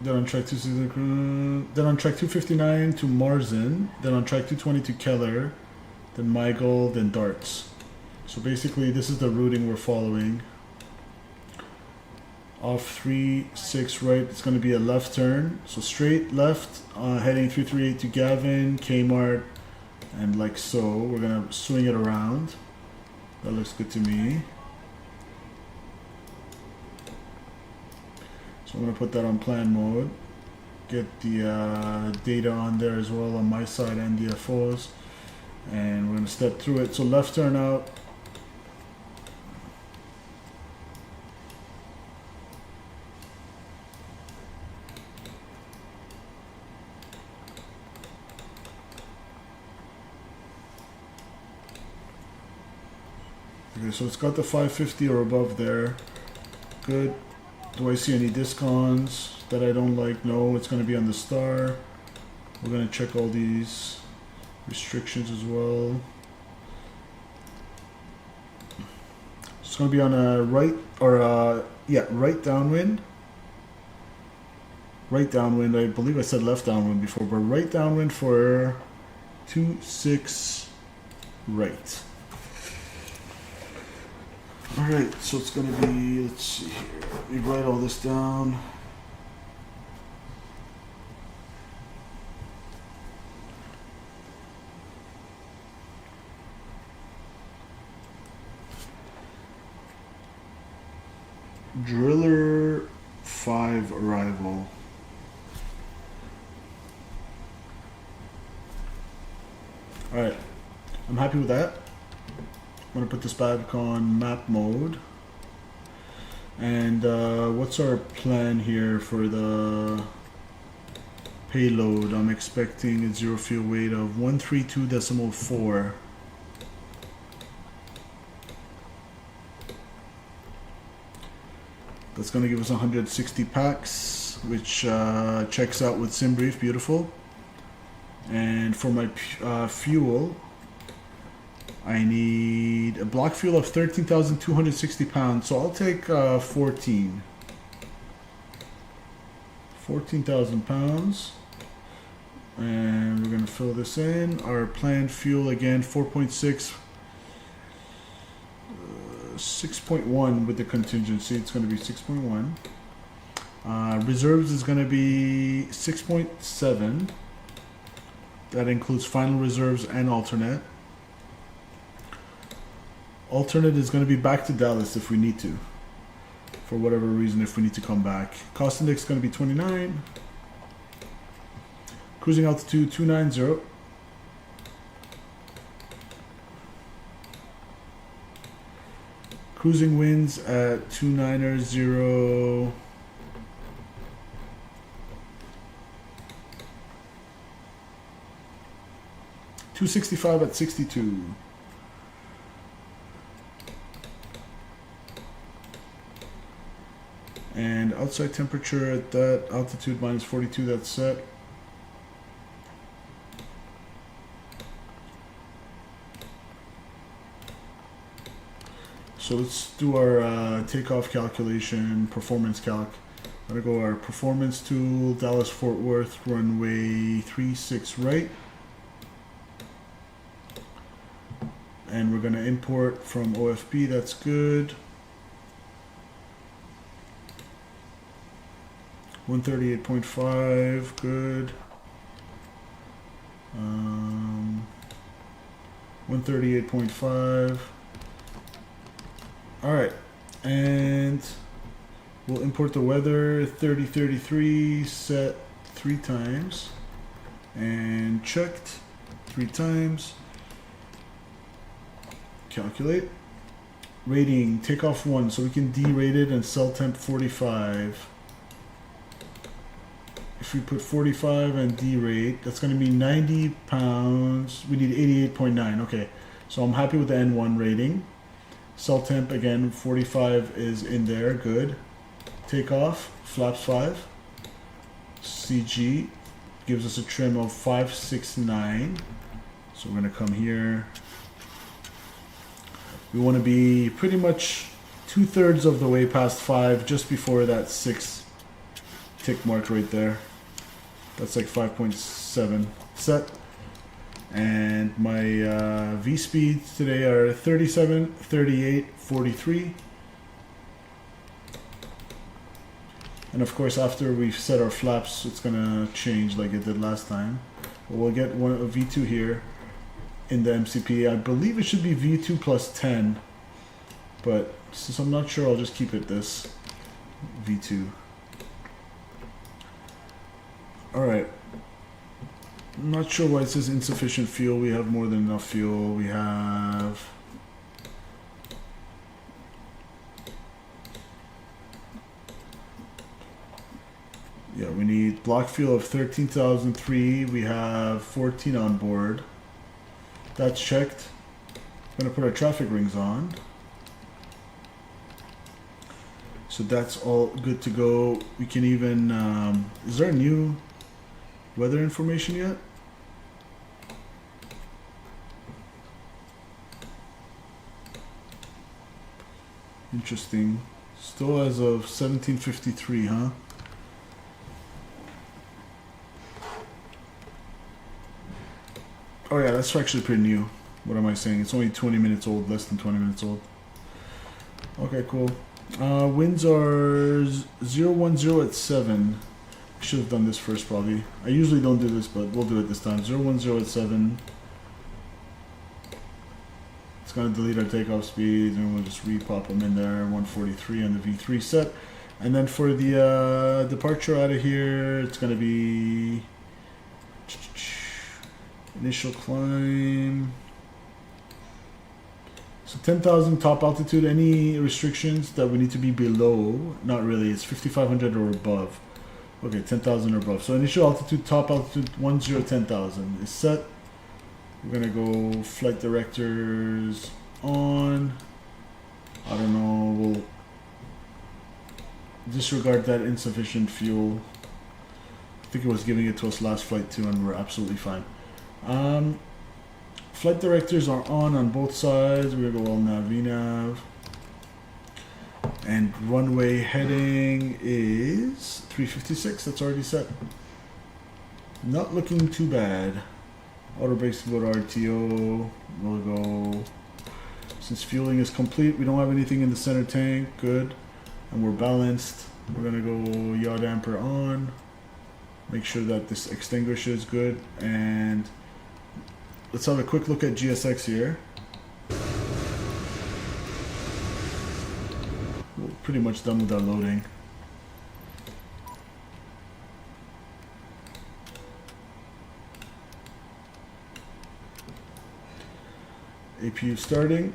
then on track 260, then on track 259 to Marzin, then on track 220 to Keller, then Michael, then Darts. So basically this is the routing we're following. Off 3-6 right, it's going to be a left turn. So straight left, heading 338 to Gavin, Kmart, and like so. We're going to swing it around. That looks good to me. So I'm going to put that on plan mode. Get the data on there as well on my side and the FOs. And we're going to step through it. So left turn out. Okay, so it's got the 550 or above there. Good. Do I see any discons that I don't like? No, it's going to be on the star. We're going to check all these restrictions as well. It's going to be on a right, or right downwind. Right downwind, I believe I said left downwind before, but right downwind for 26 right. Alright, so it's going to be, let's see here, let me write all this down. Driller 5 arrival. Alright, I'm happy with that. I'm going to put this back on map mode. And what's our plan here for the payload? I'm expecting a zero fuel weight of 132.4. That's going to give us 160 packs, which checks out with SimBrief, beautiful. And for my fuel, I need a block fuel of 13,260 pounds, so I'll take 14,000 pounds. And we're going to fill this in. Our planned fuel again, 4.6. 6.1 with the contingency. It's going to be 6.1. Reserves is going to be 6.7. That includes final reserves and alternate. Alternate is going to be back to Dallas if we need to, for whatever reason, if we need to come back. Cost index is going to be 29. Cruising altitude 290. Cruising winds at 290. $265 at 62. And outside temperature at that altitude minus 42, that's set. So let's do our takeoff calculation, performance calc. I'm gonna go our performance tool, Dallas Fort Worth, runway 36 right. And we're gonna import from OFB, that's good. 138.5, good. 138.5. All right, and we'll import the weather, 3033, set 3 times, and checked 3 times. Calculate. Rating, takeoff 1, so we can derate it and cell temp 45. If we put 45 and derate, that's going to be 90 pounds. We need 88.9. Okay, so I'm happy with the N1 rating. Cell temp again, 45 is in there, good. Takeoff, flaps 5. CG gives us a trim of 569. So we're gonna come here. We want to be pretty much 2/3 of the way past 5, just before that 6 tick mark right there. That's like 5.7 set. And my V speeds today are 37, 38, 43. And of course, after we've set our flaps, it's gonna change like it did last time. But we'll get a V2 here in the MCP. I believe it should be V2 plus 10. But since I'm not sure, I'll just keep it this V2. Alright. I'm not sure why it says insufficient fuel. We have more than enough fuel. We have... Yeah, we need block fuel of 13,003. We have 14 on board. That's checked. I'm gonna put our traffic rings on. So that's all good to go. We can even, is there a new weather information yet? Interesting. Still as of 1753, huh? Oh yeah, that's actually pretty new. What am I saying? It's only 20 minutes old, less than 20 minutes old. Okay, cool. Winds are 010 at 7. I should have done this first probably. I usually don't do this, but we'll do it this time. 010 at 7. It's gonna delete our takeoff speeds, and we'll just repop them in there. 143 on the V3 set. And then for the departure out of here, it's gonna be initial climb. So 10,000 top altitude. Any restrictions that we need to be below? Not really. It's 5,500 or above. Okay, 10,000 or above. So initial altitude, top altitude, 10,000 is set. We're gonna go flight directors on. I don't know. We'll disregard that insufficient fuel. I think it was giving it to us last flight too, and we're absolutely fine. Flight directors are on both sides. We're gonna go all nav, VNav. And runway heading is 356. That's already set. Not looking too bad. Auto brakes can go to RTO. We'll go. Since fueling is complete, we don't have anything in the center tank. Good. And we're balanced. We're gonna go yaw damper on. Make sure that this extinguisher is good. And let's have a quick look at GSX here. We're pretty much done with our loading. APU starting.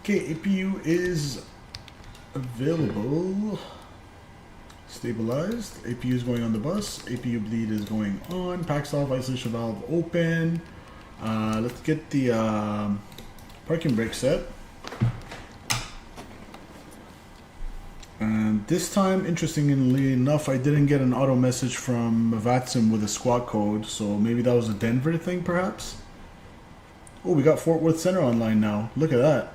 Okay, APU is available. Stabilized. APU is going on the bus. APU bleed is going on. Pack off, isolation valve open. Let's get the parking brake set. And this time, interestingly enough, I didn't get an auto message from VATSIM with a squawk code, so maybe that was a Denver thing, perhaps? Oh, we got Fort Worth Center online now. Look at that.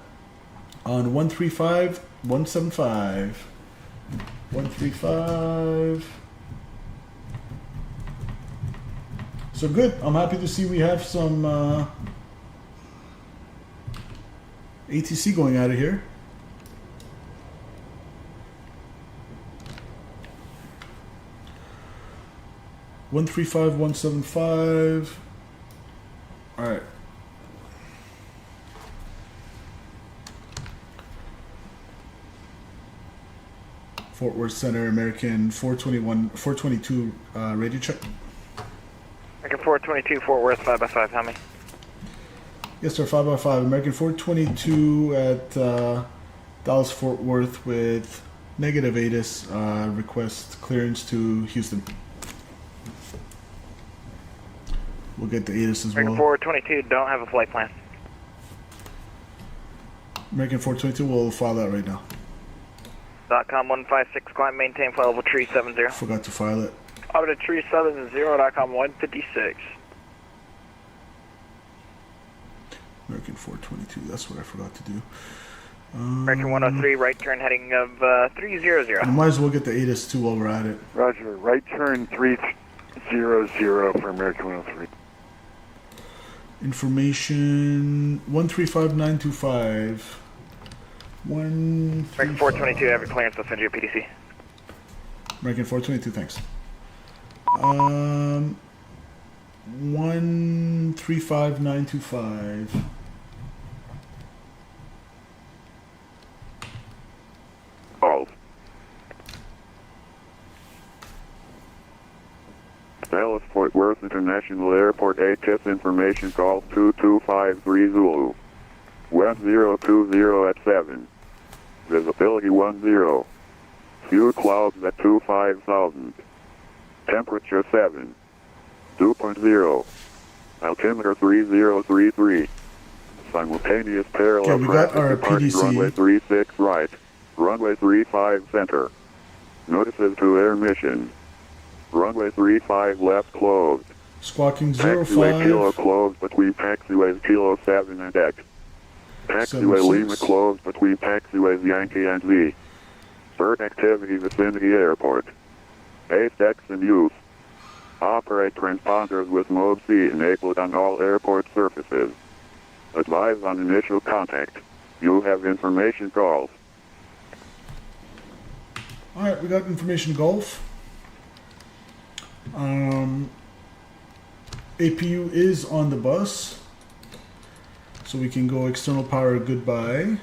On 135, 175. 135. So good. I'm happy to see we have some ATC going out of here. One 135, 175. All right. Fort Worth Center, American 422 radio check. American 422, Fort Worth, 5x5, how many? Yes, sir, 5x5. American 422 at Dallas Fort Worth with negative ATIS. Request clearance to Houston. We'll get the ATIS as American well. 422, don't have a flight plan. American 422, we'll file that right now. .com 156, climb, maintain flight level 370. Forgot to file it. Up to 370.com 156. American 422, that's what I forgot to do. American 103, right turn heading of 300. I might as well get the ATIS too while we're at it. Roger, right turn 300 for American 103. Information 135925. American 422, have your clearance, I'll send you a PDC. American 422, thanks. 135925. Call. Dallas Fort Worth International Airport ATIS information call 2253 Zulu. 1020 at 7. Visibility 10. Few clouds at 25,000. Temperature 7. 2.0. Altimeter 3033. Simultaneous parallel okay, we got traffic our departing PDC. runway 36 right. Runway 35 center. Notices to air mission. Runway 35 left closed. Squawking Taxiway 05. Kilo closed between taxiways Kilo 7 and X. Taxiway 76. Lima closed between taxiways Yankee and Z. Bird activity vicinity airport. ACE in use. Operate transponders with mode C enabled on all airport surfaces. Advise on initial contact. You have information calls. Alright, we got information Gulf. APU is on the bus. So we can go external power goodbye.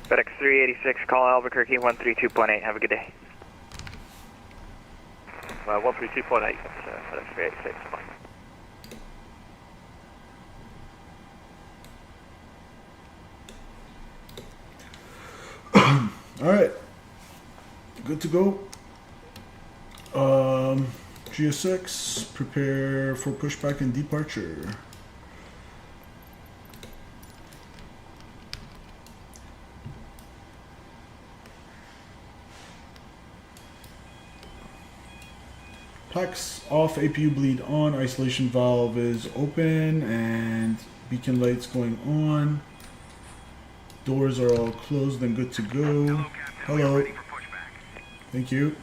FedEx 386, call Albuquerque 132.8, have a good day. 132.8, FedEx 386. All right, good to go. GSX, prepare for pushback and departure. Packs off, APU bleed on, isolation valve is open, and beacon lights going on. Doors are all closed and good to go. Hello. Thank you.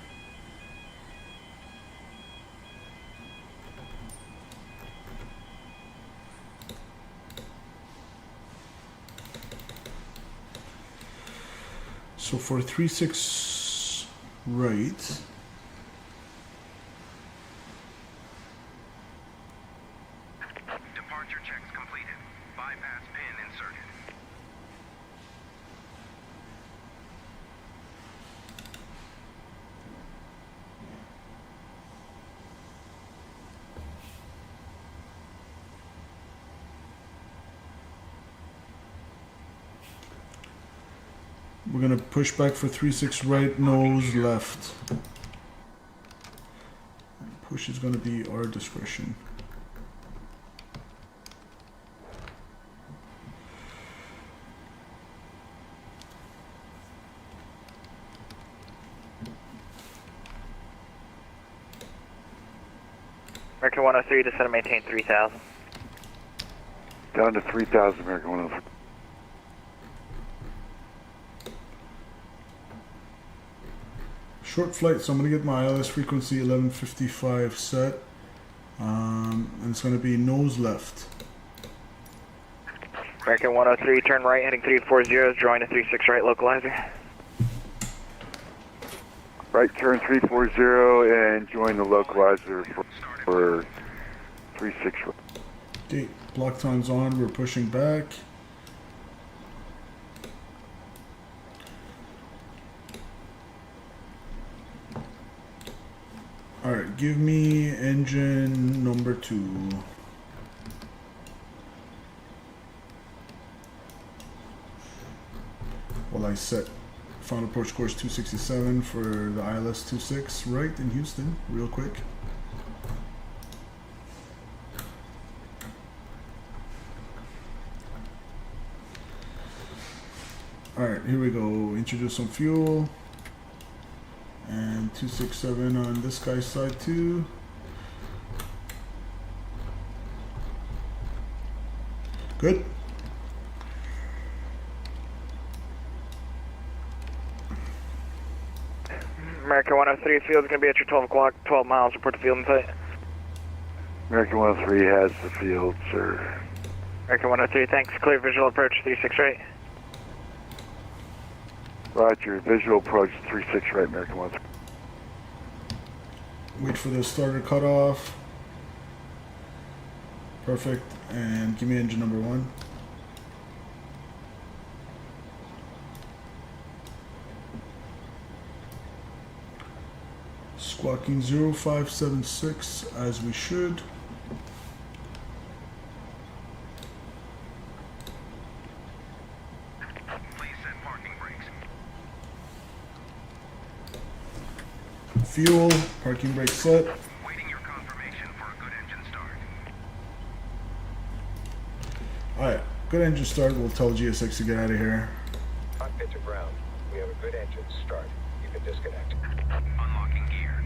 So for 36 right. Departure checks completed. Bypass pin inserted. We're gonna push back for 36 right, nose left. Push is gonna be our discretion. American 103, descend and maintain 3,000. Down to 3,000, American 103. Short flight, so I'm gonna get my ILS frequency 1155 set. And it's gonna be nose left. American 103, turn right, heading 340, drawing a 36 right localizer. Right turn 340 and join the localizer for 36. Okay, block time's on, we're pushing back. Alright, give me engine number 2. Well, I set final approach course 267 for the ILS 26 right in Houston, real quick. Alright, here we go. Introduce some fuel. And 267 on this guy's side too. Good. American 103, field's going to be at your 12 o'clock, 12 miles, report the field in sight. American 103 has the field, sir. American 103, thanks. Clear visual approach 36 right. Roger, visual approach 36 right, American 103. Wait for the starter cutoff. Perfect. And give me engine number 1. Squawking 0576 as we should. Fuel, parking brake set. Waiting your confirmation for a good engine start. Alright, good engine start. We'll tell GSX to get out of here. Cockpit to ground. We have a good engine start. You can disconnect. Unlocking gear.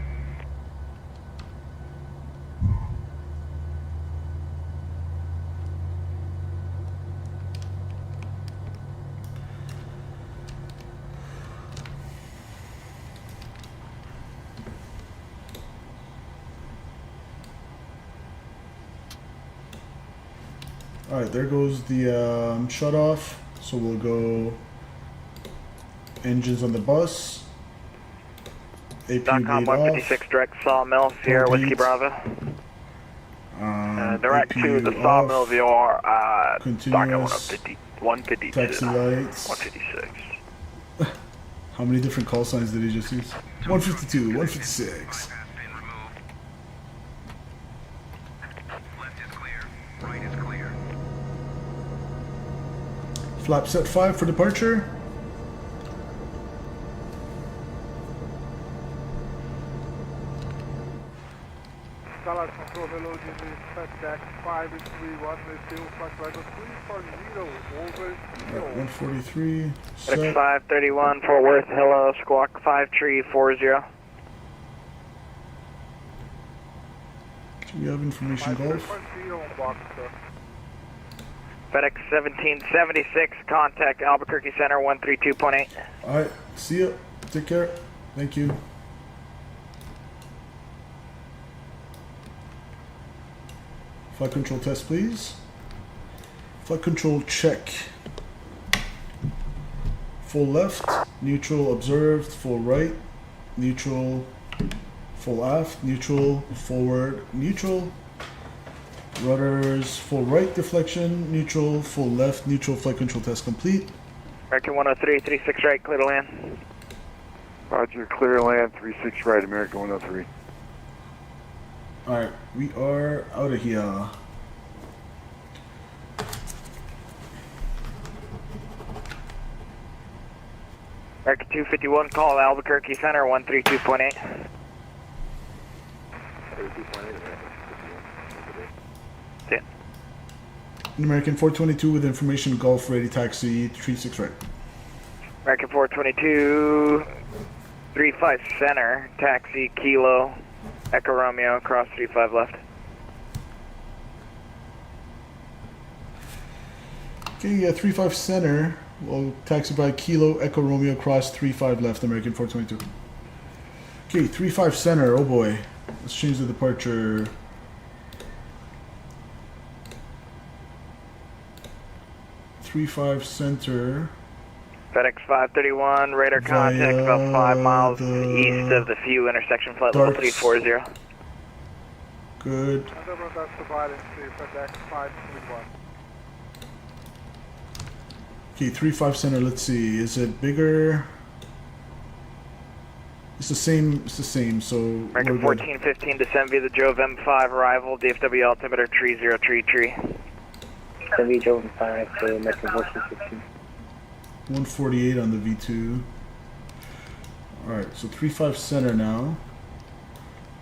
Alright, there goes the shut off. So we'll go engines on the bus. APU .com bleed 156 off. direct Sawmill, Sierra Whiskey Bravo. Direct to the Sawmill of your continuous 152. taxi lights. 156. How many different call signs did he just use? 152, 156. Flap set 5 for departure. Dallas Control, hello, this is FedEx 531 with fuel flight level 340 over 143. FedEx Set. 531, Fort Worth, hello, squawk 5340. Do we have information golf? FedEx 1776, contact Albuquerque Center 132.8. Alright, see ya. Take care. Thank you. Flight control test, please. Flight control check. Full left, neutral observed, full right, neutral, full aft, neutral, forward, neutral. Rudders, full right deflection, neutral, full left, neutral, flight control test complete. American 103, 36 right, clear to land. Roger, clear land 36 right, American 103. Alright, we are out of here. American 251, call Albuquerque Center 132.8. Yeah. American 422 with information Gulf ready taxi 36 right. American 422, 35 center, taxi Kilo, Echo Romeo, cross 35 left. Okay, yeah, 35 center. Well, taxi by Kilo, Echo Romeo, cross 35 left, American 422. Okay, 35 center, oh boy. Let's change the departure. Three 5 center. FedEx 531, radar contact about 5 miles east of the Few intersection, flight level 340. Good. That's provided to FedEx 531. Okay, 35 center, let's see. Is it bigger? It's the same, so... American 1415, descend via the Jove M5, arrival, DFW altimeter 3033. Descend via Jove M5 to American 1415. 148 on the V2. Alright, so 35 center now.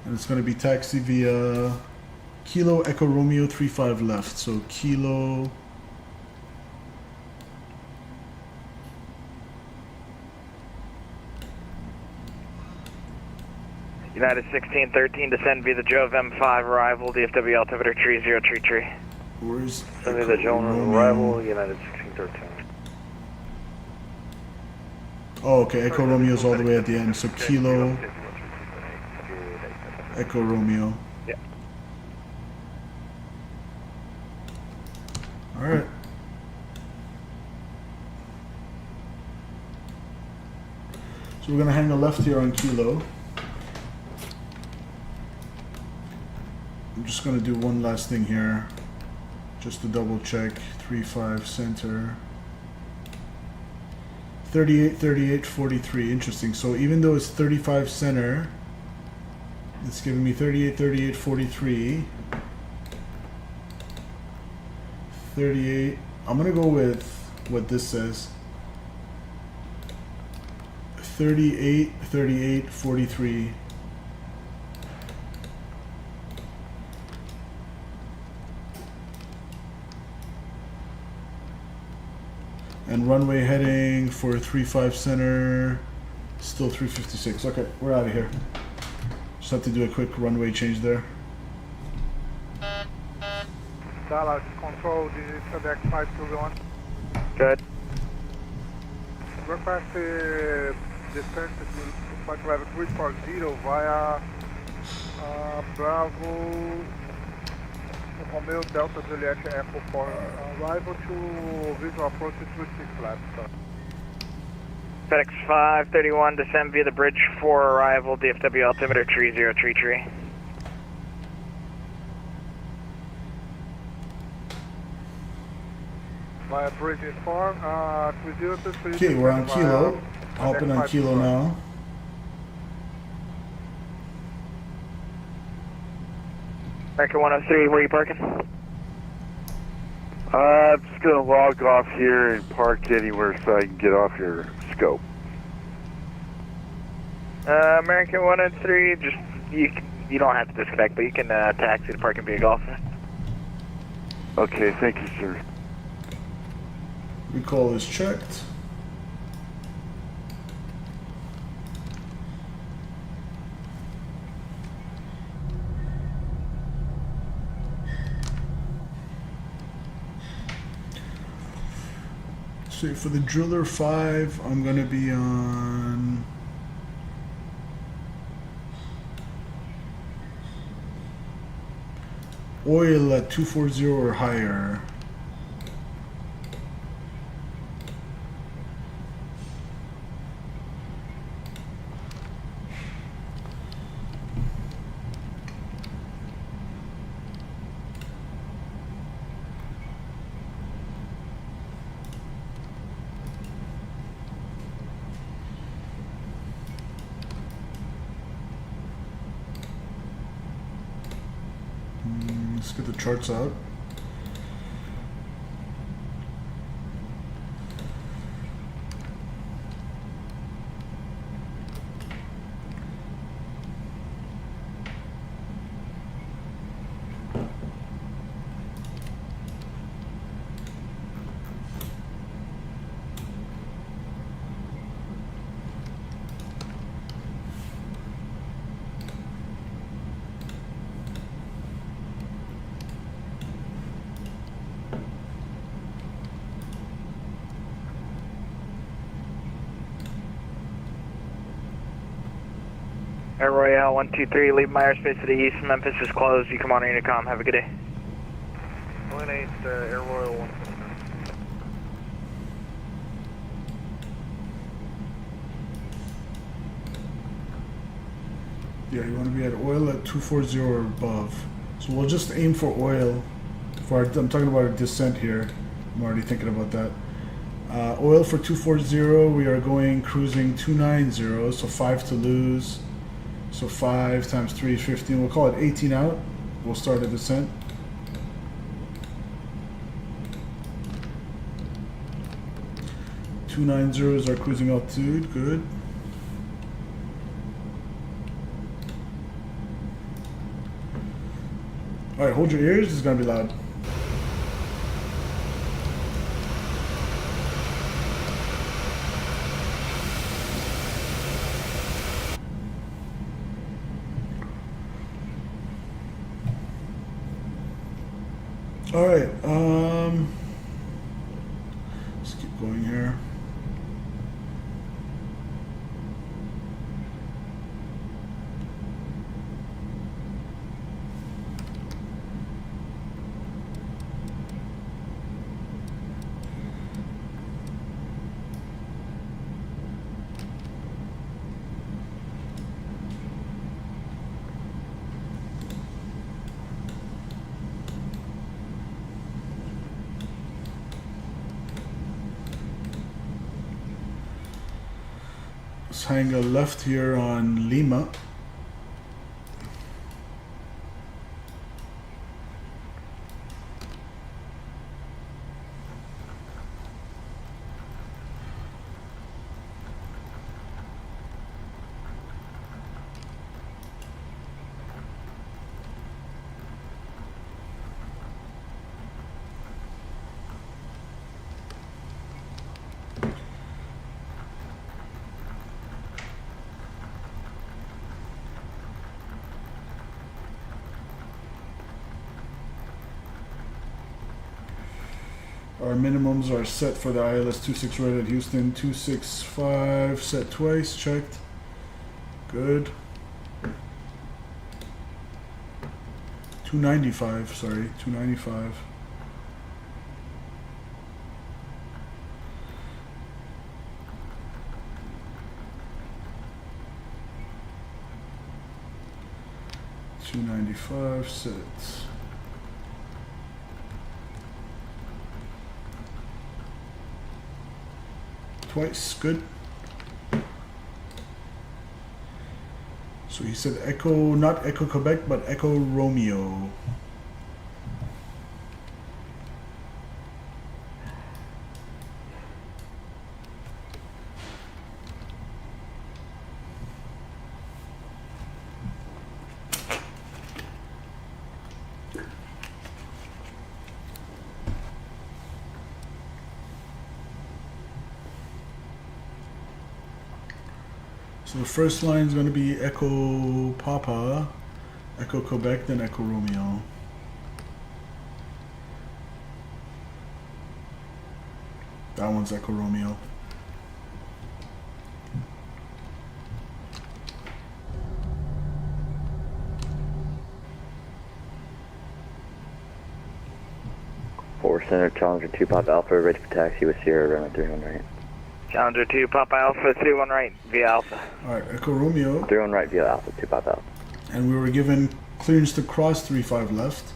And it's going to be taxi via Kilo Echo Romeo 35 left. So Kilo... United 1613, descend via the Jove M5, arrival, DFW altimeter 3033. Where's Descend via the Jove arrival, United 1613. Oh, okay, Echo Romeo's all the way at the end. So Kilo Echo Romeo. Yeah. Alright. So we're gonna hang a left here on Kilo. I'm just gonna do one last thing here, just to double check. 35 center. 38, 38, 43. Interesting. So even though it's 35 center, it's giving me 38, 38, 43. 38. I'm gonna go with what this says. 38, 38, 43. And runway heading for 35 center, still 356. Okay, we're out of here. Just have to do a quick runway change there. Dallas Control, this is FedEx 521. Good. Request descent to flight level 340 via Bravo Romeo Delta Juliet Echo for arrival to visual approach to 36 left. FedEx 531, descend via the bridge for arrival, DFW altimeter 3033. Via bridge is 4, 3033. Okay, we're on Kilo. Hopping on Kilo now. American 103, where are you parking? I'm just going to log off here and park anywhere so I can get off your scope. American 103, just, you don't have to disconnect, but you can taxi to parking via Golf. Okay, thank you, sir. Recall is checked. So for the Driller 5, I'm going to be on oil at 240 or higher. Let's get the charts out. Air Royale 123, leave my airspace to the east. Memphis is closed. You come on intercom. Have a good day. 1-8, Air Royal 1. Yeah, you want to be at oil at 240 or above. So we'll just aim for oil. I'm talking about a descent here. I'm already thinking about that. Oil for 240, we are going cruising 290, so 5 to lose. So 5 times 3 is 15. We'll call it 18 out. We'll start a descent. .290 is our cruising altitude. Good. All right, hold your ears. This is gonna be loud. All right, let's keep going here. Let's hang a left here on Lima. Our minimums are set for the ILS 26 right at Houston. 265 set twice, checked. Good. 295, sorry, 295. .295 set. Twice, good. So he said Echo, not Echo Quebec, but Echo Romeo. So the first line is going to be Echo Papa, Echo Quebec, then Echo Romeo. That one's Echo Romeo. Center, Challenger 2 Papa Alpha, ready for taxi with Sierra, runway 31 right. Challenger 2 Papa Alpha, 31 right, via Alpha. Alright, Echo Romeo. 31 right via Alpha, 2 Papa Alpha. And we were given clearance to cross 35 left.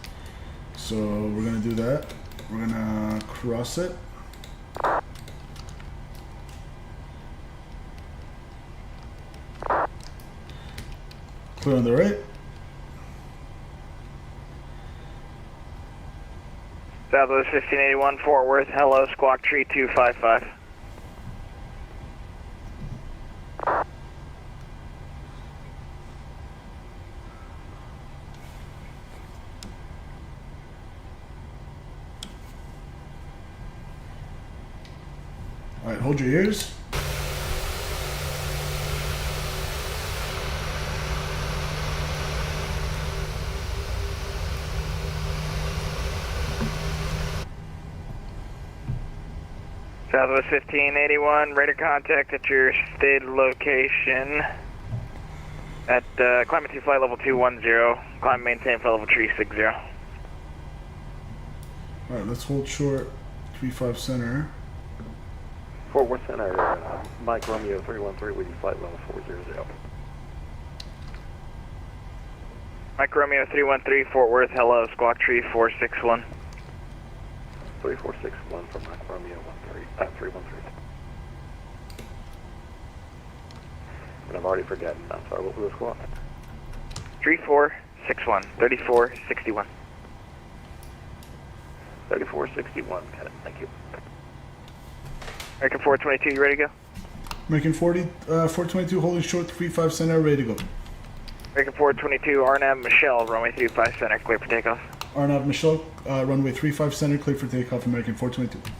So we're going to do that. We're going to cross it. Clear on the right. Southwest 1581, Fort Worth, hello, Squawk Tree 255. Alright, hold your ears. Southwest 1581, radar contact at your stated location at climb to flight level 210, climb maintain flight level 360. Alright, let's hold short 35 center. Fort Worth Center, Mike Romeo 313 with you, flight level 400. Mike Romeo 313, Fort Worth, hello, squawk tree 461. 3461 from Mike Romeo 313. And I've already forgotten. I'm sorry, what was the squawk? 3461, 3461. 3461, got it, thank you. American 422, you ready to go? American 422 holding short 35 center, ready to go. American 422, RNAV Michelle, runway 35 center, clear for takeoff. RNAV Michelle, runway 35 center, clear for takeoff, American 422.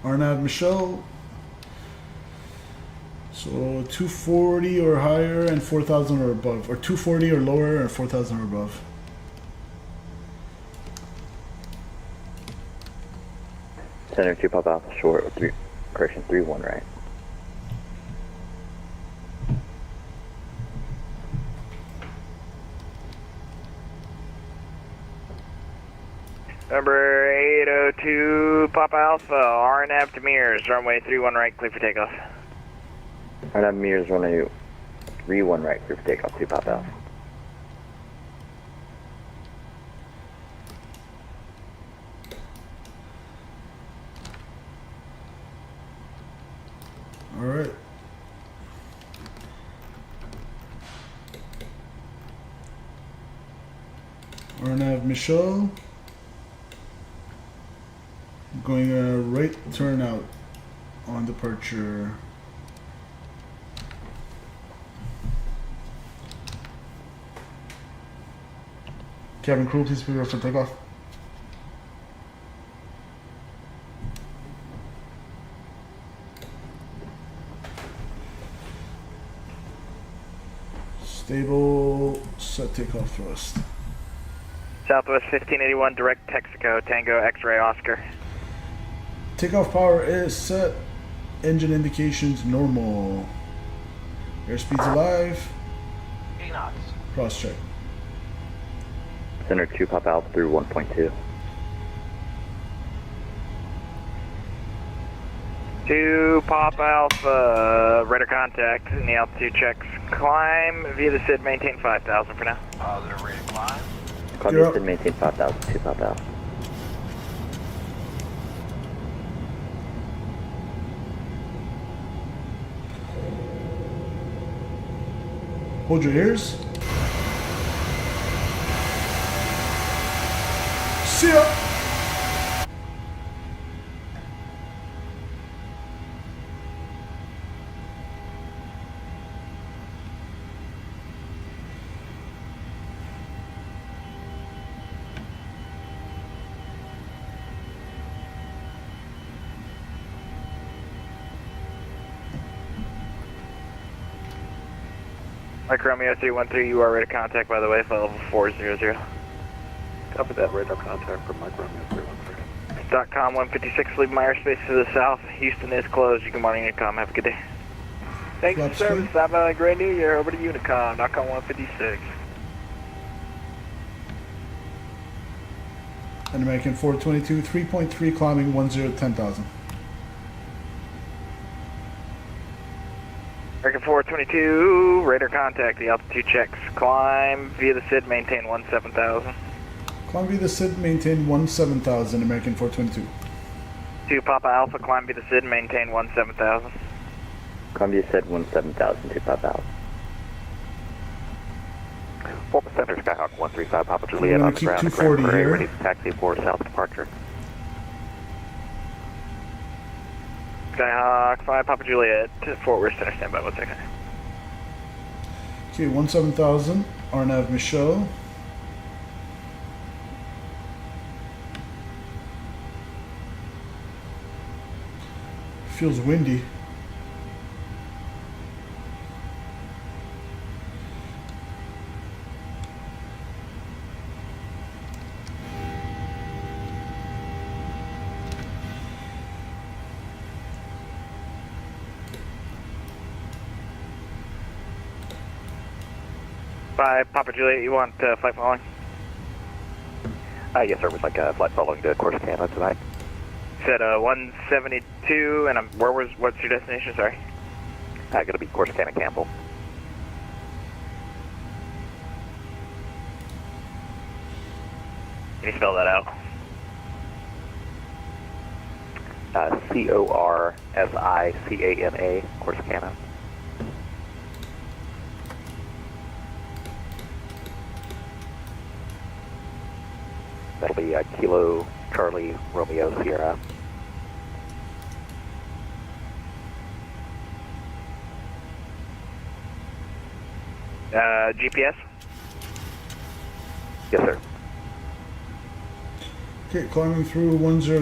RNAV Michelle, so 240 or higher and 4,000 or above, or 240 or lower and 4,000 or above. Center 2 Pop Alpha short, correction 3-1 right. Number 802, Papa Alpha, RNAV to Mears, runway 31 right, clear for takeoff. RNAV Mears runway 3-1 right, clear for takeoff, 2 Pop Alpha. All right. RNAV Michelle. Going a right turn out on departure. Cabin crew, please prepare for takeoff. Stable, set takeoff thrust. Southwest 1581, direct Texaco, Tango X-ray Oscar. Takeoff power is set. Engine indications normal. Airspeed's alive. 8 knots. Cross check. Center 2 Pop Alpha through 1.2. 2 Papa Alpha, radar contact, and the altitude checks. Climb via the SID, maintain 5,000 for now. Positive rate of climb. Climb via SID, maintain 5,000, 2 Pop Alpha. Hold your ears. See ya. Mike Romeo 313, you are radar contact, by the way, flight level 400. Copy that, radar contact from Mike Romeo 313. .com 156, leave my airspace to the south. Houston is closed. You can monitor Unicom. Have a good day. Thanks for service. Have a great new year. Over to Unicom. .com 156. And American 422, 3.3 climbing 10,000. American 422, radar contact, the altitude checks. Climb via the SID, maintain 17,000. Climb via the SID, maintain 17,000, American 422. 2 Papa Alpha, climb via the SID, maintain 17,000. Climb via SID, 17,000, 2 Papa Alpha. 4% Center, Skyhawk 135, Papa Juliet on the ground, Grand Prairie, ready to taxi for south departure. Skyhawk 5, Papa Juliet, Fort Worth Center, standby 1 second. Okay, 17,000, RNAV Michelle. Feels windy. Five, Papa Juliet, you want flight following? Yes, sir. We'd like a flight following the course Canada tonight. said 172, and what's your destination? Sorry. Gonna be Corsicana Campbell. Can you spell that out? Corsicana, Corsicana. That'll be Kilo Charlie Romeo Sierra. GPS? Yes, sir. Okay, climbing through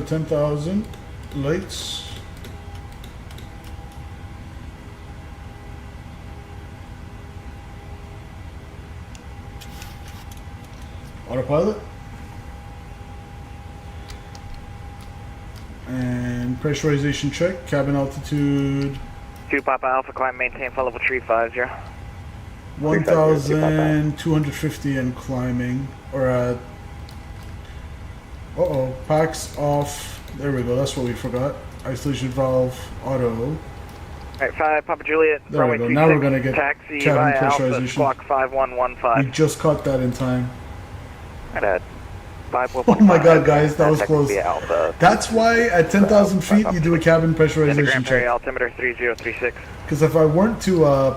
10,000 lights. Autopilot. And pressurization check, cabin altitude. 2 Papa Alpha, climb, maintain, flight level 350. 1,250 and climbing, or uh-oh, packs off, there we go, that's what we forgot. Isolation valve, auto. Alright, 5 Papa Juliet, there we go, now we're gonna get taxi cabin via Alpha, pressurization. squawk 5115. We just caught that in time. And 5 Oh my god, guys, that was close. That's why at 10,000 feet you do a cabin pressurization check. Altimeter 3036. Because if I weren't to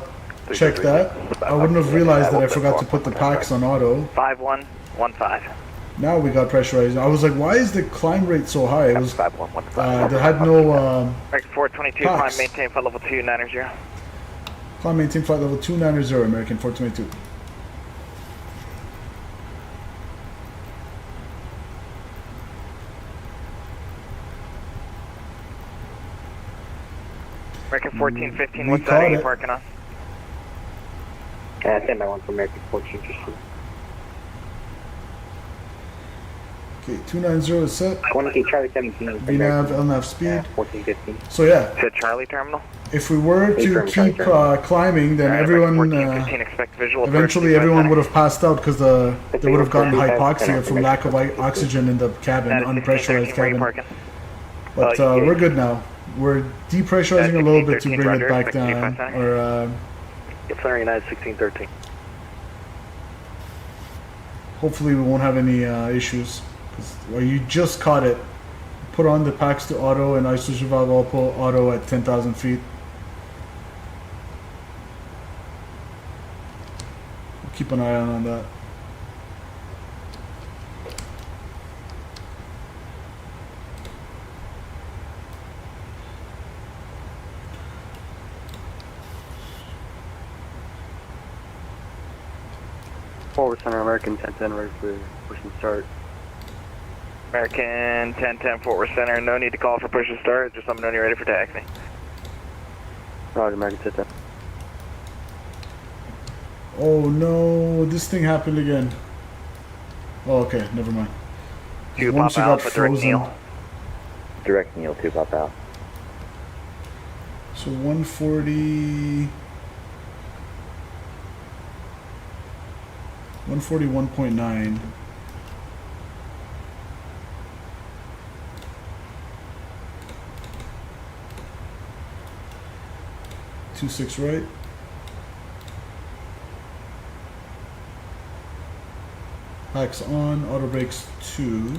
check that, I wouldn't have realized that I forgot to put the packs on auto. 5115. Now we got pressurized. I was like, why is the climb rate so high? It was they had no 422, packs. climb, maintain, flight level 290. Climb, maintain flight level 290, American 422. American 1415, We what's that caught are you it. parking on? Stand by 1 for American 1415. Okay, 290 is set. 1 Charlie 17. VNAV, LNAV speed. 1415. So yeah, Is it Charlie Terminal? if we were to keep climbing, then Alright, everyone, 1415, expect visual eventually approach, everyone 25 would have passed out because they would have gotten hypoxia from lack of oxygen in the cabin, unpressurized cabin. But we're good now. We're depressurizing a little bit to bring it back down, or Flaring United 1613. hopefully we won't have any issues. Well, you just caught it. Put on the packs to auto and isolation valve auto at 10,000 feet. We'll keep an eye on that. Forward center American 1010 ready for push and start. American 1010 Fort Worth Center, no need to call for push and start, just let me know when you're ready for taxi. Roger, American 1010. Oh no, this thing happened again. Oh, okay, never mind. 2 Once Papa you got Alpha, direct frozen, kneel. Direct kneel, 2 Papa Alpha. so 140... 141.9. Two six right. Packs on, auto brakes 2.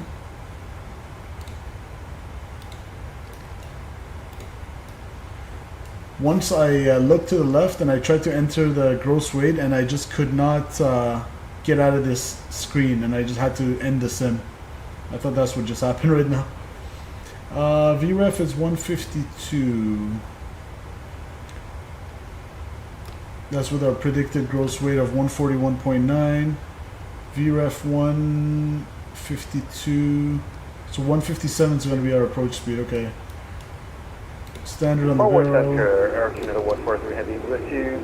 Once I looked to the left and I tried to enter the gross weight and I just could not get out of this screen and I just had to end the sim. I thought that's what just happened right now. VREF is 152. That's with our predicted gross weight of 141.9. VREF 152. So 157 is going to be our approach speed. Okay. Standard on the Forward barrel. center, Air 143 Heavy with you.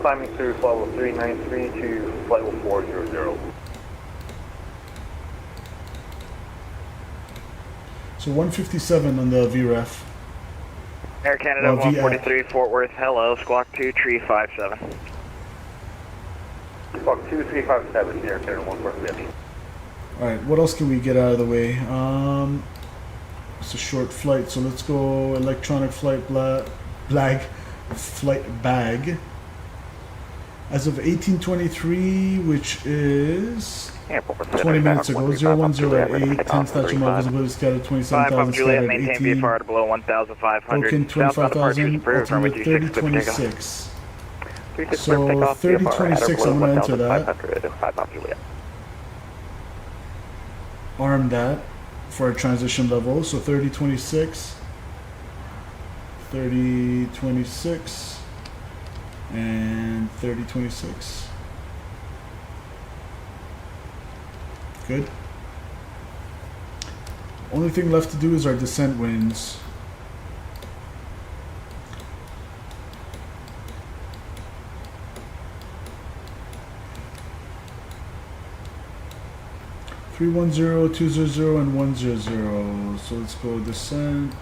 Climbing through flight level 393 to flight level 400. So 157 on the VREF. Air Canada 143 Fort Worth, hello, squawk 2 tree 57. Squawk 2357, Air Canada 143 Heavy. Alright, what else can we get out of the way? It's a short flight, so let's go electronic flight flight bag. As of 1823, which is 20 minutes ago, 0108, 10 statute mark, visibility scattered, 27,000 scattered, 18, broken 25,000, altitude 3026. So 3026, I'm going to enter that. Arm that for a transition level, so 3026, 3026, and 3026. Good. Only thing left to do is our descent winds. Three 1-0, 2-0, and 1-0. So let's go descent.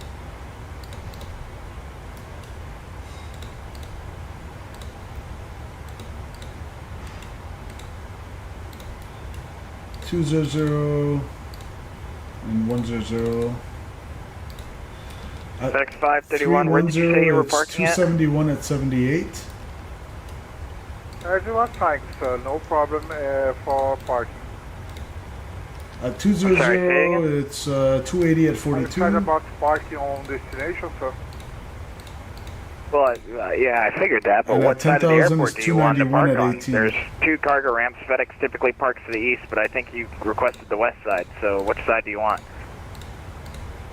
Two 0-0 and 1-0. FedEx 531, where did you say you were parking at? 271 at 78. Everyone, thanks, no problem for parking. At 200, it's 280 at 42. I'm about parking on destination, sir. Well, yeah, I figured that, but what side of the airport do you want to park on? There's two cargo ramps. FedEx typically parks to the east, but I think you requested the west side, so which side do you want?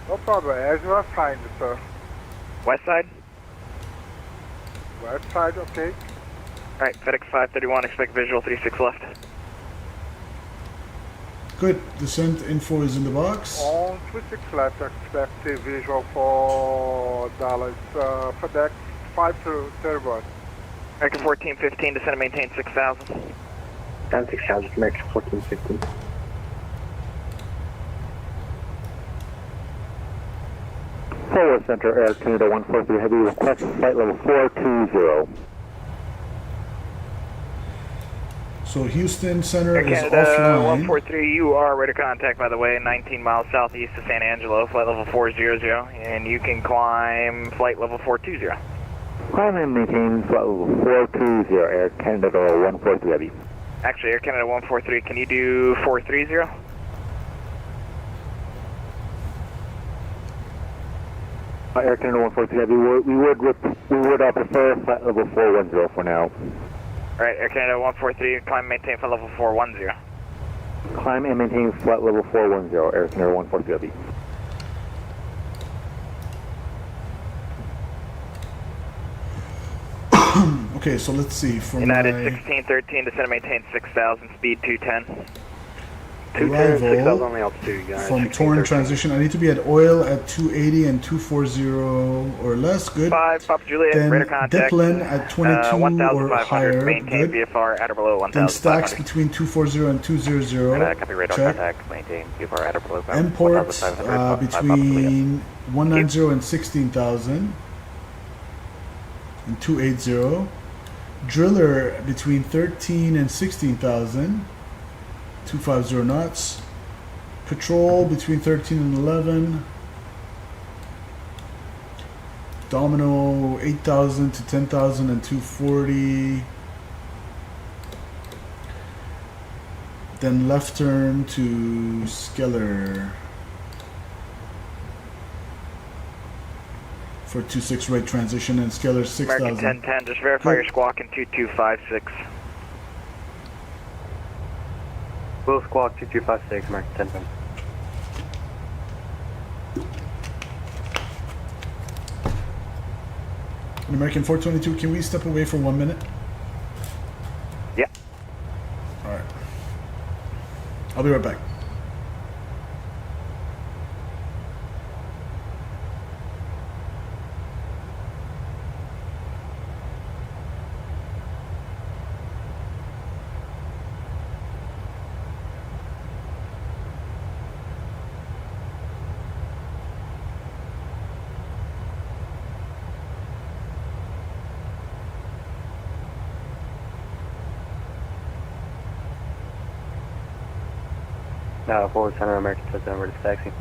No problem, as you are fine, sir. West side? West side, okay. Alright, FedEx 531, expect visual 36 left. Good, descent info is in the box. On 36 left, expect a visual for Dallas, FedEx 531. American 1415, descend and maintain 6,000. Down 6,000, American 1415. Forward Center, Air Canada 143 Heavy, request flight level 420. So Houston Center Air is Canada offline. 143, you are ready to contact, by the way, 19 miles southeast of San Angelo, flight level 400, and you can climb flight level 420. Climb and maintain flight level 420, Air Canada 143 Heavy. Actually, Air Canada 143, can you do 430? Air Canada 143 Heavy, we would prefer flight level 410 for now. Alright, Air Canada 143, climb and maintain flight level 410. Climb and maintain flight level 410, Air Canada 143 Heavy. Okay, so let's see. From United 1613, descend and maintain 6,000, speed 210. arrival from Torn transition, I need to be at oil at 280 and 240 or less. Good. 5, Papa Juliet, then radar contact. Diplin at 22 or higher. Maintain Good. VFR at or below 1,500. Then stacks between 240 and 200. Copy radar Check. contact. Maintain VFR at or below Imports 1,500. between 190 and 16,000 and 280. Driller between 13 and 16,000. 250 knots. Patrol between 13 and 11. Domino 8,000 to 10,000 and 240. Then left turn to Skeller for 26 right transition and Skeller 6,000. American 1010, just verify your squawk in 2256. Will squawk 2256, American 1010. An American 422, can we step away for 1 minute? Yeah. Alright. I'll be right back. Forward center, American 1010, we're just taxi.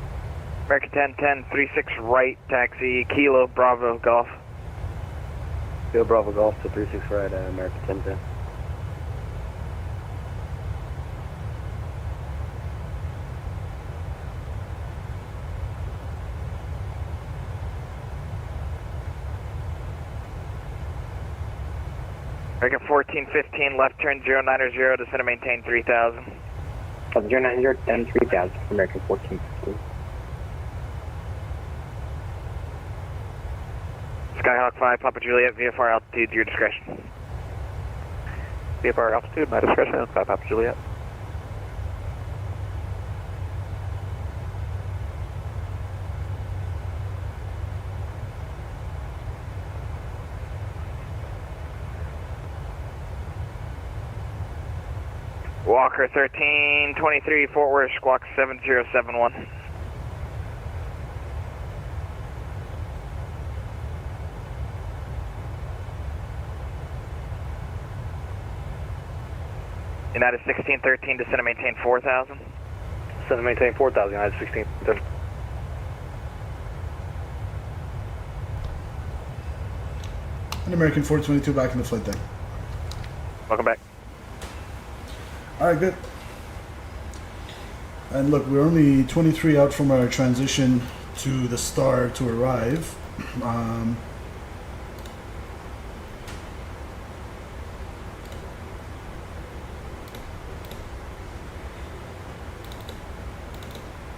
American 1010, 36 right, taxi, Kilo, Bravo, Golf. Kilo, Bravo, Golf to 36 right, American 1010. American 1415, left turn 090, descend and maintain 3000. 090 and 3000, American 1415. Skyhawk 5, Papa Juliet, VFR altitude, your discretion. VFR altitude, my discretion, 5 Papa Juliet. Walker 1323, Fort Worth, squawk 7071. United 1613, descend and maintain 4000. Descend and maintain 4000, United 1613. An American 422 back in the flight deck. Welcome back. Alright, good. And look, we're only 23 out from our transition to the star to arrive.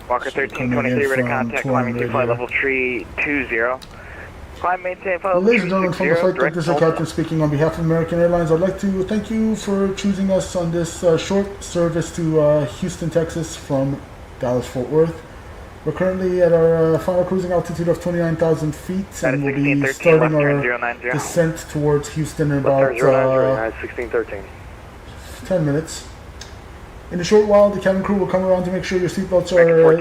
Walker 1323, ready to contact, climbing to flight level 320. Climb, maintain flight level 360. Ladies and gentlemen, from the flight deck, this is Captain speaking on behalf of American Airlines. I'd like to thank you for choosing us on this short service to Houston, Texas from Dallas-Fort Worth. We're currently at our final cruising altitude of 29,000 feet, and we'll be starting our descent towards Houston in about 10 minutes. In a short while, the cabin crew will come around to make sure your seatbelts are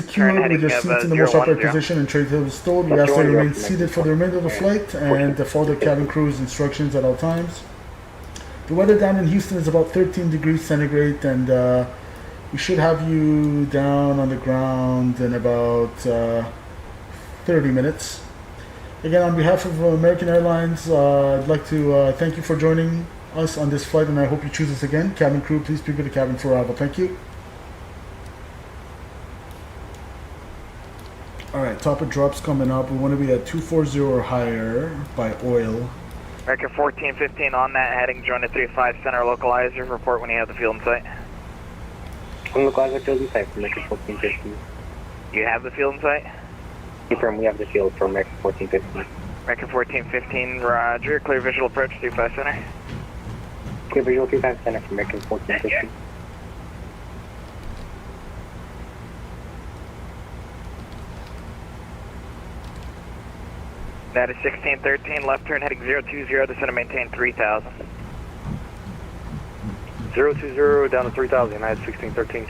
secured with your seats in the most upright position and tray tables stowed. We ask that you remain seated for the remainder of the flight and follow the cabin crew's instructions at all times. The weather down in Houston is about 13 degrees centigrade, and we should have you down on the ground in about 30 minutes. Again, on behalf of American Airlines, I'd like to thank you for joining us on this flight, and I hope you choose us again. Cabin crew, please prepare the cabin for arrival. Thank you. Alright, top of drops coming up. We want to be at 240 or higher by oil. American 1415 on that, heading join the 35 center localizer. Report when you have the field in sight. Localizer field in sight for American 1415. You have the field in sight? Confirm, we have the field for American 1415. American 1415, roger. Clear visual approach 35 center. Clear visual 35 center for American 1415. That is 1613, left turn heading 020, descend and maintain 3000. 020 down to 3000, United 1613.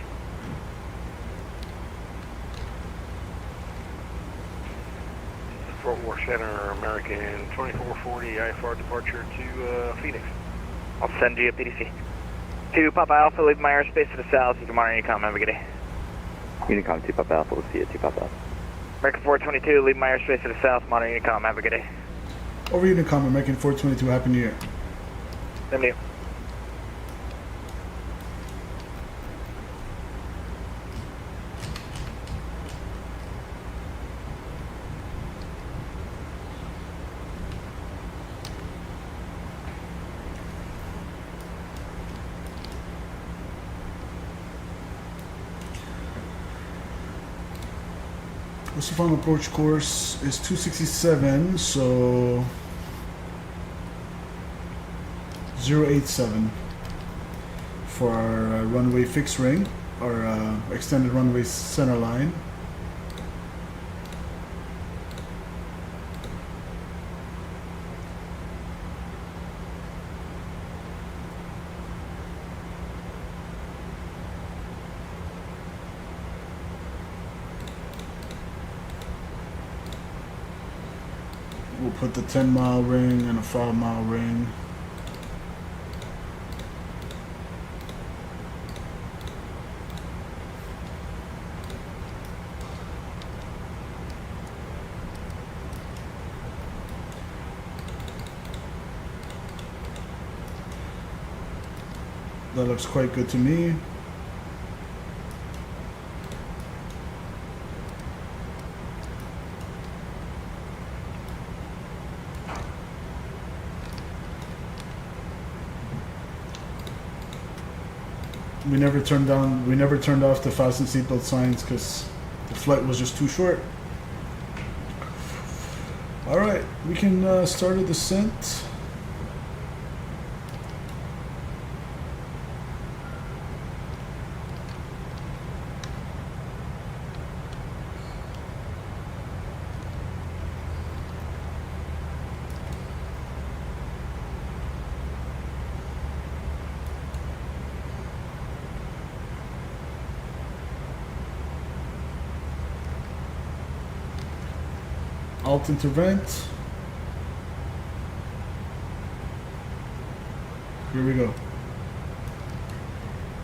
Fort Worth Center, American 2440, IFR departure to Phoenix. I'll send you a PDC. 2 Papa Alpha, leave my airspace to the south. You can monitor Unicom, have a good day. Unicom 2 Papa Alpha, we'll see you 2 Papa Alpha. American 422, leave my airspace to the south, monitor Unicom, have a good day. Over Unicom, American 422, Happy New Year. Same to you. What's the final approach course is 267, so 087 for our runway fixed ring, or extended runway center line. We'll put the 10-mile ring and a 5-mile ring. That looks quite good to me. We never turned off the fasten seatbelt signs because the flight was just too short. All right, we can start a descent. Alt intervent. Here we go.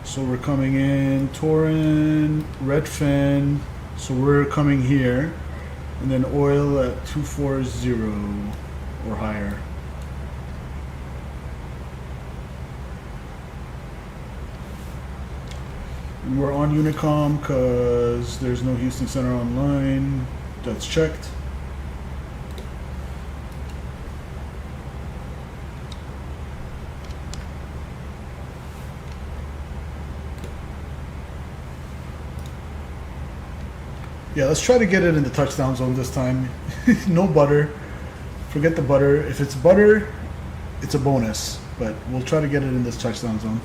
So we're coming in Torin, Redfin. So we're coming here, and then oil at 240 or higher. And we're on Unicom because there's no Houston Center online. That's checked. Yeah, let's try to get it in the touchdown zone this time. No butter. Forget the butter. If it's butter, it's a bonus. But we'll try to get it in this touchdown zone.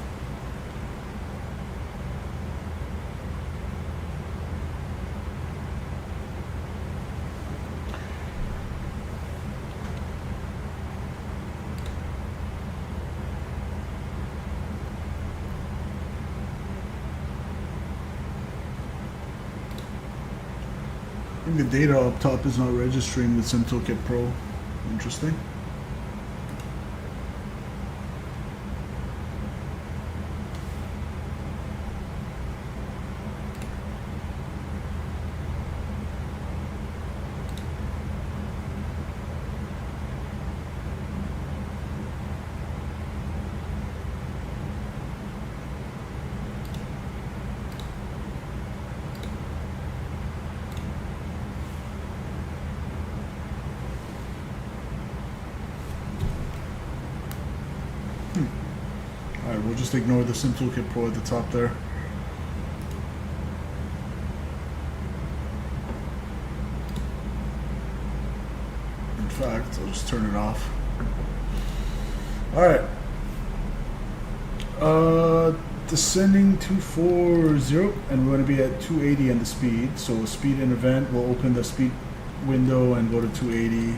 The data up top is not registering with SimToolkit Pro. Interesting. Alright, we'll just ignore the SimToolkit Pro at the top there. In fact, I'll just turn it off. Alright. Descending 240, and we're going to be at 280 on the speed. So speed in event, we'll open the speed window and go to 280.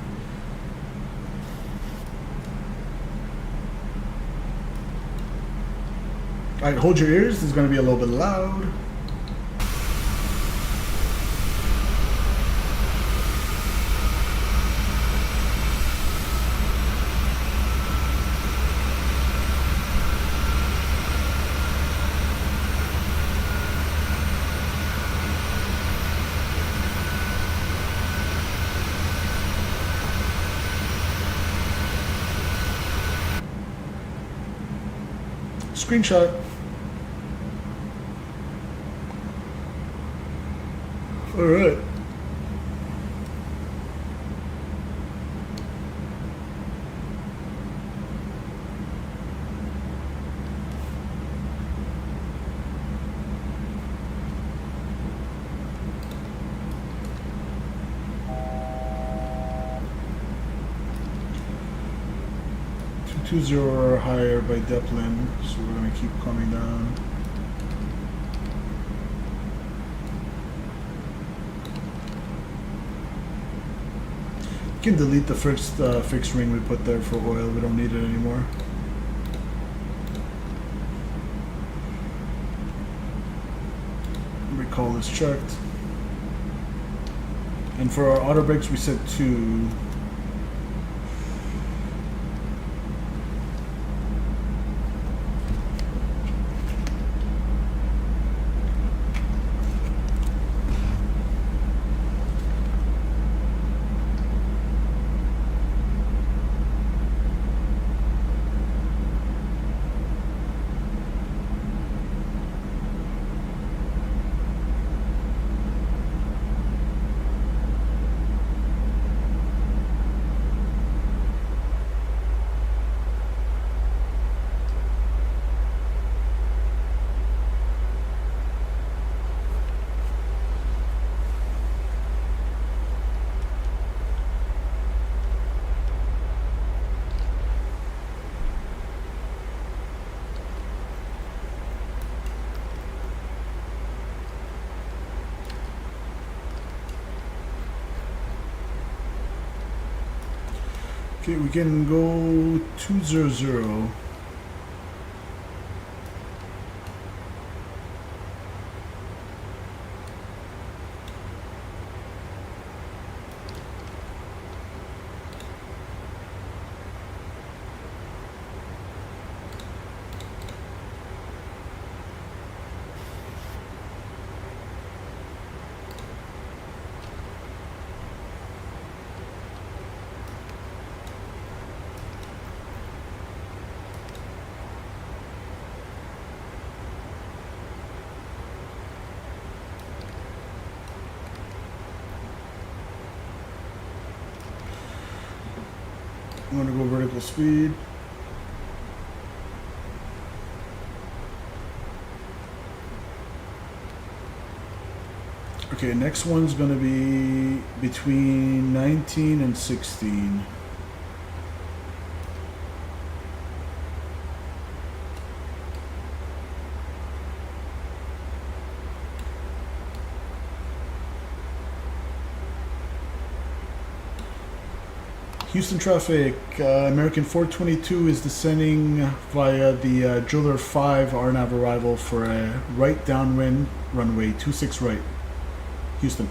Alright, hold your ears, this is going to be a little bit loud. Screenshot. All right. Or higher by Deplin, so we're going to keep coming down. You can delete the first fixed ring we put there for oil, we don't need it anymore. Recall is checked. And for our auto brakes we set 2. Okay, we can go 200. I'm going to go vertical speed. Okay, next one's going to be between 19 and 16. Houston traffic, American 422 is descending via the Driller 5 RNAV arrival for a right downwind runway 26 right. Houston.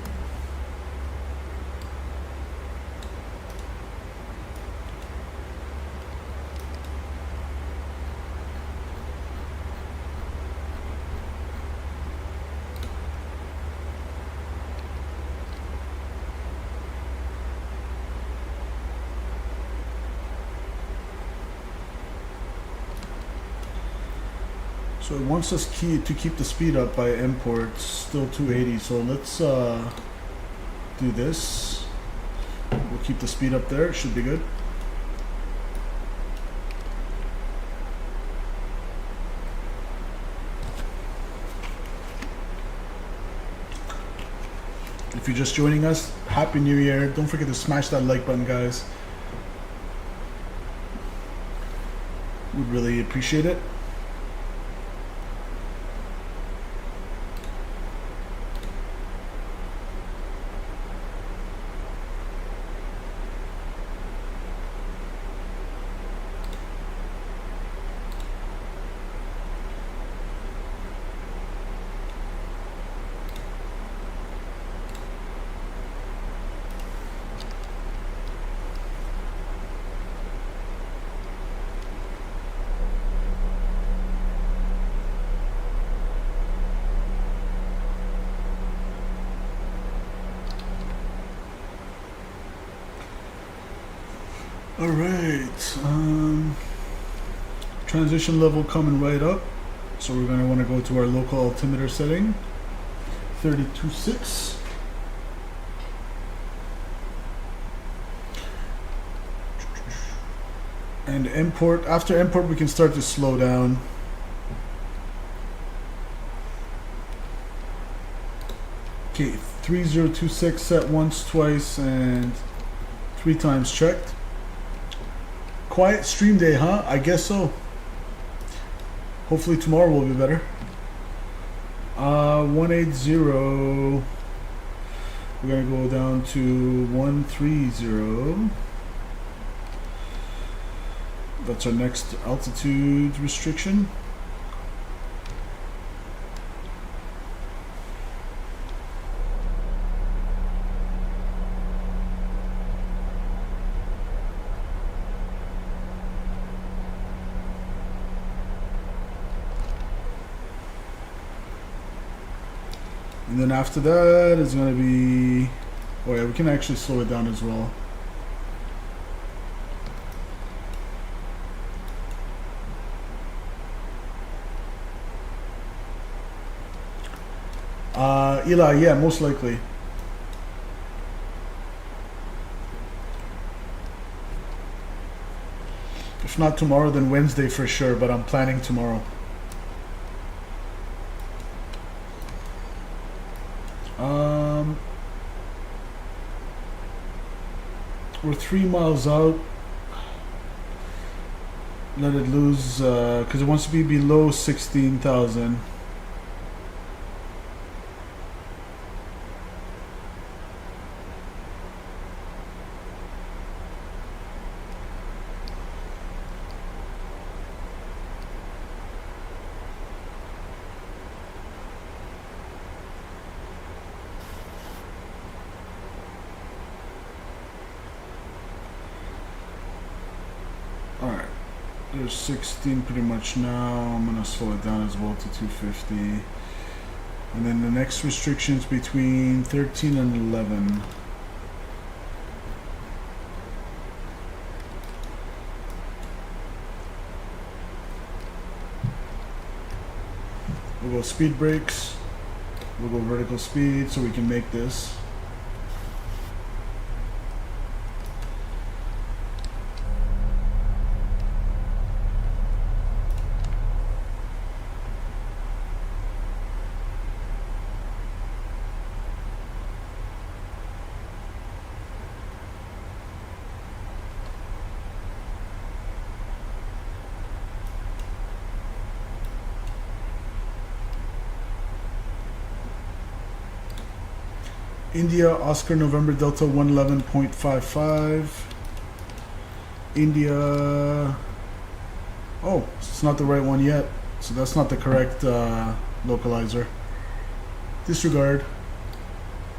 So it wants us to keep the speed up by import, still 280. So let's do this. We'll keep the speed up there. It should be good. If you're just joining us, Happy New Year. Don't forget to smash that like button, guys. We'd really appreciate it. All right, transition level coming right up. So we're going to want to go to our local altimeter setting, 32.6. And import, after import we can start to slow down. Okay, 3026 set once, twice, and 3 times checked. Quiet stream day, huh? I guess so. Hopefully tomorrow will be better. 180. We're gonna go down to 130. That's our next altitude restriction. And then after that is going to be, oh yeah, we can actually slow it down as well. Eli, yeah, most likely. If not tomorrow, then Wednesday for sure, but I'm planning tomorrow. We're 3 miles out. Let it lose, because it wants to be below 16,000. There's 16 pretty much now. I'm gonna slow it down as well to 250. And then the next restrictions between 13 and 11. We'll go speed brakes. We'll go vertical speed so we can make this. India, Oscar, November, Delta 111.55. India, oh, it's not the right one yet. So that's not the correct localizer. Disregard.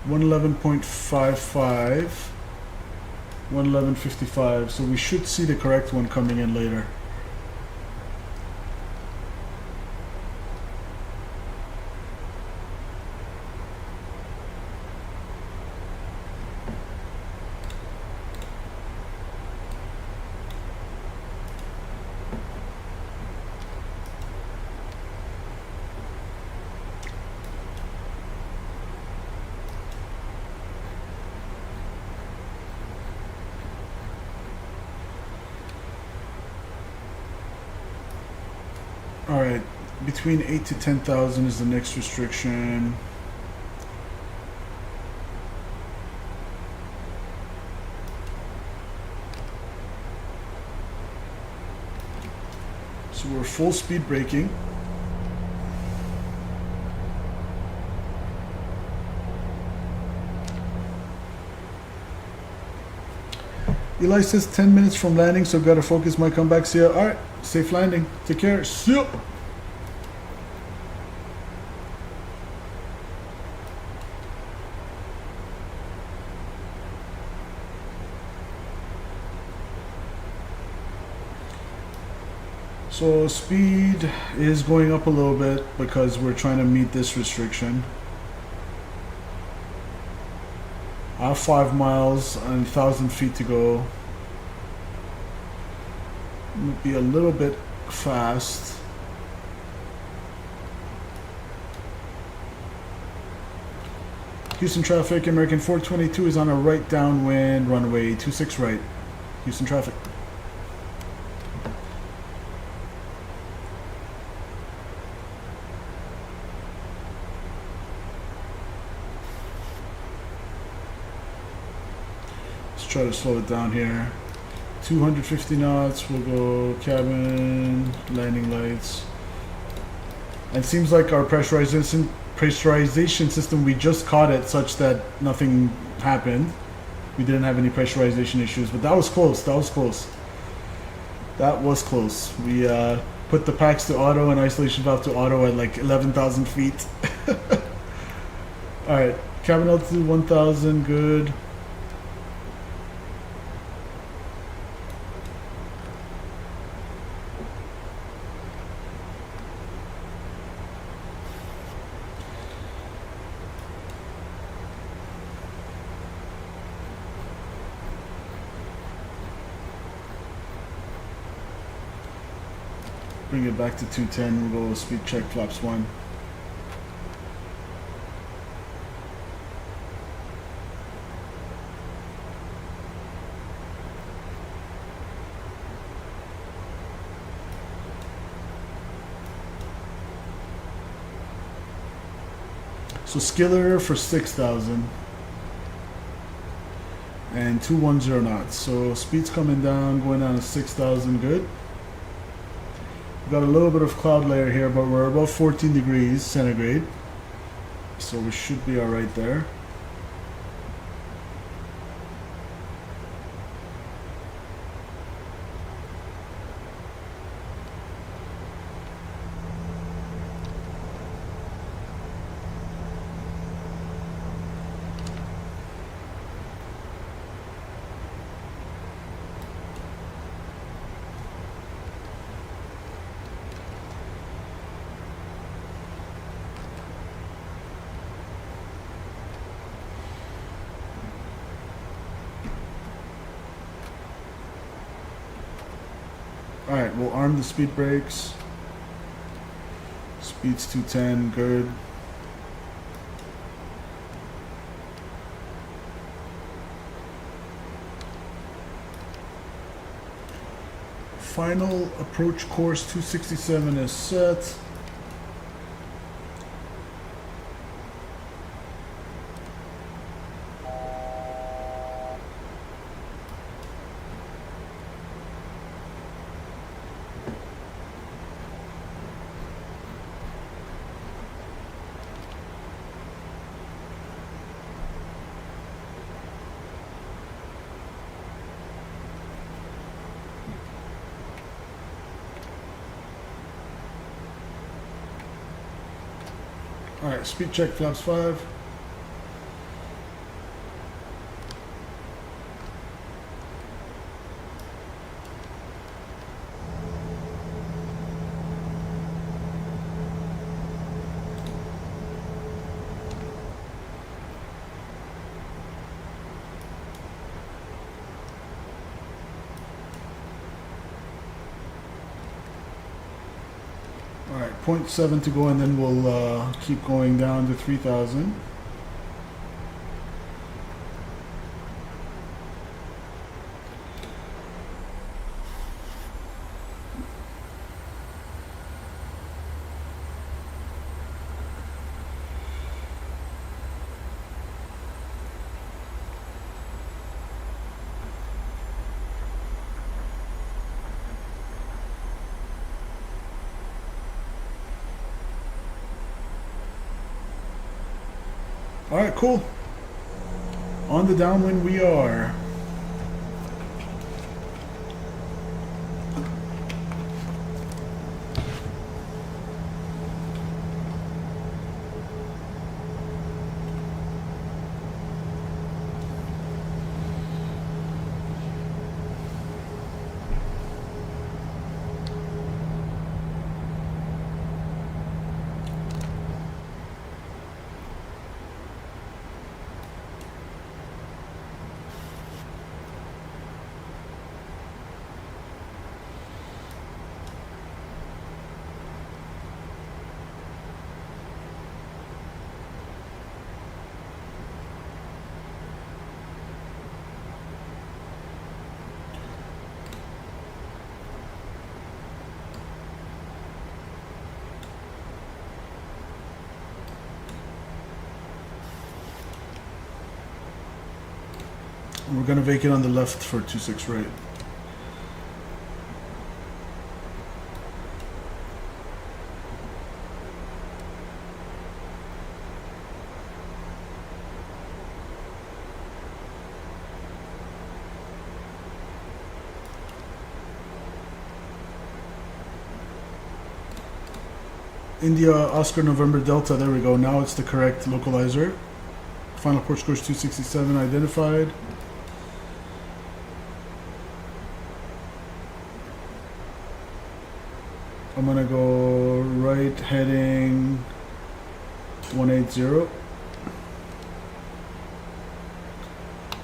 111.55. 111.55. So we should see the correct one coming in later. Alright, between 8 to 10,000 is the next restriction. So we're full speed braking. Eli says 10 minutes from landing, so gotta focus my comebacks here. Alright, safe landing. Take care. See ya. So speed is going up a little bit because we're trying to meet this restriction. I have 5 miles and 1,000 feet to go. I'm gonna be a little bit fast. Houston traffic, American 422 is on a right downwind runway 26 right. Houston traffic. Try to slow it down here. 250 knots. We'll go cabin, landing lights. And it seems like our pressurization system, we just caught it such that nothing happened. We didn't have any pressurization issues, but that was close. That was close. That was close. We put the packs to auto and isolation valve to auto at like 11,000 feet. All right, cabin altitude 1,000, good. Bring it back to 210, we'll go speed check flaps 1. So Skiller for 6,000 and 210 knots. So speed's coming down, going down to 6,000, good. Got a little bit of cloud layer here, but we're above 14 degrees centigrade, so we should be all right there. Alright, we'll arm the speed brakes. Speed's 210, good. Final approach course 267 is set. Alright, speed check, flaps 5. Alright, 0.7 to go, and then we'll keep going down to 3,000. Alright, cool. On the downwind we are. We're gonna vacate on the left for 26 right. India, Oscar, November, Delta, there we go. Now it's the correct localizer. Final approach course 267 identified. I'm gonna go right heading 180.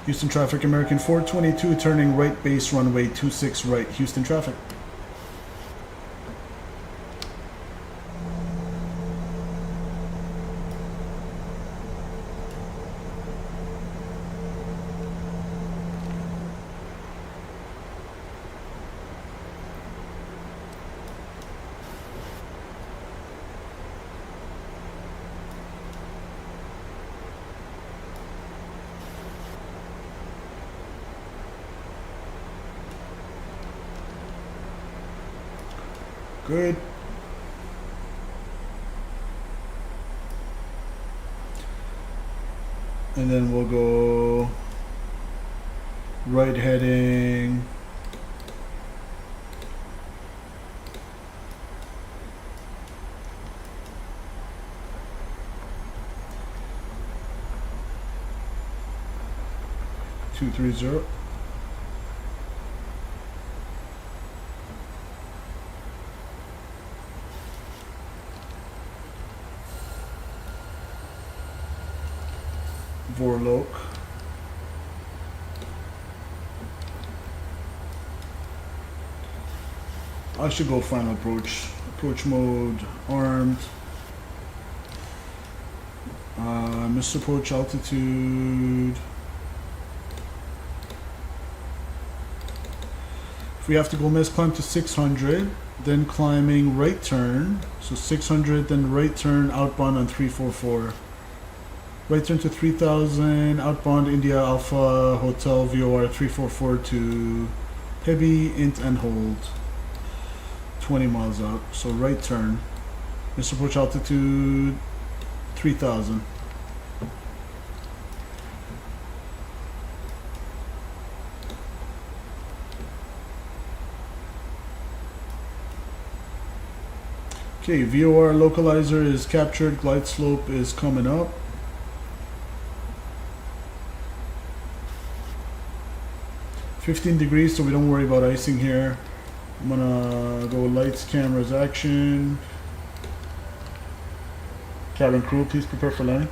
Houston traffic, American 422 turning right base runway 26 right, Houston traffic. Good. And then we'll go right heading two 230. Vorlok. I should go final approach. Approach mode, armed. Missed approach altitude. If we have to go miss climb to 600, then climbing right turn. So 600, then right turn outbound on 344. Right turn to 3000, outbound India Alpha Hotel VOR 344 to heavy, int and hold. 20 miles out. So right turn. Missed approach altitude 3000. Okay, VOR localizer is captured, glide slope is coming up. $15 degrees, so we don't worry about icing here. I'm gonna go lights, cameras, action. Cabin crew, please prepare for landing.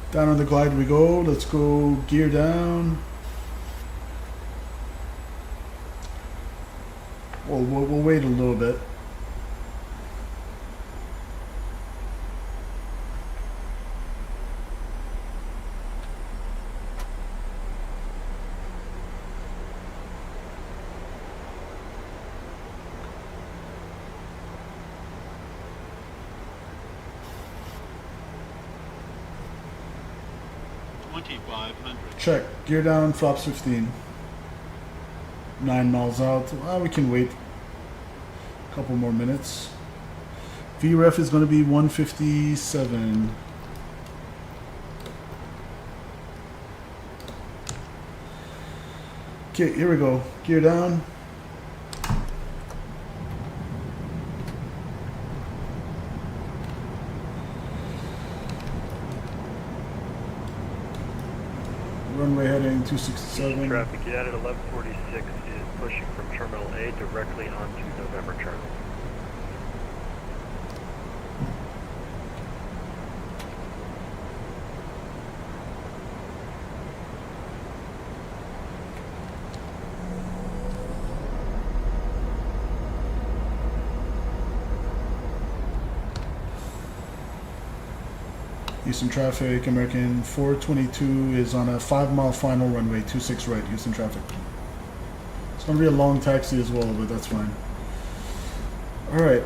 Down on the glide we go. Let's go gear down. We'll wait a little bit. Check. Gear down, flaps 15. 9 miles out. Well, we can wait a couple more minutes. VREF is going to be 157. Okay, here we go. Gear down. Runway heading 267. Traffic United 1146 is pushing from Terminal A directly onto November Terminal. Houston traffic, American 422 is on a 5-mile final runway, 26 right, Houston traffic. It's going to be a long taxi as well, but that's fine. Alright,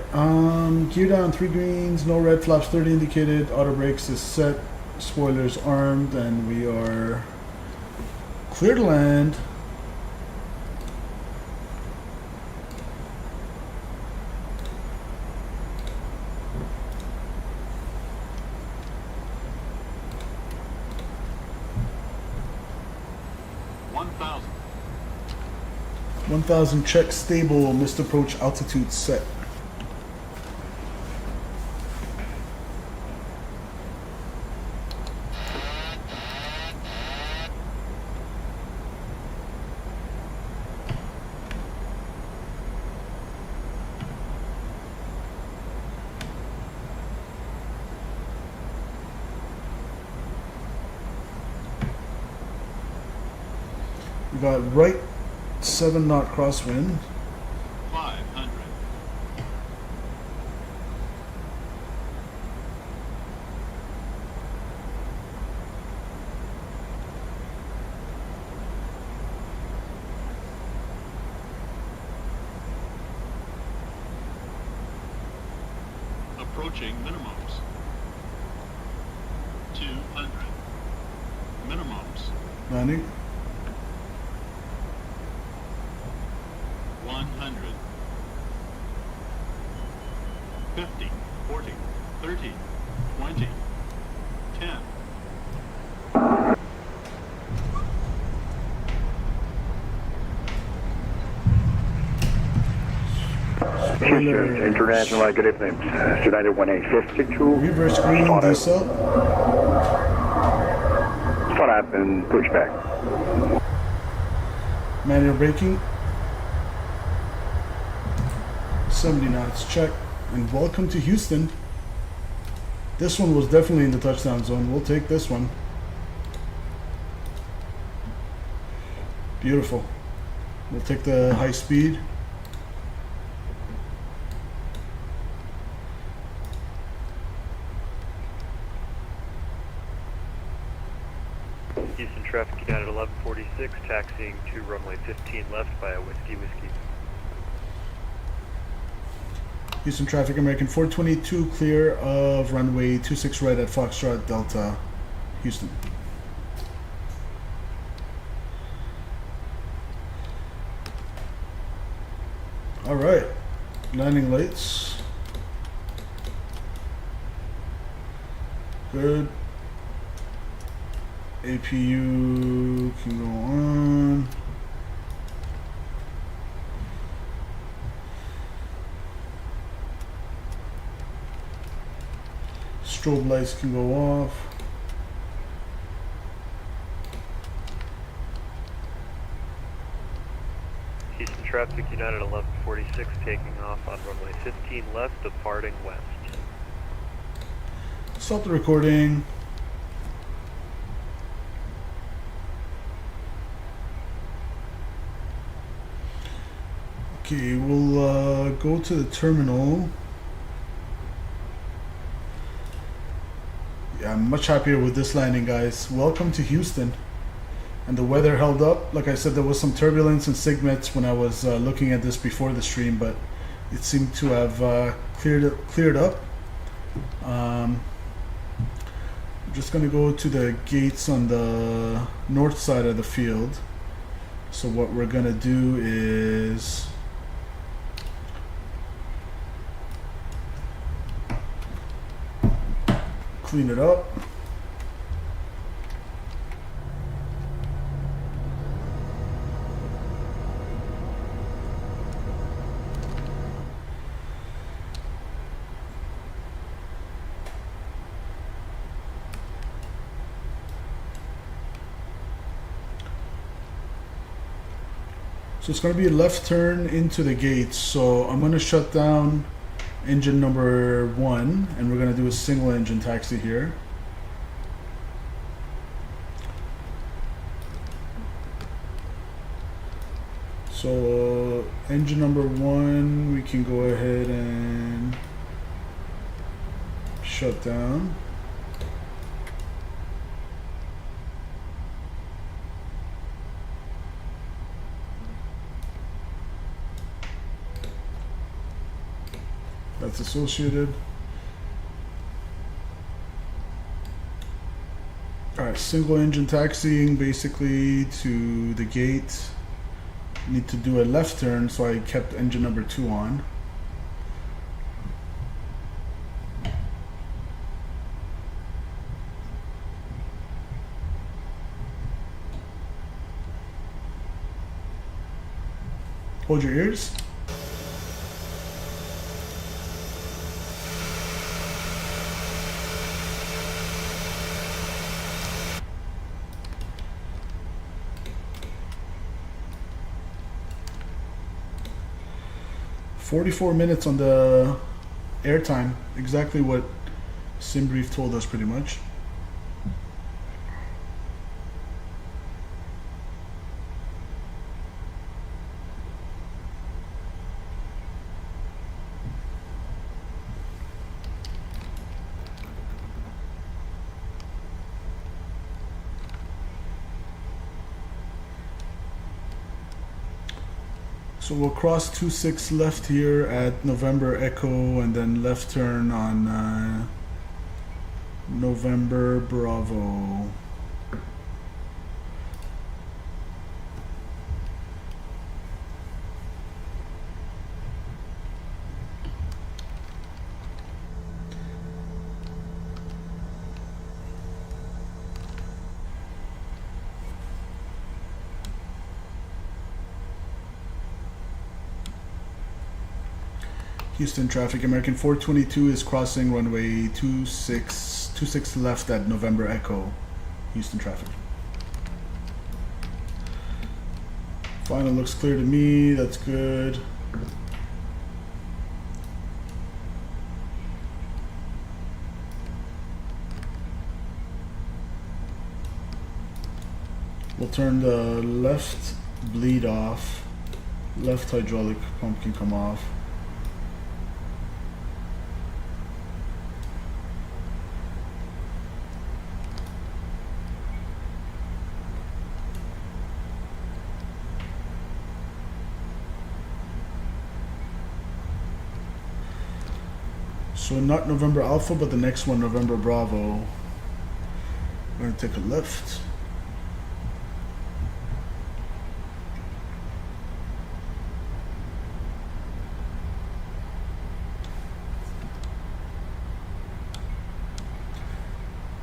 gear down, 3 greens, no red, flaps 30 indicated, auto brakes is set, spoilers armed, and we are clear to land. $1,000. 1000 check stable, missed approach altitude set. We got right 7 knot crosswind. 500. Approaching minimums. 200. Minimums. Landing. 100. 50, 40, 30, 20, 10. International, good evening. United 1852. Reverse green, diesel. Spot up and push back. Manual braking. 70 knots, check. And welcome to Houston. This one was definitely in the touchdown zone. We'll take this one. Beautiful. We'll take the high speed. Houston traffic United 1146, taxiing to runway 15 left via Whiskey. Houston traffic American 422 clear of runway 26 right at Foxtrot Delta, Houston. All right, landing lights. Good. APU can go on. Strobe lights can go off. Houston traffic United 1146, taking off on runway 15 left, departing west. Stop the recording. Okay, we'll go to the terminal. Yeah, I'm much happier with this landing, guys. Welcome to Houston. And the weather held up. Like I said, there was some turbulence and SIGMETs when I was looking at this before the stream, but it seemed to have cleared up. I'm just going to go to the gates on the north side of the field. So what we're going to do is clean it up. So it's going to be a left turn into the gates. So I'm going to shut down engine number 1 and we're going to do a single engine taxi here. So engine number 1 we can go ahead and shut down. That's associated. Alright, single engine taxiing basically to the gate. Need to do a left turn, so I kept engine number 2 on. Hold your ears. $44 minutes on the airtime, exactly what SimBrief told us pretty much. So we'll cross 26 left here at November Echo and then left turn on November Bravo. Houston traffic, American 422 is crossing runway 26 left at November Echo. Houston traffic. Final looks clear to me, that's good. We'll turn the left bleed off. Left hydraulic pump can come off. So not November Alpha, but the next one, November Bravo. We're gonna take a lift.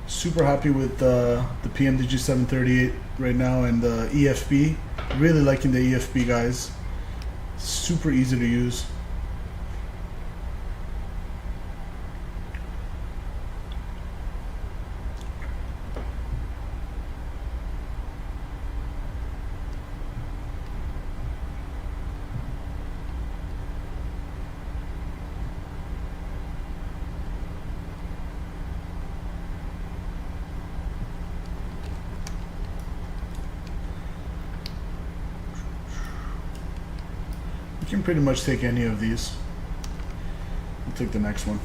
Super happy with the PMDG 738 right now and the EFB. Really liking the EFB, guys. Super easy to use. You can pretty much take any of these. We'll take the next one.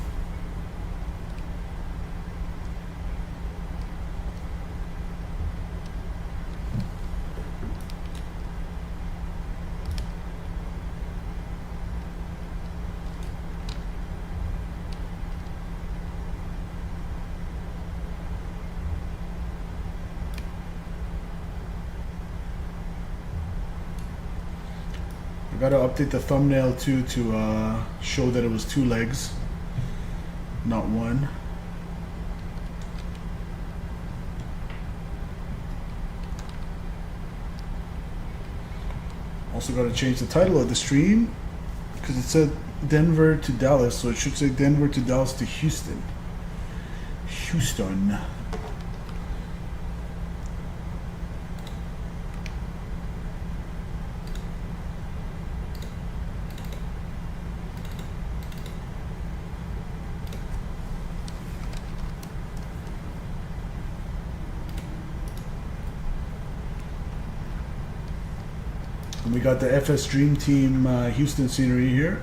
I gotta update the thumbnail too to show that it was 2 legs, not 1. Also gotta change the title of the stream because it said Denver to Dallas, so it should say Denver to Dallas to Houston. Houston. And we got the FSDreamTeam Houston scenery here.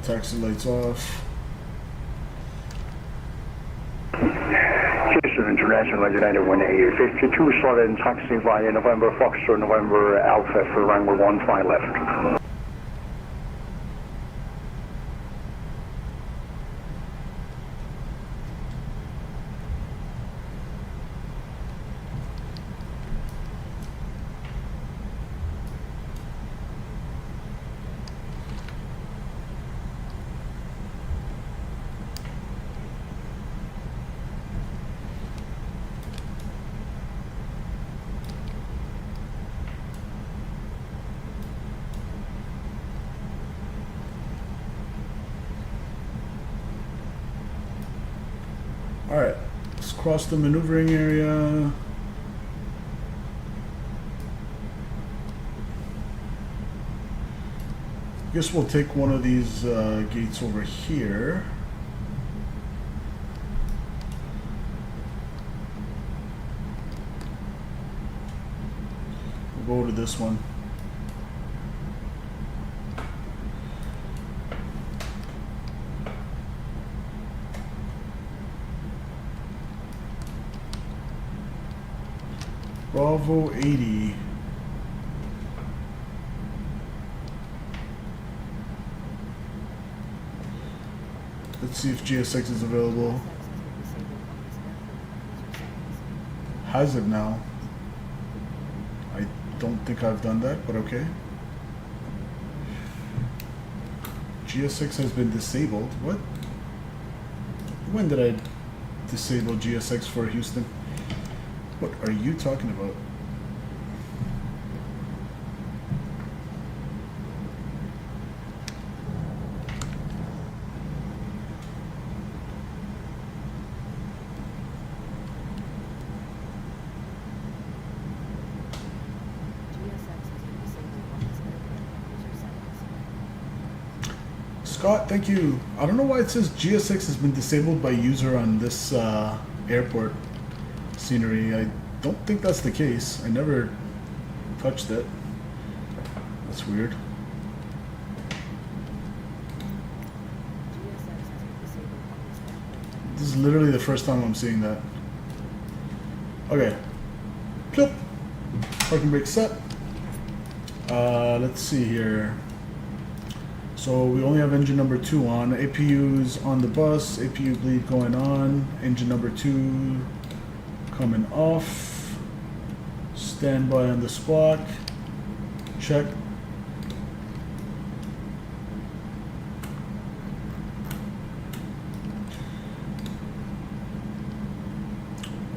Taxi lights off. International United 1852, solid taxi via November Foxtrot, November Alpha for runway 15 left. Alright, let's cross the maneuvering area. Guess we'll take one of these gates over here. We'll go to this one. Bravo 80. Let's see if GSX is available. Has it now? I don't think I've done that, but okay. GSX has been disabled. What? When did I disable GSX for Houston? What are you talking about? Scott, thank you. I don't know why it says GSX has been disabled by user on this airport scenery. I don't think that's the case. I never touched it. That's weird. This is literally the first time I'm seeing that. Okay. Plop. Parking brake set. Let's see here. So we only have engine number 2 on. APU's on the bus. APU bleed going on. Engine number 2 coming off. Standby on the squawk. Check.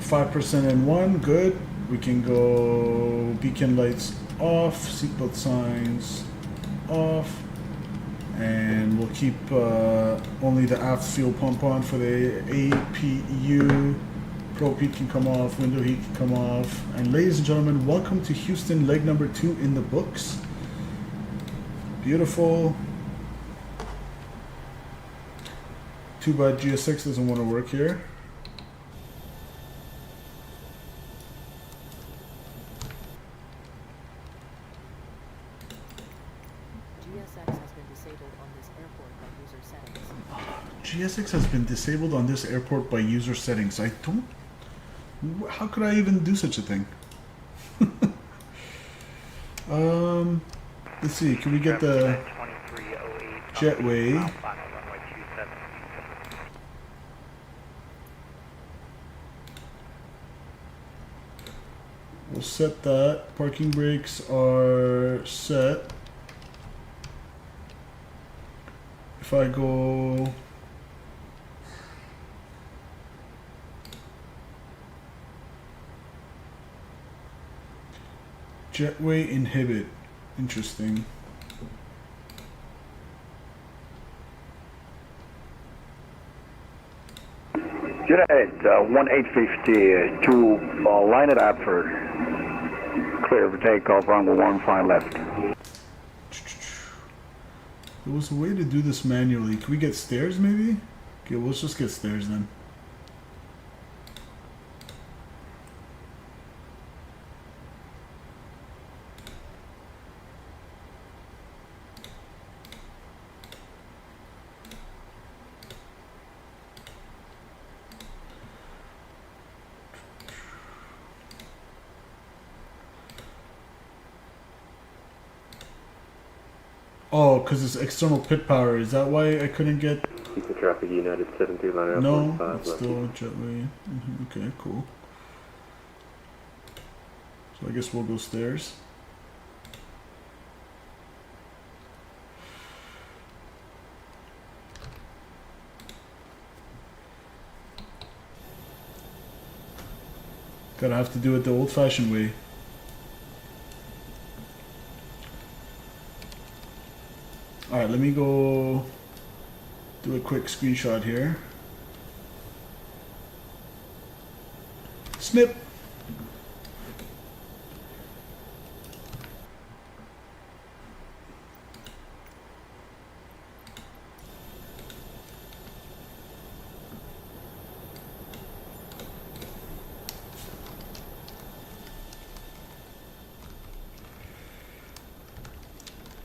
%% in 1, good. We can go beacon lights off, seatbelt signs off, and we'll keep only the aft fuel pump on for the APU. Probe heat can come off, window heat can come off. And ladies and gentlemen, welcome to Houston, leg number 2 in the books. Beautiful. Too bad GSX doesn't want to work here. GSX has been disabled on this airport by user settings. I don't... How could I even do such a thing? Let's see, can we get the jetway? We'll set that. Parking brakes are set. If I go... Jetway inhibit. Interesting. Jet 1850 to line it up for clear for takeoff, runway 15 left. There was a way to do this manually. Can we get stairs maybe? Okay, well, let's just get stairs then. Oh, because it's external pit power. Is that why I couldn't get... Keep traffic United 72 line up. No, it's still jetway. Okay, cool. So I guess we'll go stairs. Gotta have to do it the old-fashioned way. Alright, let me go do a quick screenshot here. Snip!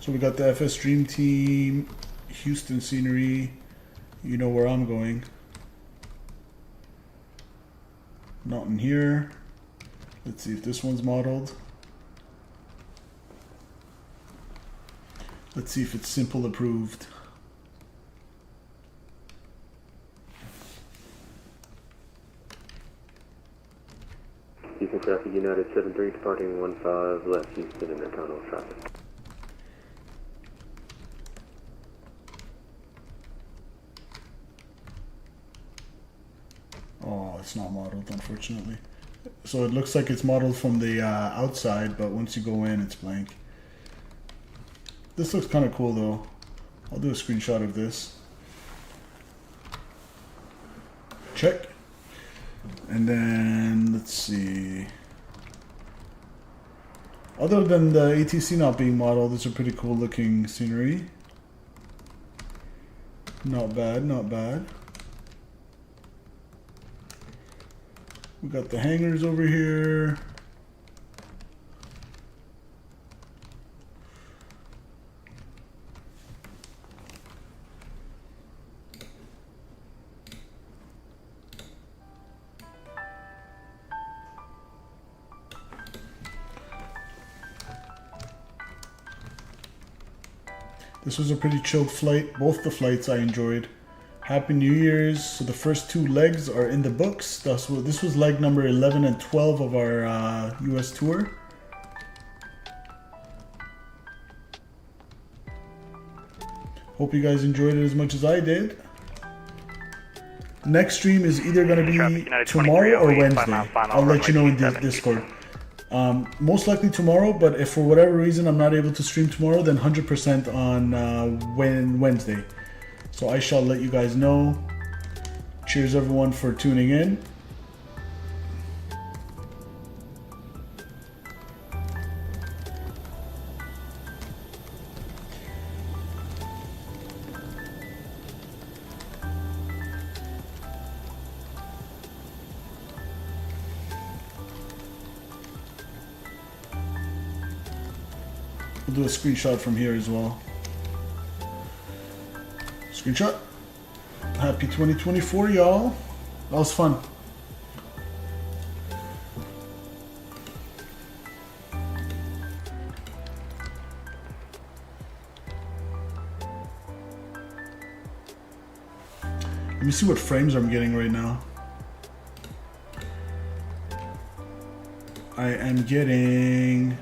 So we got the FSDreamTeam Houston scenery. You know where I'm going. Not in here. Let's see if this one's modeled. Let's see if it's simple approved. Houston traffic United 73 departing 15 left Houston Intercontinental traffic. Oh, it's not modeled, unfortunately. So it looks like it's modeled from the outside, but once you go in, it's blank. This looks kind of cool, though. I'll do a screenshot of this. Check. And then, let's see. Other than the ATC not being modeled, it's a pretty cool looking scenery. Not bad, not bad. We got the hangars over here. This was a pretty chilled flight. Both the flights I enjoyed. Happy New Year's. So the first 2 legs are in the books. This was leg number 11 and 12 of our US tour. Hope you guys enjoyed it as much as I did. Next stream is either going to be tomorrow or Wednesday. I'll let you know in Discord. Most likely tomorrow, but if for whatever reason I'm not able to stream tomorrow, then 100% on Wednesday. So I shall let you guys know. Cheers everyone for tuning in. We'll do a screenshot from here as well. Screenshot. Happy 2024, y'all. That was fun. Let me see what frames I'm getting right now. I am getting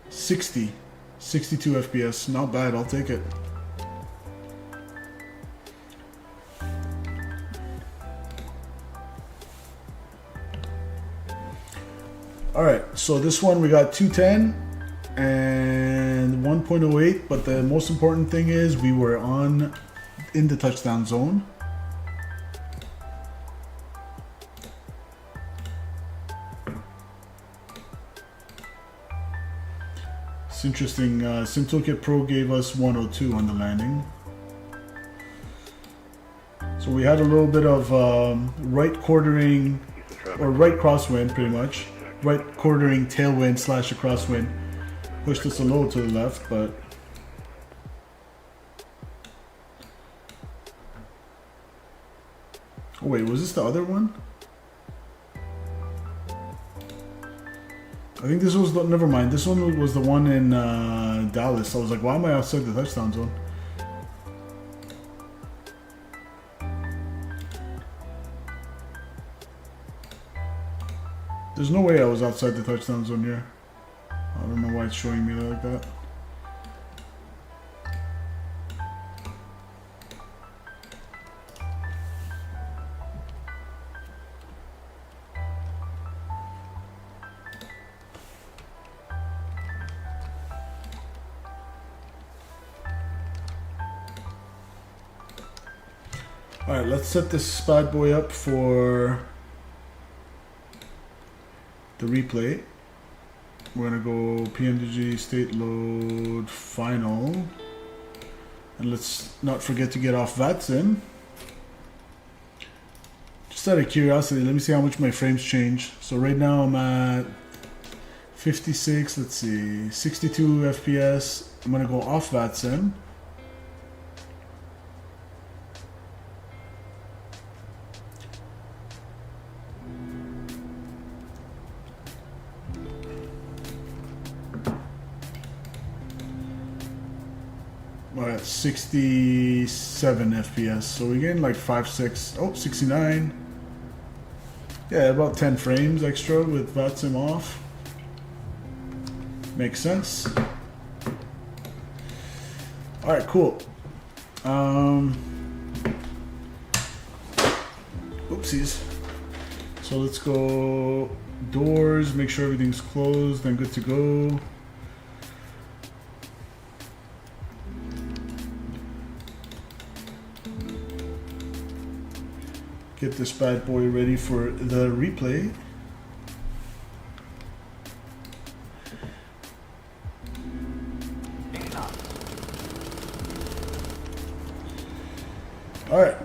62 FPS. Not bad, I'll take it. Alright, so this one we got 210 and 1.08, but the most important thing is we were in the touchdown zone. It's interesting, SimToolkit Pro gave us 102 on the landing. So we had a little bit of right quartering, or right crosswind pretty much. Right quartering tailwind / a crosswind. Pushed us a little to the left, but oh wait, was this the other one? I think this was the, never mind. This one was the one in Dallas. I was like, why am I outside the touchdown zone? There's no way I was outside the touchdown zone here. I don't know why it's showing me like that. Alright, let's set this bad boy up for the replay. We're gonna go PMDG state load final, and let's not forget to get off VATSIM. Just out of curiosity, let me see how much my frames change. So right now I'm at 56, let's see, 62 FPS. I'm gonna go off VATSIM. We're at 67 FPS, so we gain like 5-6, oh, 69. Yeah, about 10 frames extra with VATSIM off. Makes sense. Alright, cool. Oopsies. So let's go doors, make sure everything's closed and good to go. Get this bad boy ready for the replay. Alright.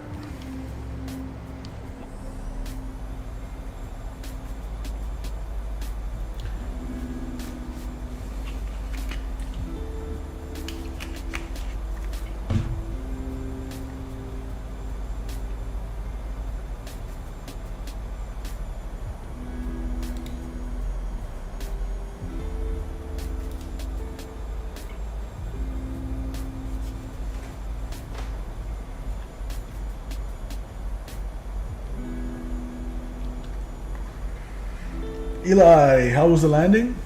Eli, how was the landing?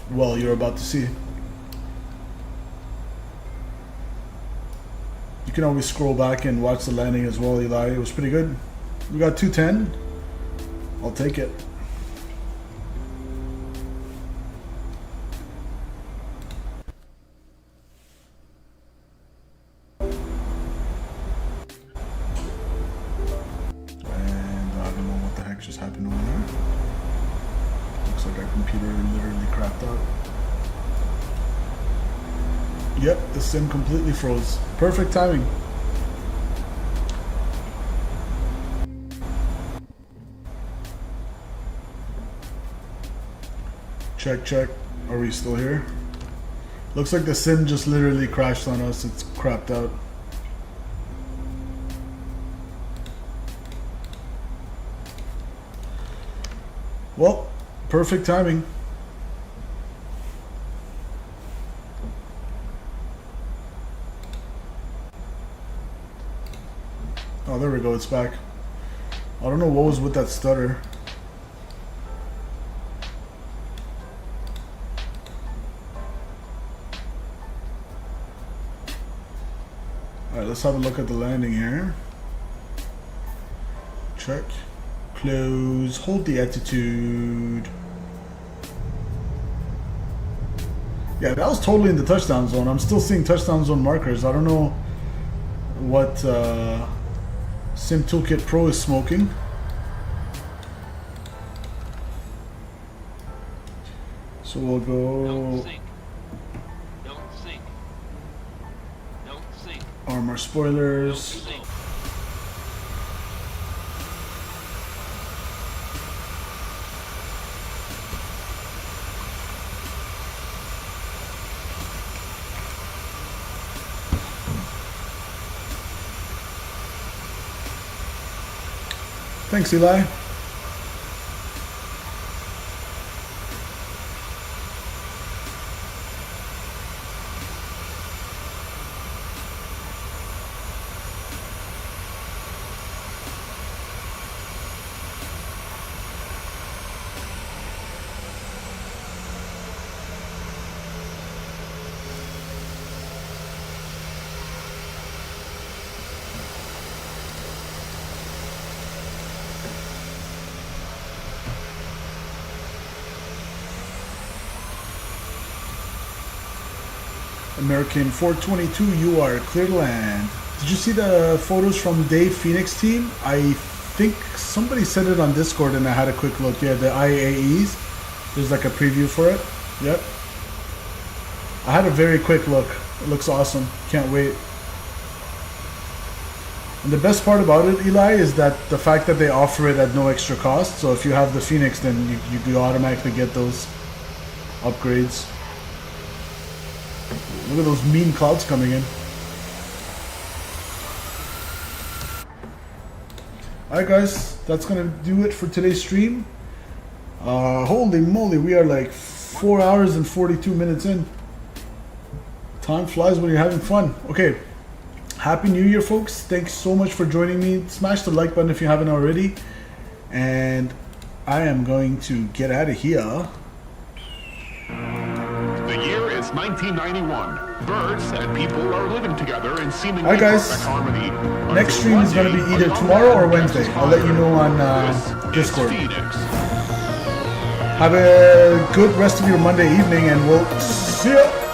Well, you're about to see. You can always scroll back and watch the landing as well, Eli. It was pretty good. We got 210. I'll take it. And I don't know what the heck just happened over there. Looks like our computer literally crapped out. Yep, the sim completely froze. Perfect timing. Check, check. Are we still here? Looks like the sim just literally crashed on us. It's crapped out. Well, perfect timing. Oh, there we go. It's back. I don't know what was with that stutter. Alright, let's have a look at the landing here. Check. Close. Hold the attitude. Yeah, that was totally in the touchdown zone. I'm still seeing touchdown zone markers. I don't know what Sim Toolkit Pro is smoking. So we'll go... Don't sink. Don't sink. Don't sink. Armor spoilers. Don't sink. Thanks, Eli. American 422, you are clear to land. Did you see the photos from Dave Phoenix team? I think somebody said it on Discord and I had a quick look. Yeah, the IAEs. There's like a preview for it. Yep. I had a very quick look. It looks awesome. Can't wait. And the best part about it, Eli, is that the fact that they offer it at no extra cost. So if you have the Phoenix, then you automatically get those upgrades. Look at those mean clouds coming in. Alright guys, that's gonna do it for today's stream. Holy moly, we are like 4 hours and 42 minutes in. Time flies when you're having fun. Okay, Happy New Year folks. Thanks so much for joining me. Smash the like button if you haven't already. And I am going to get out of here. The year is 1991. Birds and people are living together in seemingly Alright guys, perfect harmony. next stream is going to be either tomorrow or Wednesday. I'll let you know on Discord. Have a good rest of your Monday evening and we'll see ya!